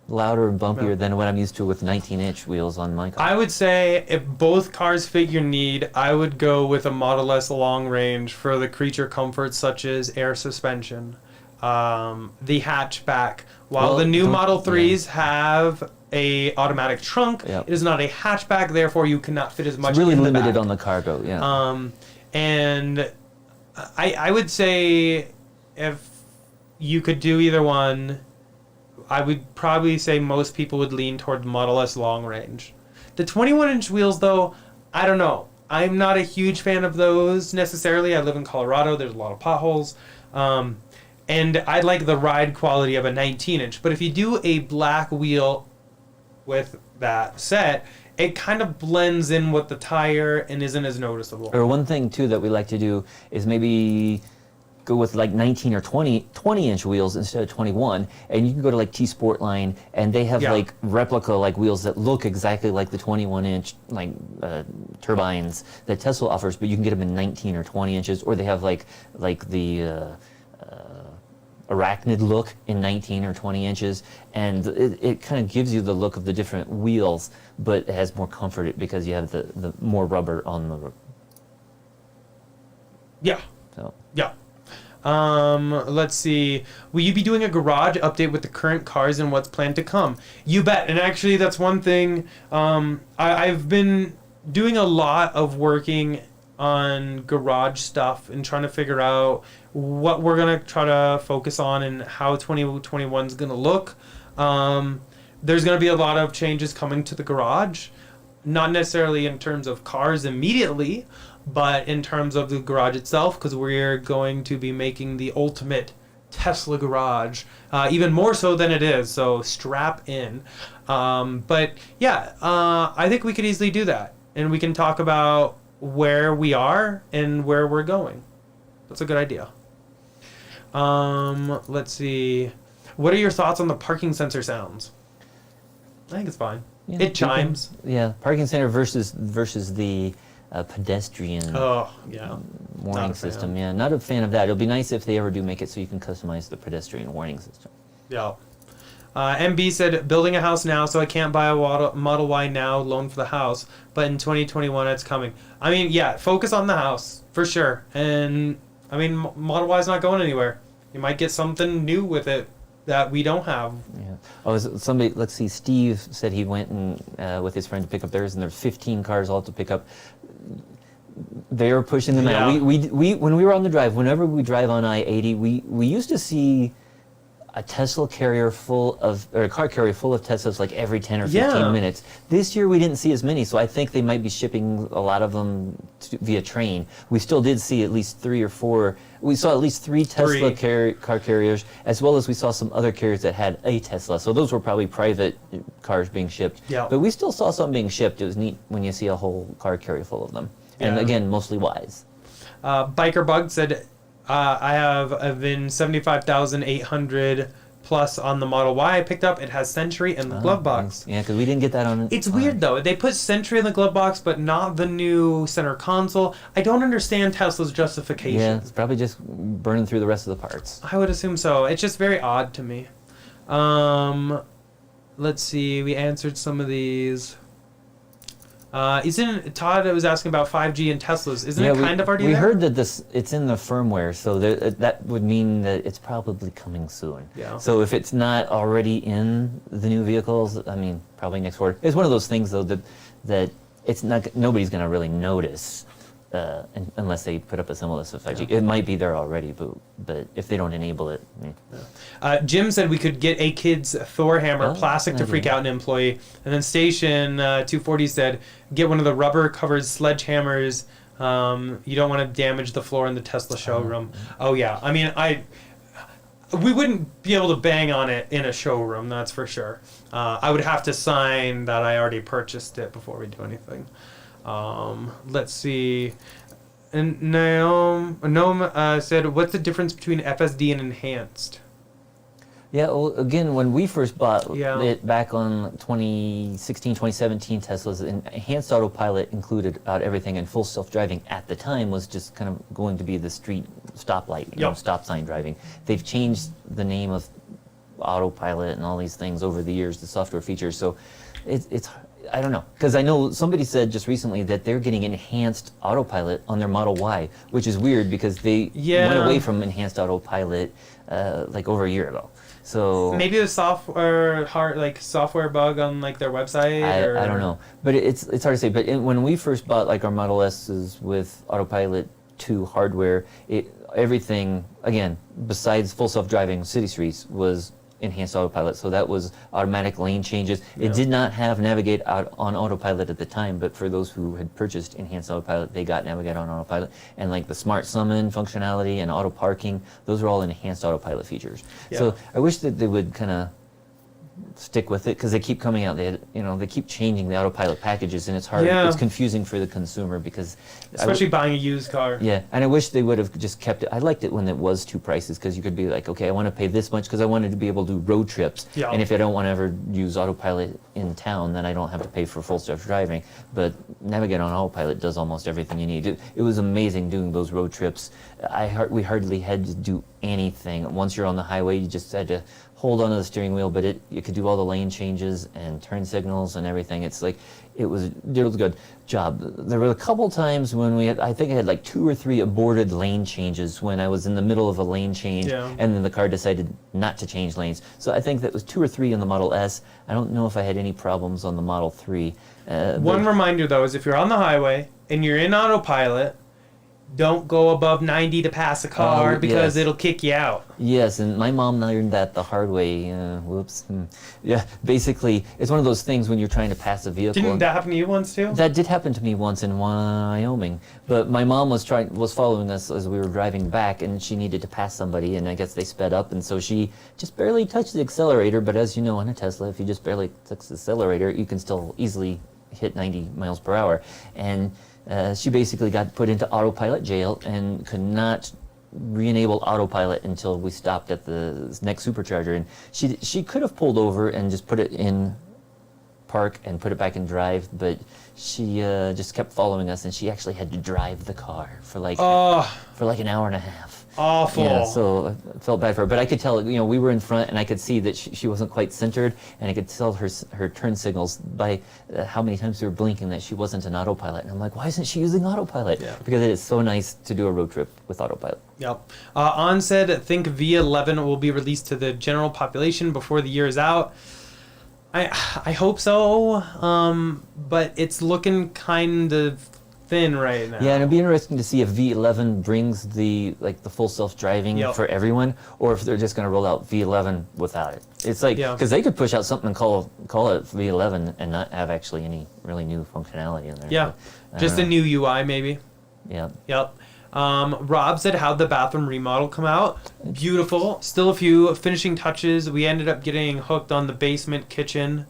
louder and bumpier Yeah. than what I'm used to with 19-inch wheels on my car. I would say if both cars fit your need, I would go with a Model S Long Range for the creature comforts such as air suspension, the hatchback. While Well, the new don't- Model 3s have a automatic trunk, Yep. it is not a hatchback. Therefore, you cannot fit as much. It's really in the limited back. on the cargo. Yeah. And I would say if you could do either one, I would probably say most people would lean toward the Model S Long Range. The 21-inch wheels, though, I don't know. I'm not a huge fan of those necessarily. I live in Colorado. There's a lot of potholes. And I like the ride quality of a 19-inch. But if you do a black wheel with that set, it kind of blends in with the tire and isn't as noticeable. Or one thing too that we like to do is maybe go with like 19 or 20-inch wheels instead of 21, and you can go to like T-Sport line, and they have Yeah. like replica like wheels that look exactly like the 21-inch like turbines that Tesla offers, but you can get them in 19 or 20 inches, or they have like the arachnid look in 19 or 20 inches, and it kind of gives you the look of the different wheels, but it has more comfort because you have the more rubber on the Yeah. so. Yeah. Let's see. Will you be doing a garage update with the current cars and what's planned to come? You bet. And actually, that's one thing. I've been doing a lot of working on garage stuff and trying to figure out what we're going to try to focus on and how 2021 is going to look. There's going to be a lot of changes coming to the garage, not necessarily in terms of cars immediately, but in terms of the garage itself, because we're going to be making the ultimate Tesla garage, even more so than it is, so strap in. But yeah, I think we could easily do that, and we can talk about where we are and where we're going. That's a good idea. Let's see. What are your thoughts on the parking sensor sounds? I think it's fine. Yeah, It chimes. Parking center versus the pedestrian Oh, yeah. Not warning a fan. system. Yeah, not a fan of that. It'll be nice if they ever do make it so you can customize the pedestrian warning system. Yeah. MB said, building a house now, so I can't buy a Model Y now, loan for the house, but in 2021 it's coming. I mean, yeah, focus on the house, for sure. And, I mean, Model Y's not going anywhere. You might get something new with it that we don't have. Yeah. Oh, somebody, let's see, Steve said he went and with his friend to pick up theirs, and there's 15 cars all to pick up. They are pushing them out. Yeah. We when we were on the drive, whenever we drive on I-80, we used to see a Tesla carrier full of, or a car carrier full of Teslas like every 10 or 15 Yeah. minutes. This year we didn't see as many, so I think they might be shipping a lot of them via train. We still did see at least 3 or 4 we saw at least three Tesla Three. car carriers, as well as we saw some other carriers that had a Tesla. So those were probably private cars being shipped. Yeah. But we still saw some being shipped. It was neat when you see a whole car carrier full of them. And Yeah. again, mostly Ys. Biker Bug said, I have been 75,800 plus on the Model Y I picked up. It has Sentry in the glove box. Yeah, because we didn't get that on. It's weird though. They put Sentry in the glove box, but not the new center console. I don't understand Tesla's justification. Yeah, it's probably just burning through the rest of the parts. I would assume so. It's just very odd to me. Let's see. We answered some of these. Isn't Todd was asking about 5G and Teslas? Isn't it kind of already we there? heard that it's in the firmware, so that would mean that it's probably coming soon. Yeah. So if it's not already in the new vehicles, I mean, probably next quarter. It's one of those things though that it's not, nobody's going to really notice unless they put up a symbol that says 5G. Yeah. It might be there already, but if they don't enable it. Jim said we could get a kid's Thor hammer, plastic to freak out an employee. And then Station 240 said, get one of the rubber covered sledgehammers. You don't want to damage the floor in the Tesla showroom. Oh yeah, I mean, we wouldn't be able to bang on it in a showroom, that's for sure. I would have to sign that I already purchased it before we do anything. Let's see. And Noam said, what's the difference between FSD and enhanced? Yeah, well, again, when we first bought it back on 2016, 2017 Teslas, enhanced autopilot included about everything, and full self-driving at the time was just kind of going to be the street stoplight, stop sign driving. They've changed the name of autopilot and all these things over the years, the software features, so it's I don't know, because I know somebody said just recently that they're getting enhanced autopilot on their Model Y, which is weird because they went away from enhanced autopilot like over a year ago. So maybe a software software bug on like their website. I don't know, but it's hard to say. But when we first bought like our Model S's with Autopilot 2 hardware, everything again besides full self-driving city streets was enhanced autopilot. So that was automatic lane changes. It did not have navigate out on autopilot at the time, but for those who had purchased enhanced autopilot, they got navigate on autopilot. And like the smart summon functionality and auto parking, those are all enhanced autopilot features. So I wish that they would kind of stick with it because they keep coming out. They keep changing the autopilot packages, and it's hard. It's confusing for the consumer because especially buying a used car. Yeah, and I wish they would have just kept it. I liked it when it was two prices because you could be like, okay, I want to pay this much because I wanted to be able to do road trips. Yeah. And if I don't want to ever use autopilot in town, then I don't have to pay for full self-driving. But Navigate on Autopilot does almost everything you need. It was amazing doing those road trips. We hardly had to do anything. Once you're on the highway, you just had to hold onto the steering wheel, but you could do all the lane changes and turn signals and everything. It's like it was a good job. There were a couple times when I think I had like 2 or 3 aborted lane changes when I was in the middle of a lane change, and then the car decided not to change lanes. So I think that was 2 or 3 on the Model S. I don't know if I had any problems on the Model 3. One reminder though is if you're on the highway and you're in autopilot, don't go above 90 to pass a car because it'll kick you out. Yes, and my mom learned that the hard way. Whoops. Yeah, basically, it's one of those things when you're trying to pass a vehicle. Didn't that happen to you once too? That did happen to me once in Wyoming. But my mom was following us as we were driving back, and she needed to pass somebody, and I guess they sped up, and so she just barely touched the accelerator. But as you know, on a Tesla, if you just barely touch the accelerator, you can still easily hit 90 miles per hour. And she basically got put into autopilot jail and could not re-enable autopilot until we stopped at the next Supercharger. And she could have pulled over and just put it in park and put it back in drive, but she just kept following us, and she actually had to drive the car for like an hour and a half. Awful. Yeah, so I felt bad for her, but I could tell, we were in front, and I could see that she wasn't quite centered, and I could tell her turn signals by how many times we were blinking that she wasn't in autopilot. And I'm like, why isn't she using autopilot? Yeah. Because it is so nice to do a road trip with autopilot. Yep. On said, think V11 will be released to the general population before the year is out. I hope so, but it's looking kind of thin right now. Yeah, and it'd be interesting to see if V11 brings the full self-driving for everyone, or if they're just going to roll out V11 without it. It's like, because they could push out something and call it V11 and not have actually any really new functionality in there. Yeah, just a new UI maybe. Yeah. Yep. Rob said, how'd the bathroom remodel come out? Beautiful. Still a few finishing touches. We ended up getting hooked on the basement kitchen.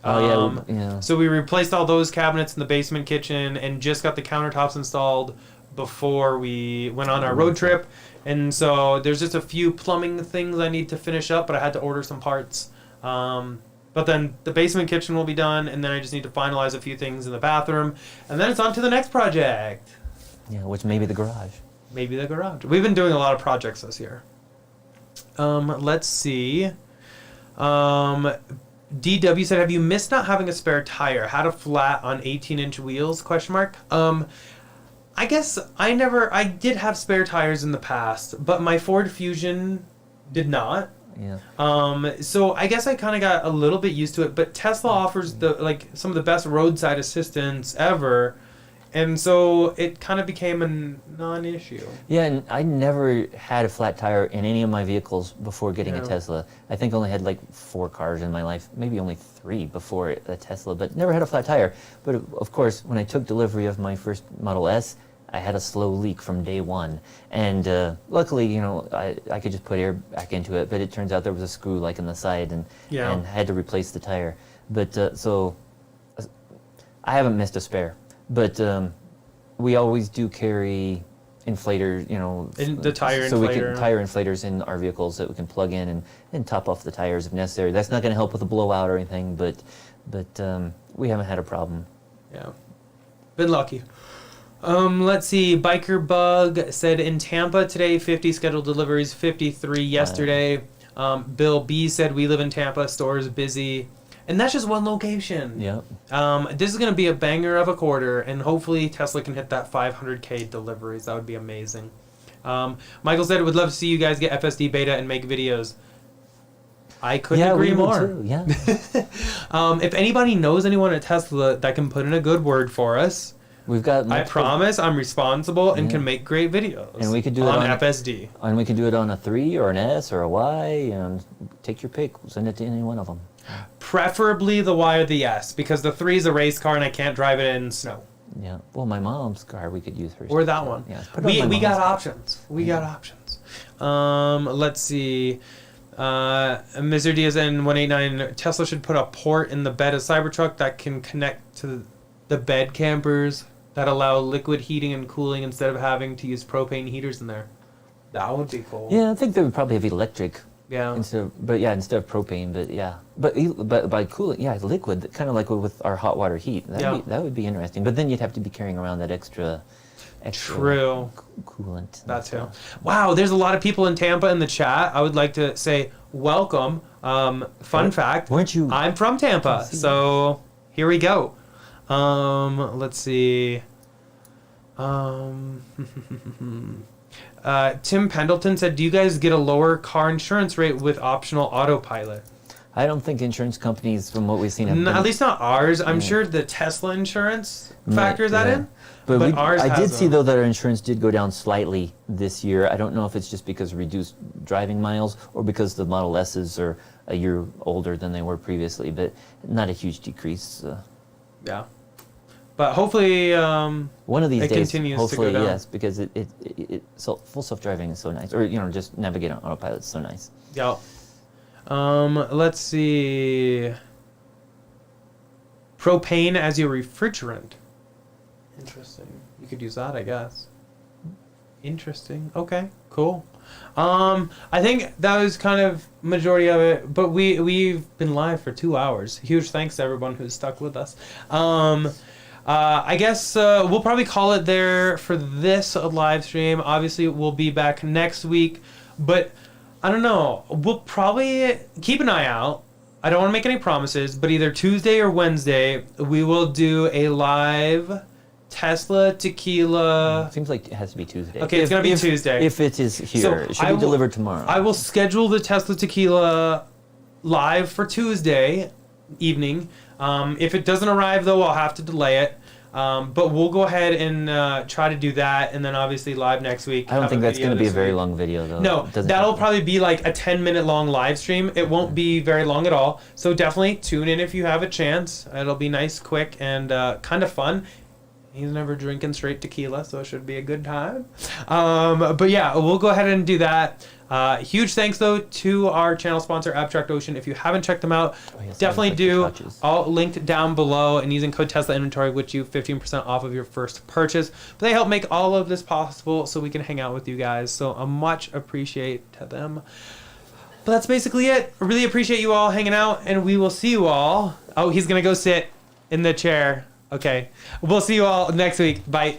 Yeah. So we replaced all those cabinets in the basement kitchen and just got the countertops installed before we went on our road trip. And so there's just a few plumbing things I need to finish up, but I had to order some parts. But then the basement kitchen will be done, and then I just need to finalize a few things in the bathroom, and then it's on to the next project. Yeah, which may be the garage. Maybe the garage. We've been doing a lot of projects this year. Let's see. DW said, have you missed not having a spare tire? Had a flat on 18-inch wheels? Question mark. I guess I did have spare tires in the past, but my Ford Fusion did not. Yeah. So I guess I kind of got a little bit used to it, but Tesla offers some of the best roadside assistance ever. And so it kind of became a non-issue. Yeah, and I never had a flat tire in any of my vehicles before getting a Tesla. I think I only had like 4 cars in my life, maybe only 3 before a Tesla, but never had a flat tire. But of course, when I took delivery of my first Model S, I had a slow leak from day one. And luckily, I could just put air back into it, but it turns out there was a screw like in the side and had to replace the tire. But so I haven't missed a spare. But we always do carry inflators, In the tire so inflator. we can tire inflators in our vehicles that we can plug in and top off the tires if necessary. That's not going to help with a blowout or anything, but we haven't had a problem. Yeah, been lucky. Let's see. Biker Bug said in Tampa today, 50 scheduled deliveries, 53 yesterday. Bill B said we live in Tampa, stores busy. And that's just one location. Yep. This is going to be a banger of a quarter, and hopefully Tesla can hit that 500K deliveries. That would be amazing. Michael said, would love to see you guys get FSD beta and make videos. I couldn't agree more. Too. Yeah. If anybody knows anyone at Tesla that can put in a good word for us, We've got. I promise I'm responsible and can make great videos. And we could do it on on FSD. And we can do it on a 3 or an S or a Y, and take your pick. We'll send it to any one of them. Preferably the Y or the S, because the 3 is a race car and I can't drive it in snow. Yeah. Well, my mom's car, we could use hers. Or that one. Yeah. Put it on my We got mom's car. options. We got options. Let's see. Mr. Diaz N189, Tesla should put a port in the bed of Cybertruck that can connect to the bed campers that allow liquid heating and cooling instead of having to use propane heaters in there. That would be cool. Yeah, I think they would probably have electric. Yeah. Instead of propane, but yeah. But by cooling, liquid, kind of like with our hot water heat. That would be interesting. But then you'd have to be carrying around that extra True. Coolant. That too. Wow, there's a lot of people in Tampa in the chat. I would like to say welcome. Fun fact. Weren't you? I'm from Tampa, so here we go. Let's see. Tim Pendleton said, do you guys get a lower car insurance rate with optional autopilot? I don't think insurance companies, from what we've seen, have At least not ours. I'm sure the Tesla insurance factors that in. But ours I did hasn't. see, though, that our insurance did go down slightly this year. I don't know if it's just because of reduced driving miles or because the Model S's are a year older than they were previously, but not a huge decrease. Yeah. But hopefully one of these it days, continues hopefully, to go down. yes, because full self-driving is so nice. Or, just navigate on autopilot is so nice. Yeah. Let's see. Propane as your refrigerant. Interesting. You could use that, I guess. Interesting. Okay, cool. I think that was kind of majority of it, but we've been live for 2 hours. Huge thanks to everyone who's stuck with us. I guess we'll probably call it there for this live stream. Obviously, we'll be back next week, but I don't know. We'll probably keep an eye out. I don't want to make any promises, but either Tuesday or Wednesday, we will do a live Tesla Tequila. Seems like it has to be Tuesday. Okay, it's going to be Tuesday. If it is here, So it should I be will- delivered tomorrow. I will schedule the Tesla Tequila live for Tuesday evening. If it doesn't arrive, though, I'll have to delay it. But we'll go ahead and try to do that, and then obviously live next week. I don't have think that's video going to be a this very week. long video, though. No, It doesn't that'll have to. probably be like a 10-minute long live stream. It won't be very long at all. So definitely tune in if you have a chance. It'll be nice, quick, and kind of fun. He's never drinking straight tequila, so it should be a good time. But yeah, we'll go ahead and do that. Huge thanks though to our channel sponsor, Abstract Ocean. If you haven't checked them out, definitely do. All linked down below, and using code Tesla Inventory which you 15% off of your first purchase. But they help make all of this possible so we can hang out with you guys. So a much appreciate to them. But that's basically it. I really appreciate you all hanging out, and we will see you all. Oh, he's gonna go sit in the chair. Okay. We'll see you all next week. Bye.